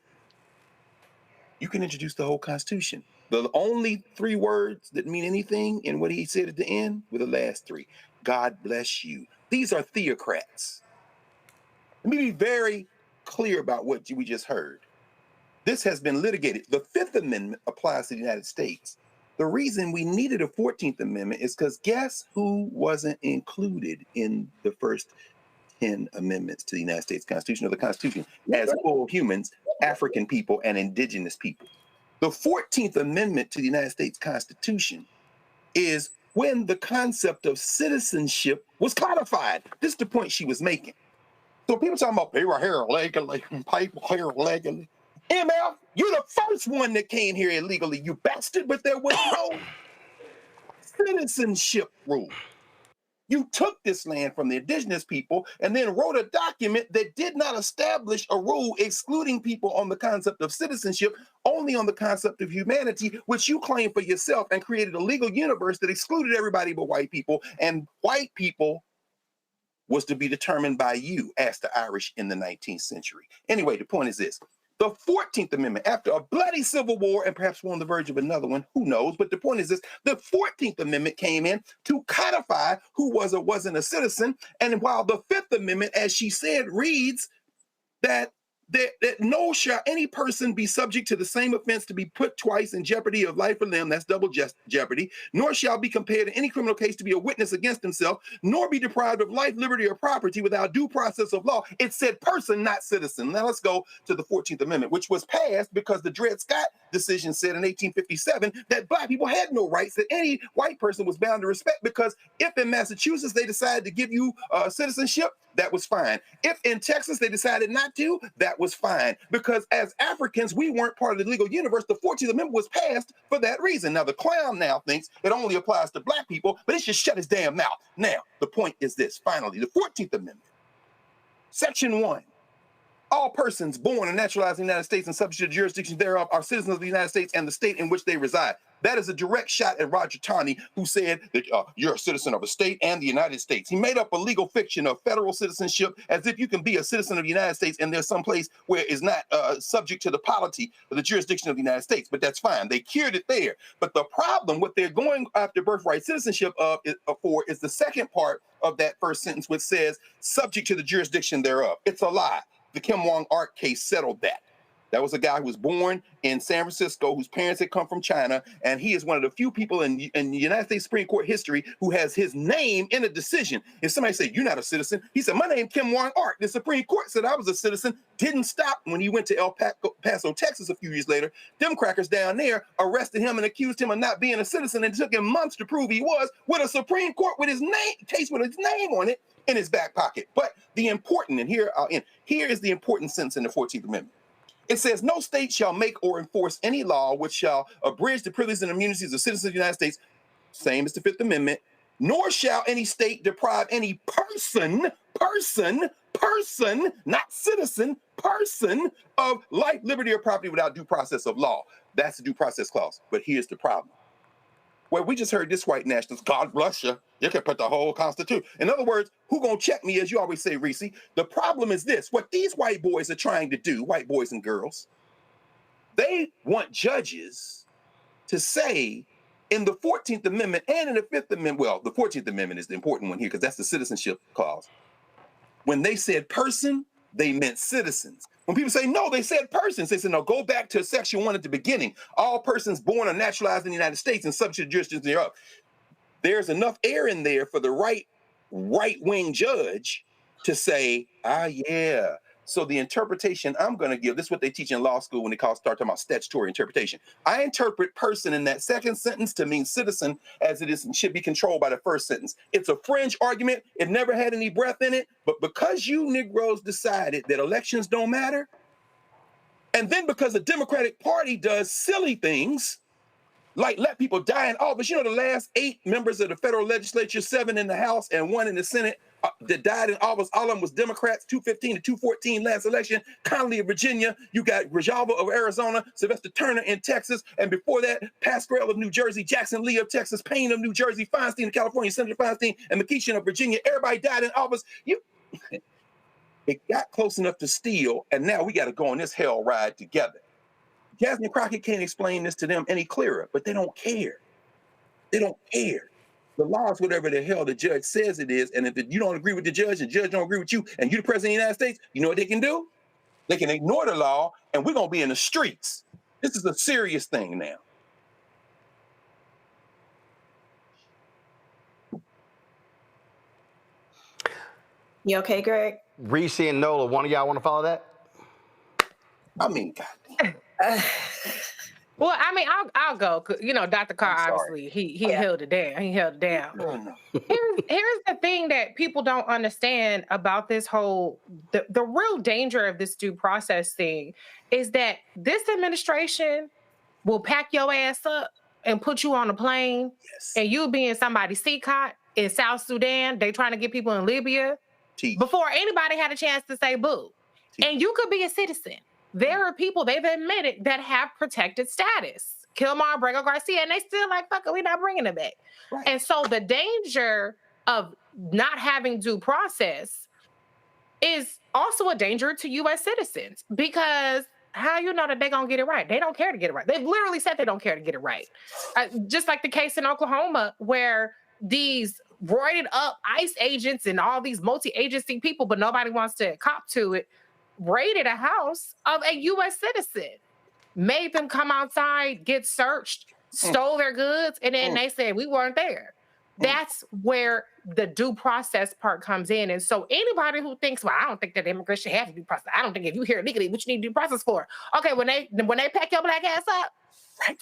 [SPEAKER 11] You can introduce the whole Constitution. The only 3 words that mean anything in what he said at the end were the last 3. God bless you. These are theocrats. Let me be very clear about what we just heard. This has been litigated. The Fifth Amendment applies to the United States. The reason we needed a 14th Amendment is because guess who wasn't included in the first 10 amendments to the United States Constitution, or the Constitution, as full humans, African people, and indigenous people. The 14th Amendment to the United States Constitution is when the concept of citizenship was codified. This is the point she was making. So people talking about people here illegally, people here illegally. MF, you're the first one that came here illegally, you bastard, but there was no citizenship rule. You took this land from the indigenous people and then wrote a document that did not establish a rule excluding people on the concept of citizenship, only on the concept of humanity, which you claim for yourself, and created a legal universe that excluded everybody but white people. And white people was to be determined by you, asked the Irish in the 19th century. Anyway, the point is this. The 14th Amendment, after a bloody civil war, and perhaps we're on the verge of another one, who knows? But the point is this, the 14th Amendment came in to codify who was or wasn't a citizen. And while the 5th Amendment, as she said, reads that no shall any person be subject to the same offense to be put twice in jeopardy of life or limb, that's double jeopardy, nor shall be compared in any criminal case to be a witness against himself, nor be deprived of life, liberty, or property without due process of law. It said person, not citizen. Now let's go to the 14th Amendment, which was passed because the Dred Scott decision said in 1857 that black people had no rights that any white person was bound to respect, because if in Massachusetts they decided to give you citizenship, that was fine. If in Texas they decided not to, that was fine. Because as Africans, we weren't part of the legal universe. The 14th Amendment was passed for that reason. Now, the clown now thinks it only applies to black people, but it should shut his damn mouth. Now, the point is this, finally, the 14th Amendment, Section 1. All persons born and naturalized in the United States and subject to the jurisdiction thereof are citizens of the United States and the state in which they reside. That is a direct shot at Roger Taney, who said that you're a citizen of a state and the United States. He made up a legal fiction of federal citizenship as if you can be a citizen of the United States and there's some place where it's not subject to the polity of the jurisdiction of the United States. But that's fine. They cured it there. But the problem, what they're going after birthright citizenship for is the second part of that first sentence, which says subject to the jurisdiction thereof. It's a lie. The Kim Wong-Ark case settled that. That was a guy who was born in San Francisco, whose parents had come from China, and he is one of the few people in the United States Supreme Court history who has his name in a decision. If somebody said, you're not a citizen, he said, my name's Kim Wong-Ark. The Supreme Court said I was a citizen, didn't stop when he went to El Paso, Texas a few years later. Them crackers down there arrested him and accused him of not being a citizen, and it took him months to prove he was, with a Supreme Court with his case with his name on it in his back pocket. But the important, and here is the important sentence in the 14th Amendment. It says, no state shall make or enforce any law which shall abridge the privileges and immunities of citizens of the United States, same as the 5th Amendment, nor shall any state deprive any person, not citizen, person of life, liberty, or property without due process of law. That's the due process clause. But here's the problem. Well, we just heard this white nationalist, God bless you. You can put the whole Constitution. In other words, who gonna check me, as you always say, Reese? The problem is this. What these white boys are trying to do, white boys and girls, they want judges to say in the 14th Amendment and in the 5th Amendment, well, the 14th Amendment is the important one here because that's the citizenship clause. When they said person, they meant citizens. When people say no, they said persons. They said, no, go back to Section 1 at the beginning. All persons born or naturalized in the United States and subject to the jurisdiction thereof. There's enough air in there for the right-wing judge to say, yeah. So the interpretation I'm going to give, this is what they teach in law school when they start talking about statutory interpretation. I interpret person in that second sentence to mean citizen, as it is and should be controlled by the first sentence. It's a fringe argument. It never had any breath in it. But because you Negroes decided that elections don't matter, and then because the Democratic Party does silly things, like let people die in office. You know, the last 8 members of the federal legislature, 7 in the House and 1 in the Senate, that died in office, all of them was Democrats, 215 to 214 last election. Connolly of Virginia, you got Grijalva of Arizona, Sylvester Turner in Texas, and before that, Pascrell of New Jersey, Jackson Lee of Texas, Payne of New Jersey, Feinstein of California, Senator Feinstein, and McKeeshan of Virginia. Everybody died in office. It got close enough to steal, and now we got to go on this hell ride together. Jasmine Crockett can't explain this to them any clearer, but they don't care. They don't care. The law is whatever the hell the judge says it is, and if you don't agree with the judge don't agree with you, and you're the president of the United States, you know what they can do? They can ignore the law, and we're going to be in the streets. This is a serious thing now.
[SPEAKER 9] You okay, Greg?
[SPEAKER 2] Reese and Nola, one of y'all want to follow that?
[SPEAKER 11] I mean, God.
[SPEAKER 13] Well, I mean, I'll go. You know, Dr. Carr, obviously, he held it down. He held it down. Here's the thing that people don't understand about this whole, the real danger of this due process thing is that this administration will pack your ass up and put you on a plane and you'll be in somebody's seat cot in South Sudan. They trying to get people in Libya before anybody had a chance to say boo. And you could be a citizen. There are people they've admitted that have protected status. Kilmar, Brego Garcia, and they still like, fuck it, we're not bringing them back. Right. And so the danger of not having due process is also a danger to U.S. citizens, because how you know that they're going to get it right? They don't care to get it right. They've literally said they don't care to get it right. Just like the case in Oklahoma where these roided up ICE agents and all these multi-agency people, but nobody wants to cop to it, raided a house of a U.S. citizen, made them come outside, get searched, stole their goods, and then they said, we weren't there. That's where the due process part comes in. And so anybody who thinks, well, I don't think that immigrants should have due process. I don't think if you're here legally, what you need due process for? Okay, when they pack your black ass up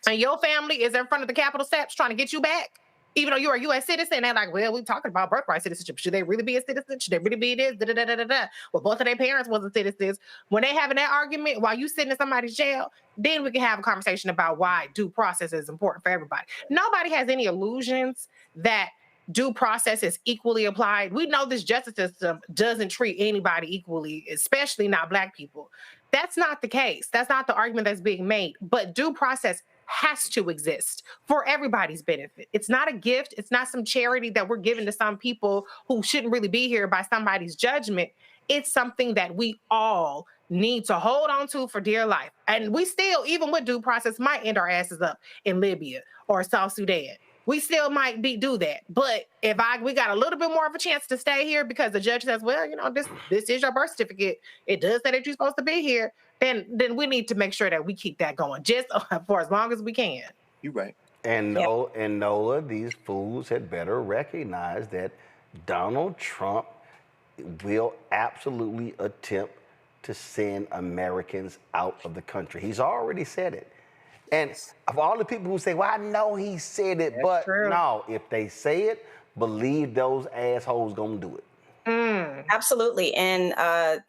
[SPEAKER 13] and your family is in front of the Capitol steps trying to get you back, even though you're a U.S. citizen, they're like, well, we're talking about birthright citizenship. Should they really be a citizen? Should they really be this? Da, da, da, da, da, da. Well, both of their parents wasn't citizens. When they having that argument while you sitting in somebody's jail, then we can have a conversation about why due process is important for everybody. Nobody has any illusions that due process is equally applied. We know this justice system doesn't treat anybody equally, especially not Black people. That's not the case. That's not the argument that's being made. But due process has to exist for everybody's benefit. It's not a gift. It's not some charity that we're giving to some people who shouldn't really be here by somebody's judgment. It's something that we all need to hold on to for dear life. And we still, even with due process, might end our asses up in Libya or South Sudan. We still might do that. But if we got a little bit more of a chance to stay here because the judge says, well, you know, this is your birth certificate. It does say that you're supposed to be here. Then we need to make sure that we keep that going just for as long as we can.
[SPEAKER 11] You're right.
[SPEAKER 2] And Nola, these fools had better recognize that Donald Trump will absolutely attempt to send Americans out of the country. He's already said it. And of all the people who say, well, I know he said it, but no, if they say it, believe those assholes gonna do it.
[SPEAKER 9] Absolutely. And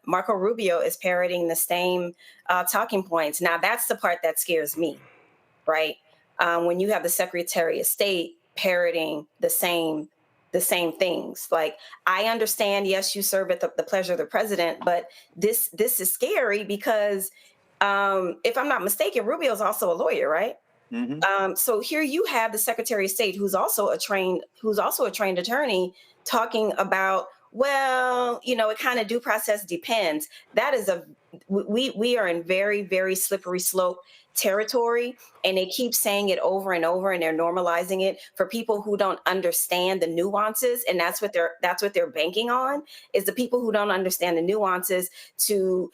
[SPEAKER 9] Marco Rubio is parroting the same talking points. Now, that's the part that scares me, right? When you have the Secretary of State parroting the same things. Like, I understand, yes, you serve at the pleasure of the president, but this is scary because if I'm not mistaken, Rubio's also a lawyer, right? Mm-hmm. So here you have the Secretary of State, who's also a trained attorney, talking about, well, you know, it kind of due process depends. That is we are in very, very slippery slope territory, and they keep saying it over and over, and they're normalizing it for people who don't understand the nuances, and that's what they're banking on, is the people who don't understand the nuances to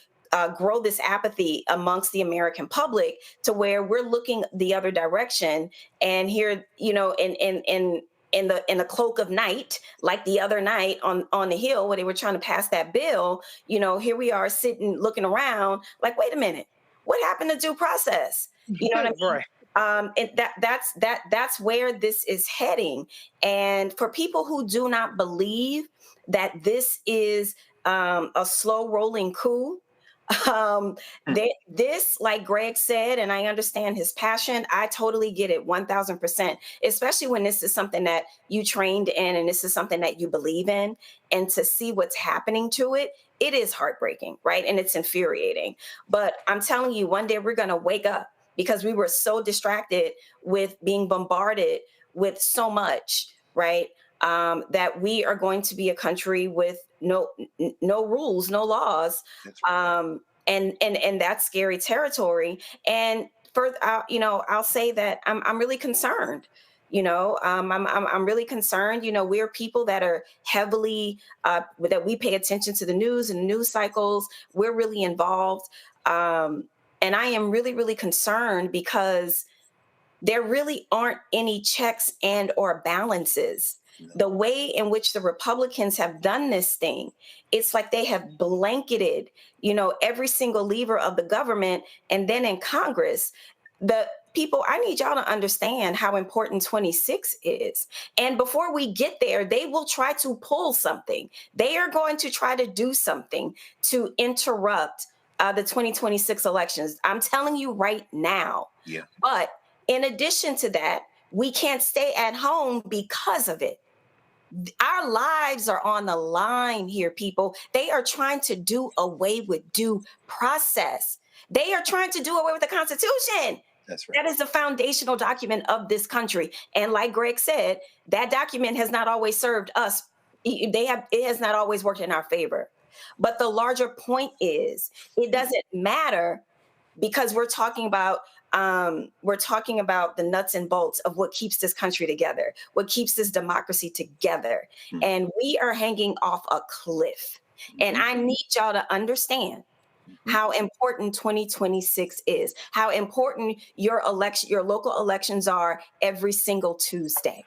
[SPEAKER 9] grow this apathy amongst the American public to where we're looking the other direction. And here, you know, in the cloak of night, like the other night on the Hill where they were trying to pass that bill, you know, here we are sitting, looking around like, wait a minute, what happened to due process? You know what I mean? And that's where this is heading. And for people who do not believe that this is a slow rolling coup, this, like Greg said, and I understand his passion, I totally get it 1000%, especially when this is something that you trained in and this is something that you believe in, and to see what's happening to it, it is heartbreaking, right? And it's infuriating. But I'm telling you, one day we're going to wake up, because we were so distracted with being bombarded with so much, right? That we are going to be a country with no rules, no laws, and that's scary territory. And further, you know, I'll say that I'm really concerned. You know, I'm really concerned. You know, we're people that are heavily that we pay attention to the news and news cycles. We're really involved, and I am really, really concerned because there really aren't any checks and or balances. The way in which the Republicans have done this thing, it's like they have blanketed, you know, every single lever of the government. And then in Congress, the people, I need y'all to understand how important 26 is. And before we get there, they will try to pull something. They are going to try to do something to interrupt the 2026 elections. I'm telling you right now. Yeah. But in addition to that, we can't stay at home because of it. Our lives are on the line here, people. They are trying to do away with due process. They are trying to do away with the Constitution.
[SPEAKER 11] That's right.
[SPEAKER 9] That is the foundational document of this country. And like Greg said, that document has not always served us. It has not always worked in our favor. But the larger point is, it doesn't matter, because we're talking about the nuts and bolts of what keeps this country together, what keeps this democracy together. And we are hanging off a cliff. And I need y'all to understand how important 2026 is, how important your local elections are every single Tuesday.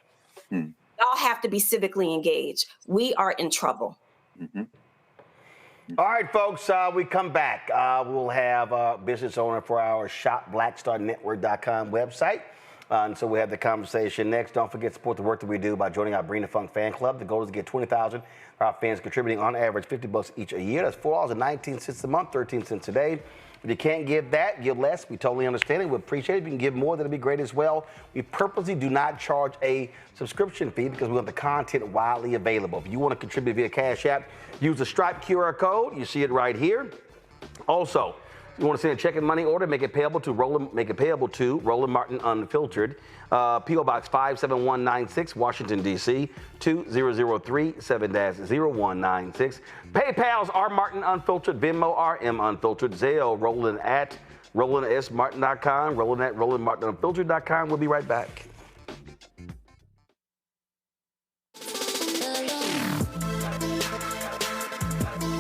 [SPEAKER 9] Y'all have to be civically engaged. We are in trouble.
[SPEAKER 2] All right, folks, we come back. We'll have a business owner for our shopblackstarnetwork.com website. And so we have the conversation next. Don't forget to support the work that we do by joining our Bring the Funk fan club. The goal is to get 20,000 of our fans contributing on average $50 each a year. That's $4.19 a month, 13 cents a day. If you can't give that, give less. We totally understand it. We appreciate it. If you can give more, that'd be great as well. We purposely do not charge a subscription fee because we want the content widely available. If you want to contribute via Cash App, use the Stripe QR code. You see it right here. Also, you want to send a check and money order, make it payable to Roland Martin Unfiltered, P.O. Box 57196, Washington, D.C., 20037-0196. PayPal's R Martin Unfiltered, Venmo RM Unfiltered, Zelle Roland at RolandSMartin.com, Roland at RolandMartinUnfiltered.com. We'll be right back.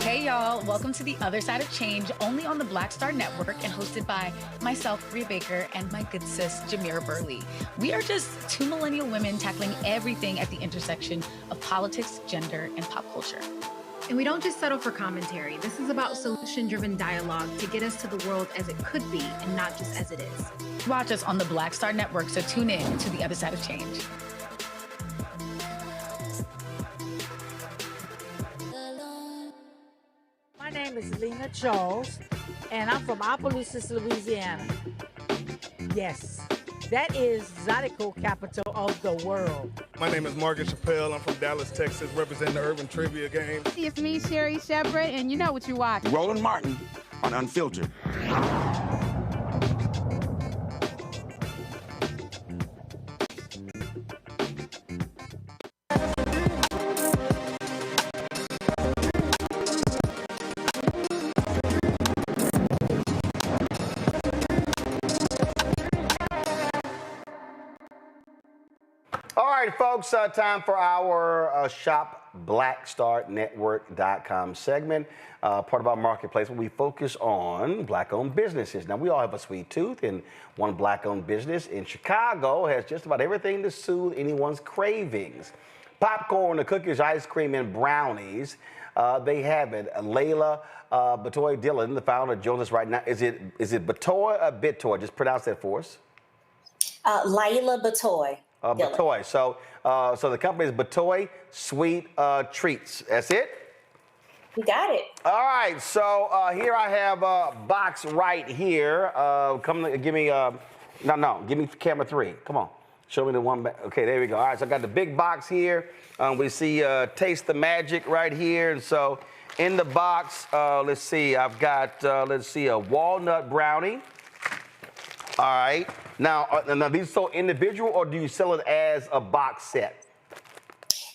[SPEAKER 4] Hey y'all, welcome to The Other Side of Change, only on the Black Star Network and hosted by myself, Rhea Baker, and my good sis, Jamira Burley. We are just two millennial women tackling everything at the intersection of politics, gender, and pop culture.
[SPEAKER 12] And we don't just settle for commentary. This is about solution-driven dialogue to get us to the world as it could be and not just as it is.
[SPEAKER 4] Watch us on the Black Star Network, so tune in to The Other Side of Change.
[SPEAKER 14] My name is Lena Charles, and I'm from Opelousas, Louisiana. Yes, that is Zydeco capital of the world.
[SPEAKER 16] My name is Margaret Chappelle. I'm from Dallas, Texas, representing the Urban Trivia Game.
[SPEAKER 17] It's me, Sherry Shepard, and you know what you watch.
[SPEAKER 18] Roland Martin on Unfiltered.
[SPEAKER 2] All right, folks, time for our shopblackstarnetwork.com segment, part of our marketplace where we focus on black-owned businesses. Now, we all have a sweet tooth, and one black-owned business in Chicago has just about everything to soothe anyone's cravings. Popcorn, the cookies, ice cream, and brownies. They have it. Layla Batoy Dillon, the founder, joins us right now. Is it Batoy or Bitoy? Just pronounce that for us.
[SPEAKER 9] Layla Batoy.
[SPEAKER 2] Batoy. So the company is Batoy Sweet Treats. That's it?
[SPEAKER 9] You got it.
[SPEAKER 2] All right. So here I have a box right here. Give me camera 3. Come on. Show me the one back. Okay, there we go. All right, so I got the big box here. We see Taste the Magic right here. And so in the box, let's see, I've got, a walnut brownie. All right. Now, these sold individual, or do you sell it as a box set?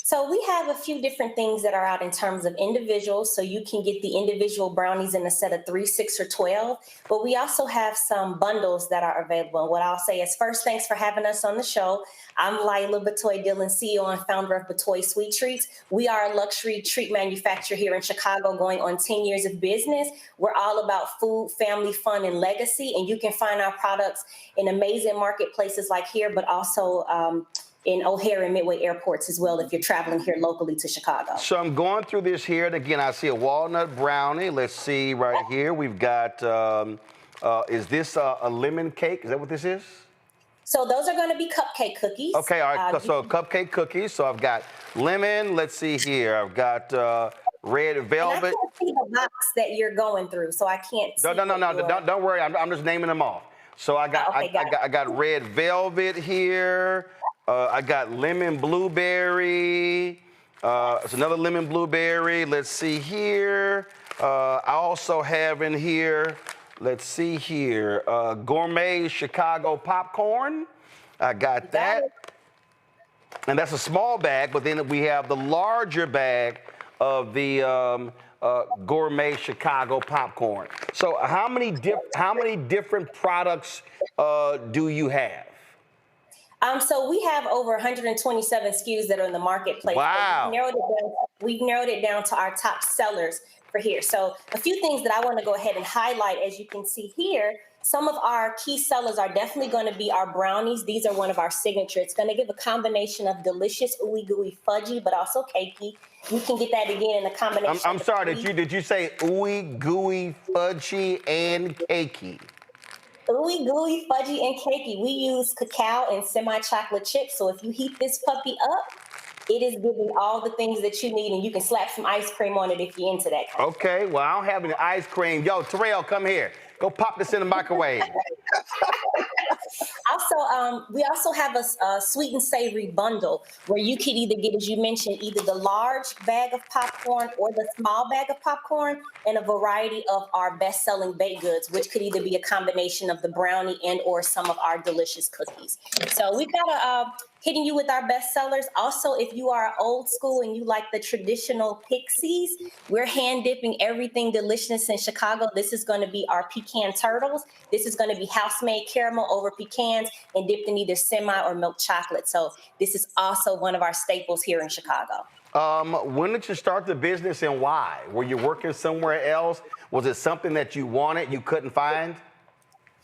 [SPEAKER 9] So we have a few different things that are out in terms of individuals. So you can get the individual brownies in a set of 3, 6, or 12. But we also have some bundles that are available. And what I'll say is, first, thanks for having us on the show. I'm Layla Batoy Dillon, CEO and founder of Batoy Sweet Treats. We are a luxury treat manufacturer here in Chicago, going on 10 years of business. We're all about food, family, fun, and legacy. And you can find our products in amazing marketplaces like here, but also in O'Hare and Midway airports as well if you're traveling here locally to Chicago.
[SPEAKER 2] So I'm going through this here, and again, I see a walnut brownie. Let's see right here. We've got, is this a lemon cake? Is that what this is?
[SPEAKER 9] So those are going to be cupcake cookies.
[SPEAKER 2] Okay, all right, so cupcake cookies. So I've got lemon. Let's see here. I've got red velvet.
[SPEAKER 9] And I can't see the box that you're going through, so I can't see.
[SPEAKER 2] No, don't worry. I'm just naming them off. So I got, I got red velvet here. I got lemon blueberry. It's another lemon blueberry. Let's see here. I also have in here, let's see here, gourmet Chicago popcorn. I got that. And that's a small bag, but then we have the larger bag of the gourmet Chicago popcorn. So how many different products do you have?
[SPEAKER 9] So we have over 127 SKUs that are in the marketplace.
[SPEAKER 2] Wow.
[SPEAKER 9] We've narrowed it down to our top sellers for here. So a few things that I want to go ahead and highlight, as you can see here, some of our key sellers are definitely going to be our brownies. These are one of our signature. It's going to give a combination of delicious ooey gooey fudgy, but also cakey. You can get that again in a combination.
[SPEAKER 2] I'm sorry, did you say ooey gooey fudgy and cakey?
[SPEAKER 9] Ooey gooey fudgy and cakey. We use cacao and semi-chocolate chips. So if you heat this puppy up, it is giving all the things that you need, and you can slap some ice cream on it if you're into that.
[SPEAKER 2] Okay, well, I don't have any ice cream. Yo, Terrell, come here. Go pop this in the microwave.
[SPEAKER 9] Also, we also have a sweet and savory bundle where you could either get, as you mentioned, either the large bag of popcorn or the small bag of popcorn, and a variety of our best-selling baked goods, which could either be a combination of the brownie and or some of our delicious cookies. So we've got hitting you with our best sellers. Also, if you are old school and you like the traditional pixies, we're hand dipping everything delicious in Chicago. This is going to be our pecan turtles. This is going to be house-made caramel over pecans and dipped in either semi or milk chocolate. So this is also one of our staples here in Chicago.
[SPEAKER 2] When did you start the business and why? Were you working somewhere else? Was it something that you wanted, you couldn't find?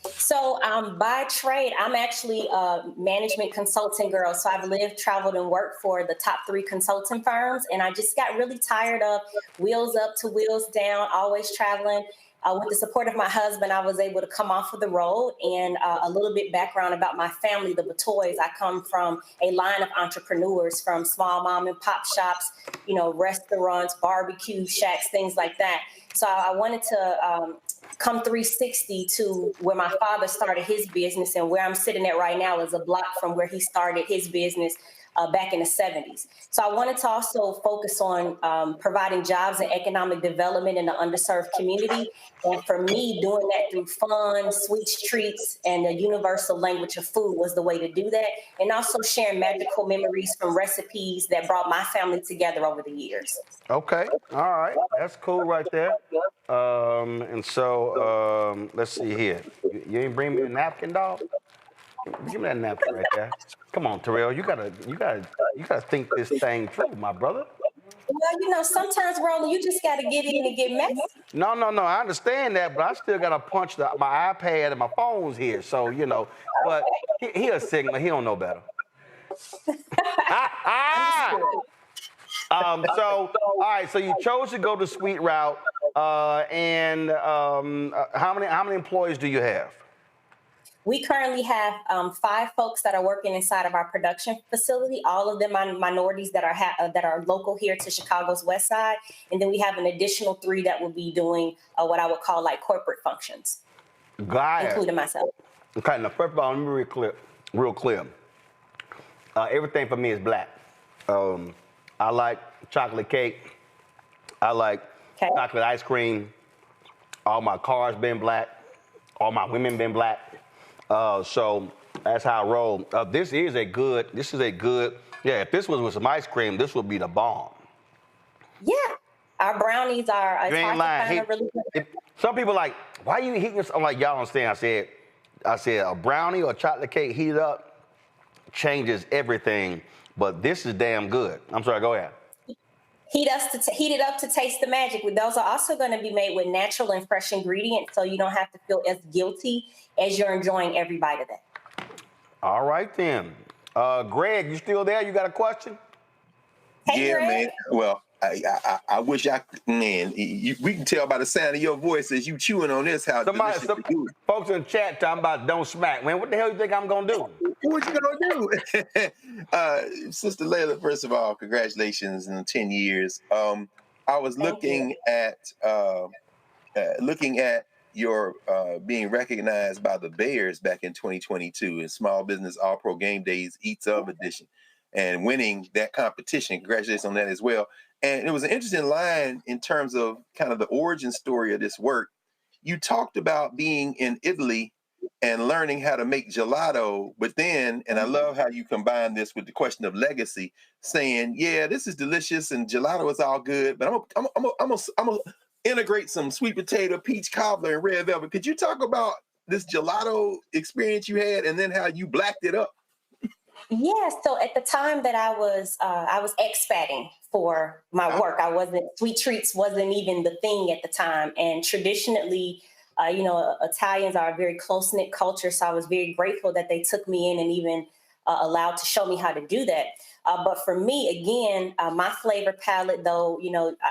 [SPEAKER 9] So by trade, I'm actually a management consulting girl. So I've lived, traveled, and worked for the top 3 consulting firms. And I just got really tired of wheels up to wheels down, always traveling. With the support of my husband, I was able to come off of the road. And a little bit background about my family, the Batoys. I come from a line of entrepreneurs, from small mom and pop shops, you know, restaurants, barbecue shacks, things like that. So I wanted to come 360 to where my father started his business, and where I'm sitting at right now is a block from where he started his business back in the 70s. So I wanted to also focus on providing jobs and economic development in the underserved community. And for me, doing that through fun, sweet treats, and the universal language of food was the way to do that. And also sharing magical memories from recipes that brought my family together over the years.
[SPEAKER 2] Okay, all right, that's cool right there. And so let's see here. You ain't bring me a napkin, dog? Give me that napkin right there. Come on, Terrell. You gotta think this thing through, my brother.
[SPEAKER 9] Well, you know, sometimes, Roland, you just gotta get in and get messy.
[SPEAKER 2] No. I understand that, but I still gotta punch my iPad and my phone's here. So you know, but he a Sigma. He don't know better. So all right. So you chose to go the sweet route, and how many employees do you have?
[SPEAKER 9] We currently have 5 folks that are working inside of our production facility. All of them are minorities that are local here to Chicago's West Side. And then we have an additional 3 that will be doing what I would call like corporate functions, including myself.
[SPEAKER 2] Okay, now first of all, let me be real clear. Everything for me is black. I like chocolate cake. I like chocolate ice cream. All my cars been black. All my women been black. So that's how I roll. This is a good, yeah, if this was with some ice cream, this would be the bomb.
[SPEAKER 9] Yeah, our brownies are,
[SPEAKER 2] You ain't lying. Some people like, why are you heating this? I'm like, y'all don't understand. I said a brownie or chocolate cake heated up changes everything, but this is damn good. I'm sorry, go ahead.
[SPEAKER 9] Heat it up to taste the magic. Those are also going to be made with natural and fresh ingredients, so you don't have to feel as guilty as you're enjoying every bite of that.
[SPEAKER 2] All right, then. Greg, you still there? You got a question?
[SPEAKER 9] Hey, Greg.
[SPEAKER 11] Man. Well, I wish we can tell by the sound of your voice as you chewing on this how delicious you do it.
[SPEAKER 2] Folks in the chat talking about don't smack. Man, what the hell you think I'm going to do?
[SPEAKER 11] What you going to do? Sister Layla, first of all, congratulations on 10 years. I was looking at your being recognized by the Bears back in 2022 in Small Business All-Pro Game Days Eats Of edition. and winning that competition. Congratulations on that as well. And it was an interesting line in terms of kind of the origin story of this work. You talked about being in Italy and learning how to make gelato, but then, and I love how you combine this with the question of legacy, saying, yeah, this is delicious and gelato is all good, but I'm gonna integrate some sweet potato, peach cobbler, and red velvet. Could you talk about this gelato experience you had and then how you blacked it up?
[SPEAKER 9] Yeah, so at the time that I was expatting for my work, sweet treats wasn't even the thing at the time. And traditionally, Italians are a very close-knit culture. So I was very grateful that they took me in and even allowed to show me how to do that. But for me, again, my flavor palette, though,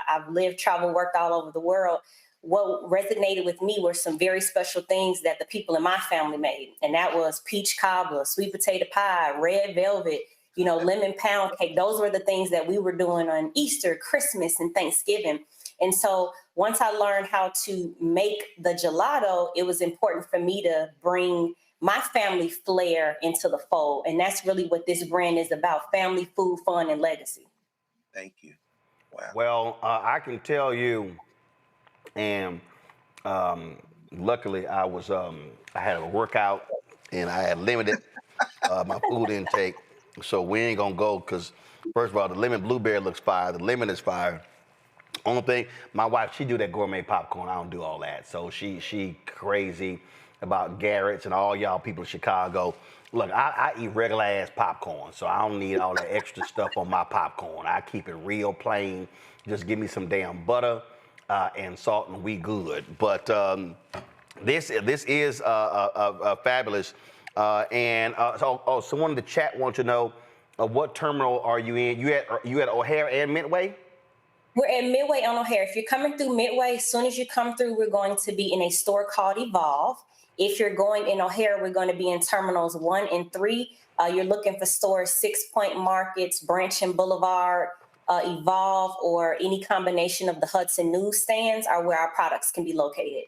[SPEAKER 9] I've lived, traveled, worked all over the world. What resonated with me were some very special things that the people in my family made. And that was peach cobbler, sweet potato pie, red velvet, lemon pound cake. Those were the things that we were doing on Easter, Christmas, and Thanksgiving. And so once I learned how to make the gelato, it was important for me to bring my family flair into the fold. And that's really what this brand is about: family, food, fun, and legacy.
[SPEAKER 11] Thank you. Wow.
[SPEAKER 2] Well, I can tell you, and luckily I had a workout and I had limited my food intake. So we ain't gonna go, because first of all, the lemon blueberry looks fire. The lemon is fire. Only thing, my wife, she do that gourmet popcorn. I don't do all that. So she crazy about Garrett's and all y'all people in Chicago. Look, I eat regular ass popcorn, so I don't need all that extra stuff on my popcorn. I keep it real plain. Just give me some damn butter and salt, and we good. But this is fabulous. So someone in the chat wants to know what terminal are you in? You at O'Hare and Midway?
[SPEAKER 9] We're at Midway on O'Hare. If you're coming through Midway, as soon as you come through, we're going to be in a store called Evolve. If you're going in O'Hare, we're going to be in terminals 1 and 3. You're looking for stores 6 Point Markets, Branch and Boulevard, Evolve, or any combination of the Hudson newsstands are where our products can be located.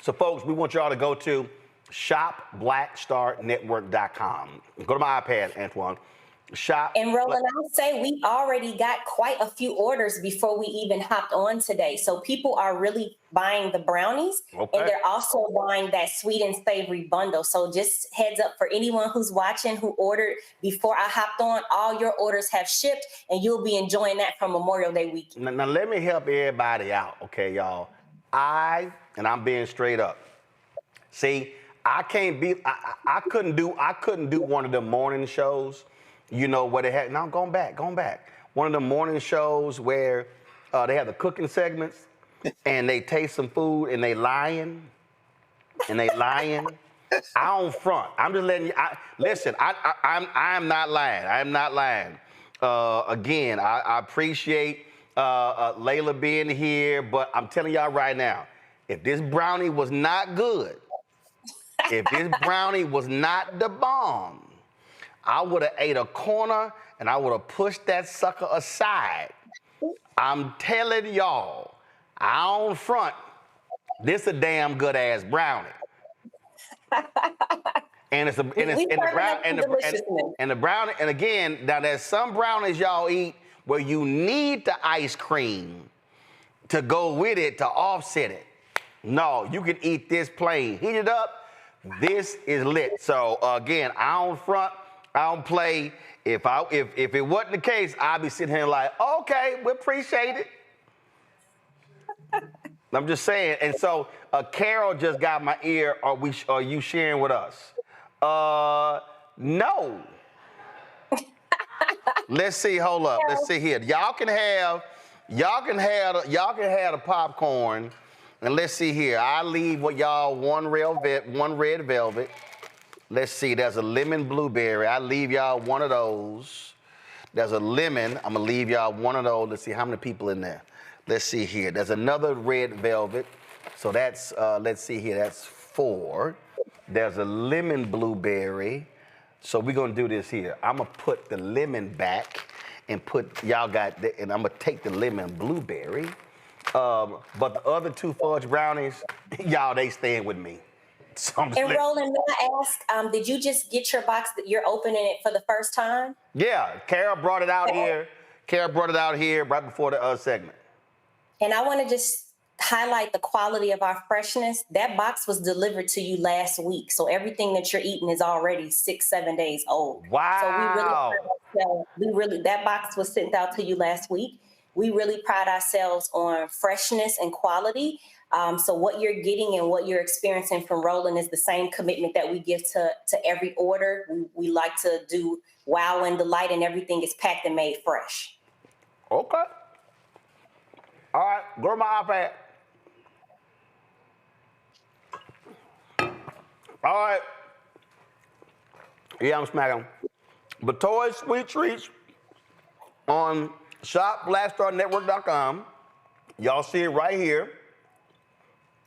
[SPEAKER 2] So folks, we want y'all to go to shopblackstarnetwork.com. Go to my iPad, Antoine.
[SPEAKER 9] And Roland, I'll say we already got quite a few orders before we even hopped on today. So people are really buying the brownies, and they're also buying that sweet and savory bundle. So just heads up for anyone who's watching who ordered before I hopped on, all your orders have shipped, and you'll be enjoying that from Memorial Day weekend.
[SPEAKER 2] Now let me help everybody out, okay, y'all? I'm being straight up. See, I couldn't do one of the morning shows. Where they had, now going back. One of the morning shows where they have the cooking segments and they taste some food and they lying. I don't front. I'm just letting you, listen, I'm not lying. I'm not lying. Again, I appreciate Layla being here, but I'm telling y'all right now, if this brownie was not good, if this brownie was not the bomb, I would have ate a corner and I would have pushed that sucker aside. I'm telling y'all, I don't front. This a damn good ass brownie. And the brownie, and again, now there's some brownies y'all eat where you need the ice cream to go with it to offset it. No, you can eat this plain. Heat it up. This is lit. So again, I don't front. I don't play. If it wasn't the case, I'd be sitting here like, okay, we appreciate it. I'm just saying. And so Carol just got my ear. Are you sharing with us? No. Let's see. Hold up. Let's see here. Y'all can have the popcorn. And let's see here. I leave what y'all one red velvet. Let's see, there's a lemon blueberry. I leave y'all one of those. There's a lemon. I'm gonna leave y'all one of those. Let's see how many people in there. Let's see here. There's another red velvet. So that's, let's see here, that's 4. There's a lemon blueberry. So we're gonna do this here. I'm gonna put the lemon back and and I'm gonna take the lemon blueberry. But the other 2 fudge brownies, y'all, they staying with me. So I'm just
[SPEAKER 9] And Roland, may I ask, did you just get your box that you're opening it for the first time?
[SPEAKER 2] Yeah, Kara brought it out here. Kara brought it out here right before the segment.
[SPEAKER 9] And I want to just highlight the quality of our freshness. That box was delivered to you last week. So everything that you're eating is already 6-7 days old.
[SPEAKER 2] Wow.
[SPEAKER 9] So that box was sent out to you last week. We really pride ourselves on freshness and quality. So what you're getting and what you're experiencing from Roland is the same commitment that we give to every order. We like to do wow and delight, and everything is packed and made fresh.
[SPEAKER 2] Okay. All right, go to my iPad. All right. Yeah, I'm smacking. Batoy Sweet Treats on shopblackstarnetwork.com. Y'all see it right here.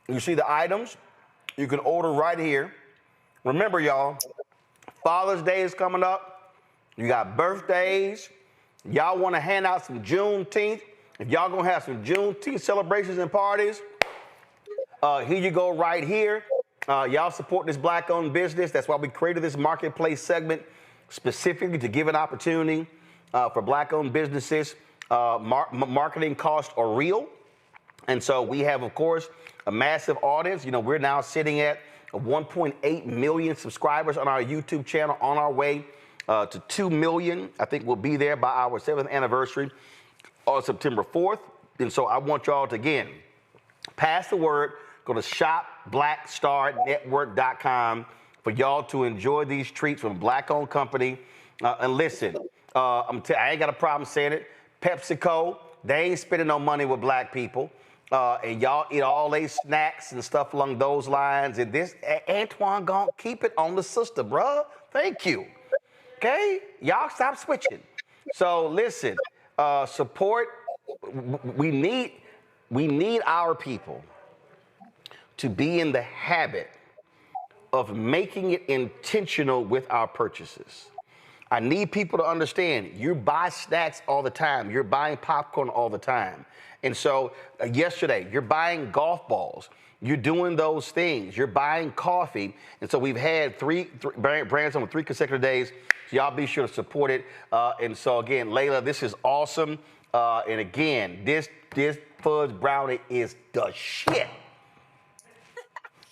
[SPEAKER 2] You see the items. You can order right here. Remember, y'all, Father's Day is coming up. You got birthdays. Y'all want to hand out some Juneteenth. If y'all going to have some Juneteenth celebrations and parties, here you go right here. Y'all support this Black-owned business. That's why we created this marketplace segment specifically to give an opportunity for Black-owned businesses. Marketing costs are real. And so we have, of course, a massive audience. You know, we're now sitting at 1.8 million subscribers on our YouTube channel, on our way to 2 million. I think we'll be there by our 7th anniversary on September 4th. And so I want y'all to, again, pass the word. Go to shopblackstarnetwork.com for y'all to enjoy these treats from a Black-owned company. And listen, I ain't got a problem saying it. PepsiCo, they ain't spending no money with Black people. And y'all eat all these snacks and stuff along those lines. And this, Antoine gonna keep it on the sister, bruh. Thank you. Okay? Y'all stop switching. So listen, support. We need our people to be in the habit of making it intentional with our purchases. I need people to understand, you buy snacks all the time. You're buying popcorn all the time. And so yesterday, you're buying golf balls. You're doing those things. You're buying coffee. And so we've had three brands on 3 consecutive days. So y'all be sure to support it. And so again, Layla, this is awesome. And again, this fudge brownie is the shit.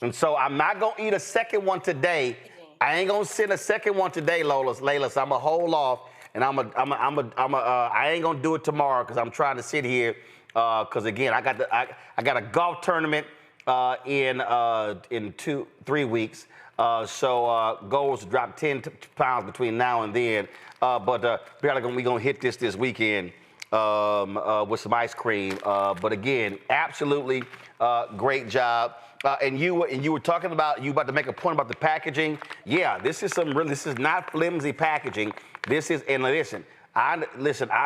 [SPEAKER 2] And so I'm not gonna eat a second one today. I ain't gonna send a second one today, Layla. So I'm gonna hold off, and I ain't gonna do it tomorrow because I'm trying to sit here. Because again, I got a golf tournament in 3 weeks. So goals to drop 10 pounds between now and then. But we gonna hit this weekend with some ice cream. But again, absolutely great job. And you were talking about, you about to make a point about the packaging. Yeah, this is not flimsy packaging. This is, and listen, I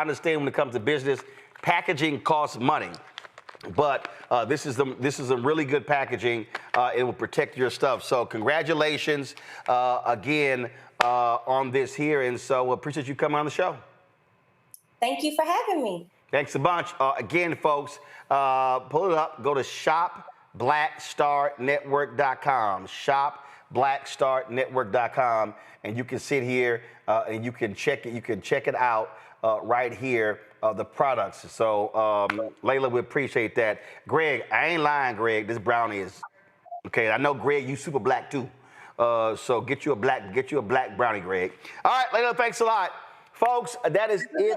[SPEAKER 2] understand when it comes to business, packaging costs money. But this is some really good packaging. It will protect your stuff. So congratulations again on this here. And so appreciate you coming on the show.
[SPEAKER 9] Thank you for having me.
[SPEAKER 2] Thanks a bunch. Again, folks, pull it up. Go to shopblackstarnetwork.com. Shopblackstarnetwork.com. And you can sit here and you can check it. You can check it out right here. The products. So, Layla, we appreciate that. Greg, I ain't lying, Greg. This brownie is okay. I know, Greg, you super black too. So get you a black brownie, Greg. All right, Layla, thanks a lot, folks. That is it.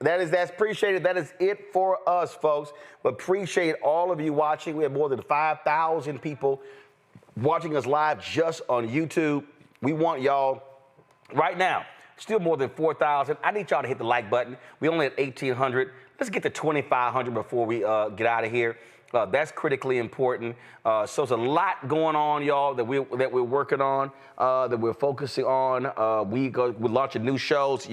[SPEAKER 2] That's appreciated. That is it for us, folks. We appreciate all of you watching. We have more than 5,000 people watching us live just on YouTube. We want y'all right now. Still more than 4,000. I need y'all to hit the like button. We only at 1,800. Let's get to 2,500 before we get out of here. That's critically important. So there's a lot going on, y'all, that we're working on, that we're focusing on. We're launching new shows,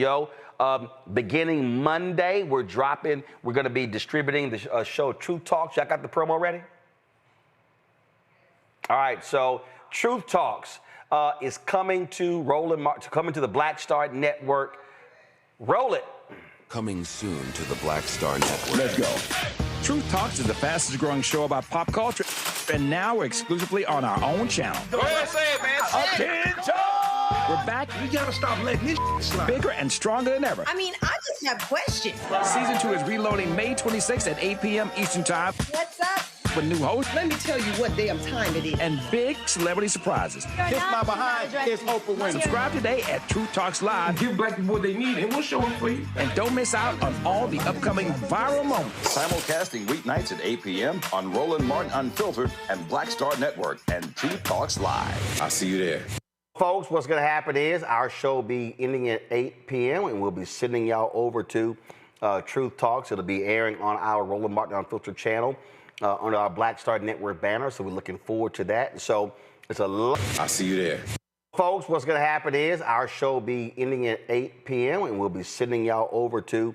[SPEAKER 2] beginning Monday, we're going to be distributing the show Truth Talks. Y'all got the promo ready? All right, so Truth Talks is coming to coming to the Black Star Network. Roll it.
[SPEAKER 1] Coming soon to the Black Star Network. Let's go. Truth Talks is the fastest growing show about pop culture, and now exclusively on our own channel.
[SPEAKER 21] Go ahead, say it, man.
[SPEAKER 1] Attention! We're back.
[SPEAKER 21] We gotta stop letting this slide.
[SPEAKER 1] Bigger and stronger than ever.
[SPEAKER 3] I mean, I just have questions.
[SPEAKER 1] Season 2 is reloading May 26th at 8 p.m. Eastern Time.
[SPEAKER 3] What's up?
[SPEAKER 1] With new hosts.
[SPEAKER 3] Let me tell you what damn time it is.
[SPEAKER 1] And big celebrity surprises.
[SPEAKER 3] Kiss my behind.
[SPEAKER 1] It's Oprah Winfrey. Subscribe today at Truth Talks Live.
[SPEAKER 21] Give black people what they need, and we'll show them for you.
[SPEAKER 1] And don't miss out on all the upcoming viral moments.
[SPEAKER 18] Simulcasting weeknights at 8 p.m. on Roland Martin Unfiltered and Black Star Network and Truth Talks Live. I'll see you there.
[SPEAKER 2] Folks, what's going to happen is our show will be ending at 8 p.m. and we'll be sending y'all over to Truth Talks. It'll be airing on our Roland Martin Unfiltered channel under our Black Star Network banner. So we're looking forward to that. So it's a lot.
[SPEAKER 18] I'll see you there.
[SPEAKER 2] Folks, what's going to happen is our show will be ending at 8 p.m. and we'll be sending y'all over to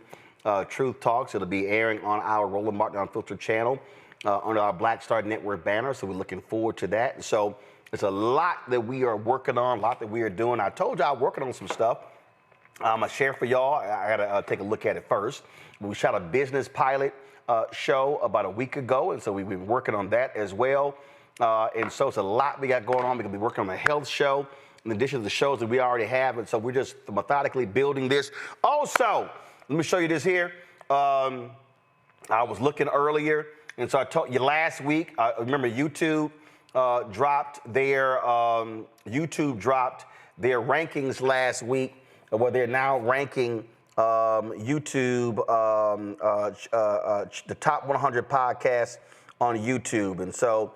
[SPEAKER 2] Truth Talks. It'll be airing on our Roland Martin Unfiltered channel under our Black Star Network banner. So we're looking forward to that. So it's a lot that we are working on, a lot that we are doing. I told y'all I'm working on some stuff. I'm going to share for y'all. I got to take a look at it first. We shot a business pilot show about a week ago, and so we've been working on that as well. And so it's a lot we got going on. We're going to be working on a health show in addition to the shows that we already have. And so we're just methodically building this. Also, let me show you this here. I was looking earlier, and so I told you last week, remember YouTube dropped their rankings last week, where they're now ranking YouTube, the top 100 podcasts on YouTube. And so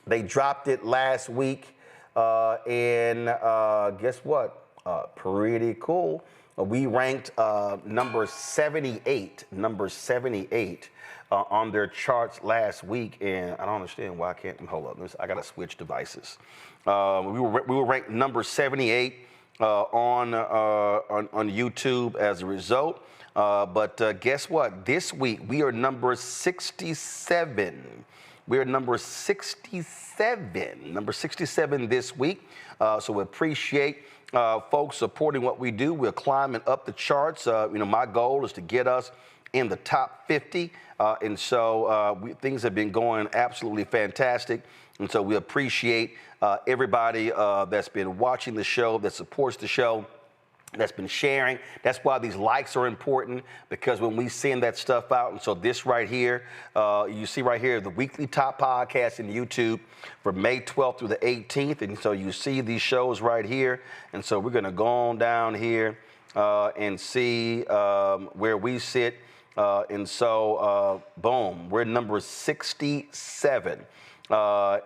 [SPEAKER 2] they dropped it last week, and guess what? Pretty cool. We ranked number 78 on their charts last week, and I don't understand why I can't. Hold up, I gotta switch devices. We were ranked number 78 on YouTube as a result. But guess what? This week we are number 67. We are number 67 this week. So we appreciate folks supporting what we do. We're climbing up the charts. My goal is to get us in the top 50. And so things have been going absolutely fantastic. And so we appreciate everybody that's been watching the show, that supports the show, that's been sharing. That's why these likes are important, because when we send that stuff out, and so this right here, you see right here, the weekly top podcast in YouTube for May 12th through the 18th. And so you see these shows right here. And so we're going to go on down here and see where we sit. And so, boom, we're number 67. So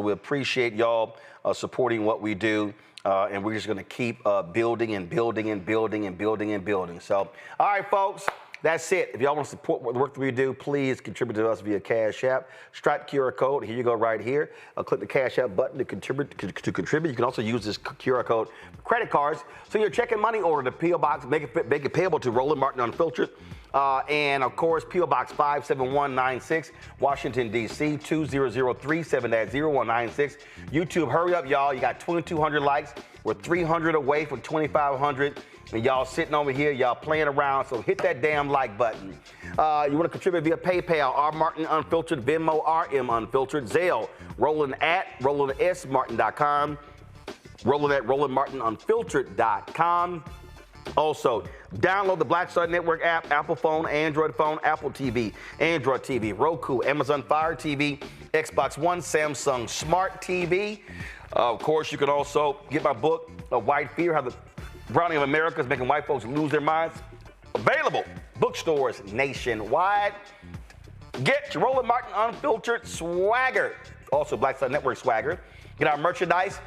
[SPEAKER 2] we appreciate y'all supporting what we do. And we're just going to keep building and building and building and building and building. So, all right, folks, that's it. If y'all want to support the work that we do, please contribute to us via Cash App. Stripe QR code. Here you go right here. Click the Cash App button to contribute. You can also use this QR code for credit cards. So your check and money order to P.O. Box, make it payable to Roland Martin Unfiltered. And, of course, P.O. Box 57196, Washington, D.C., 20037-0196. YouTube, hurry up, y'all. You got 2,200 likes. We're 300 away from 2,500. And y'all sitting over here, y'all playing around, so hit that damn like button. You want to contribute via PayPal, R Martin Unfiltered, Venmo, RM Unfiltered, Zelle, Roland@RolandSMartin.com, Roland@RolandMartinUnfiltered.com. Also, download the Black Star Network app, Apple phone, Android phone, Apple TV, Android TV, Roku, Amazon Fire TV, Xbox One, Samsung Smart TV. Of course, you can also get my book, White Fear, How the Browning of America is Making White Folks Lose Their Minds. Available bookstores nationwide. Get your Roland Martin Unfiltered swagger. Also, Black Star Network swagger. Get our merchandise.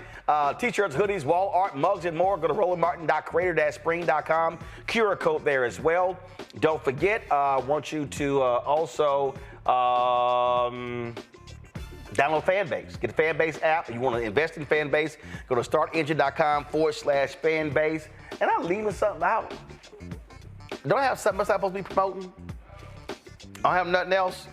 [SPEAKER 2] T-shirts, hoodies, wall art, mugs, and more. Go to rolandmartin.creator-spring.com. QR code there as well. Don't forget, I want you to also download Fanbase. Get the Fanbase app. If you want to invest in Fanbase, go to startengine.com/Fanbase. And I'm leaving something out. Don't I have something else I'm supposed to be promoting? I don't have nothing else.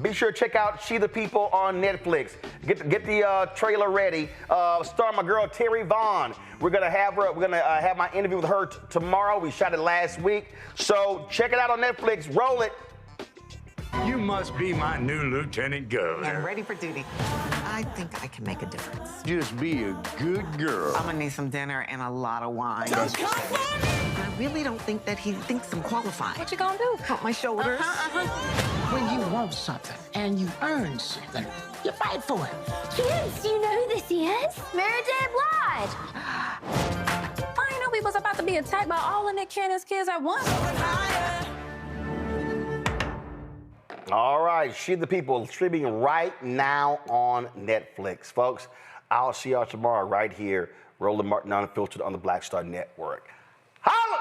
[SPEAKER 2] Be sure to check out She the People on Netflix. Get the trailer ready. Starring my girl Terry Vaughn. We're gonna have her. We're gonna have my interview with her tomorrow. We shot it last week, so check it out on Netflix. Roll it.
[SPEAKER 21] You must be my new lieutenant governor.
[SPEAKER 5] I'm ready for duty. I think I can make a difference.
[SPEAKER 21] Just be a good girl.
[SPEAKER 5] I'm gonna need some dinner and a lot of wine. I really don't think that he thinks I'm qualified.
[SPEAKER 26] What you gonna do?
[SPEAKER 5] Pump my shoulders.
[SPEAKER 8] When you want something and you earn something, you fight for it.
[SPEAKER 23] Kids, you know who this is? Mary J. Blige.
[SPEAKER 26] I ain't know we was about to be attacked by all of Nick Cannon's kids at once.
[SPEAKER 2] All right, She the People streaming right now on Netflix, folks. I'll see y'all tomorrow right here, Roland Martin Unfiltered on the Black Star Network. Holla!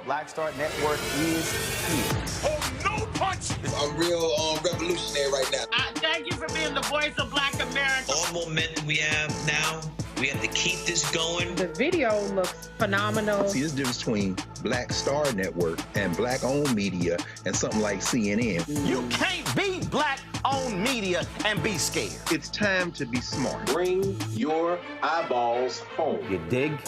[SPEAKER 2] Black Star Network is here.
[SPEAKER 21] Oh, no punch!
[SPEAKER 6] I'm real revolutionary right now.
[SPEAKER 8] Thank you for being the voice of Black America.
[SPEAKER 6] All momentum we have now, we have to keep this going.
[SPEAKER 13] The video looks phenomenal.
[SPEAKER 11] See, there's a difference between Black Star Network and black-owned media and something like CNN.
[SPEAKER 2] You can't be black-owned media and be scared.
[SPEAKER 11] It's time to be smart.
[SPEAKER 6] Bring your eyeballs home.
[SPEAKER 2] You dig?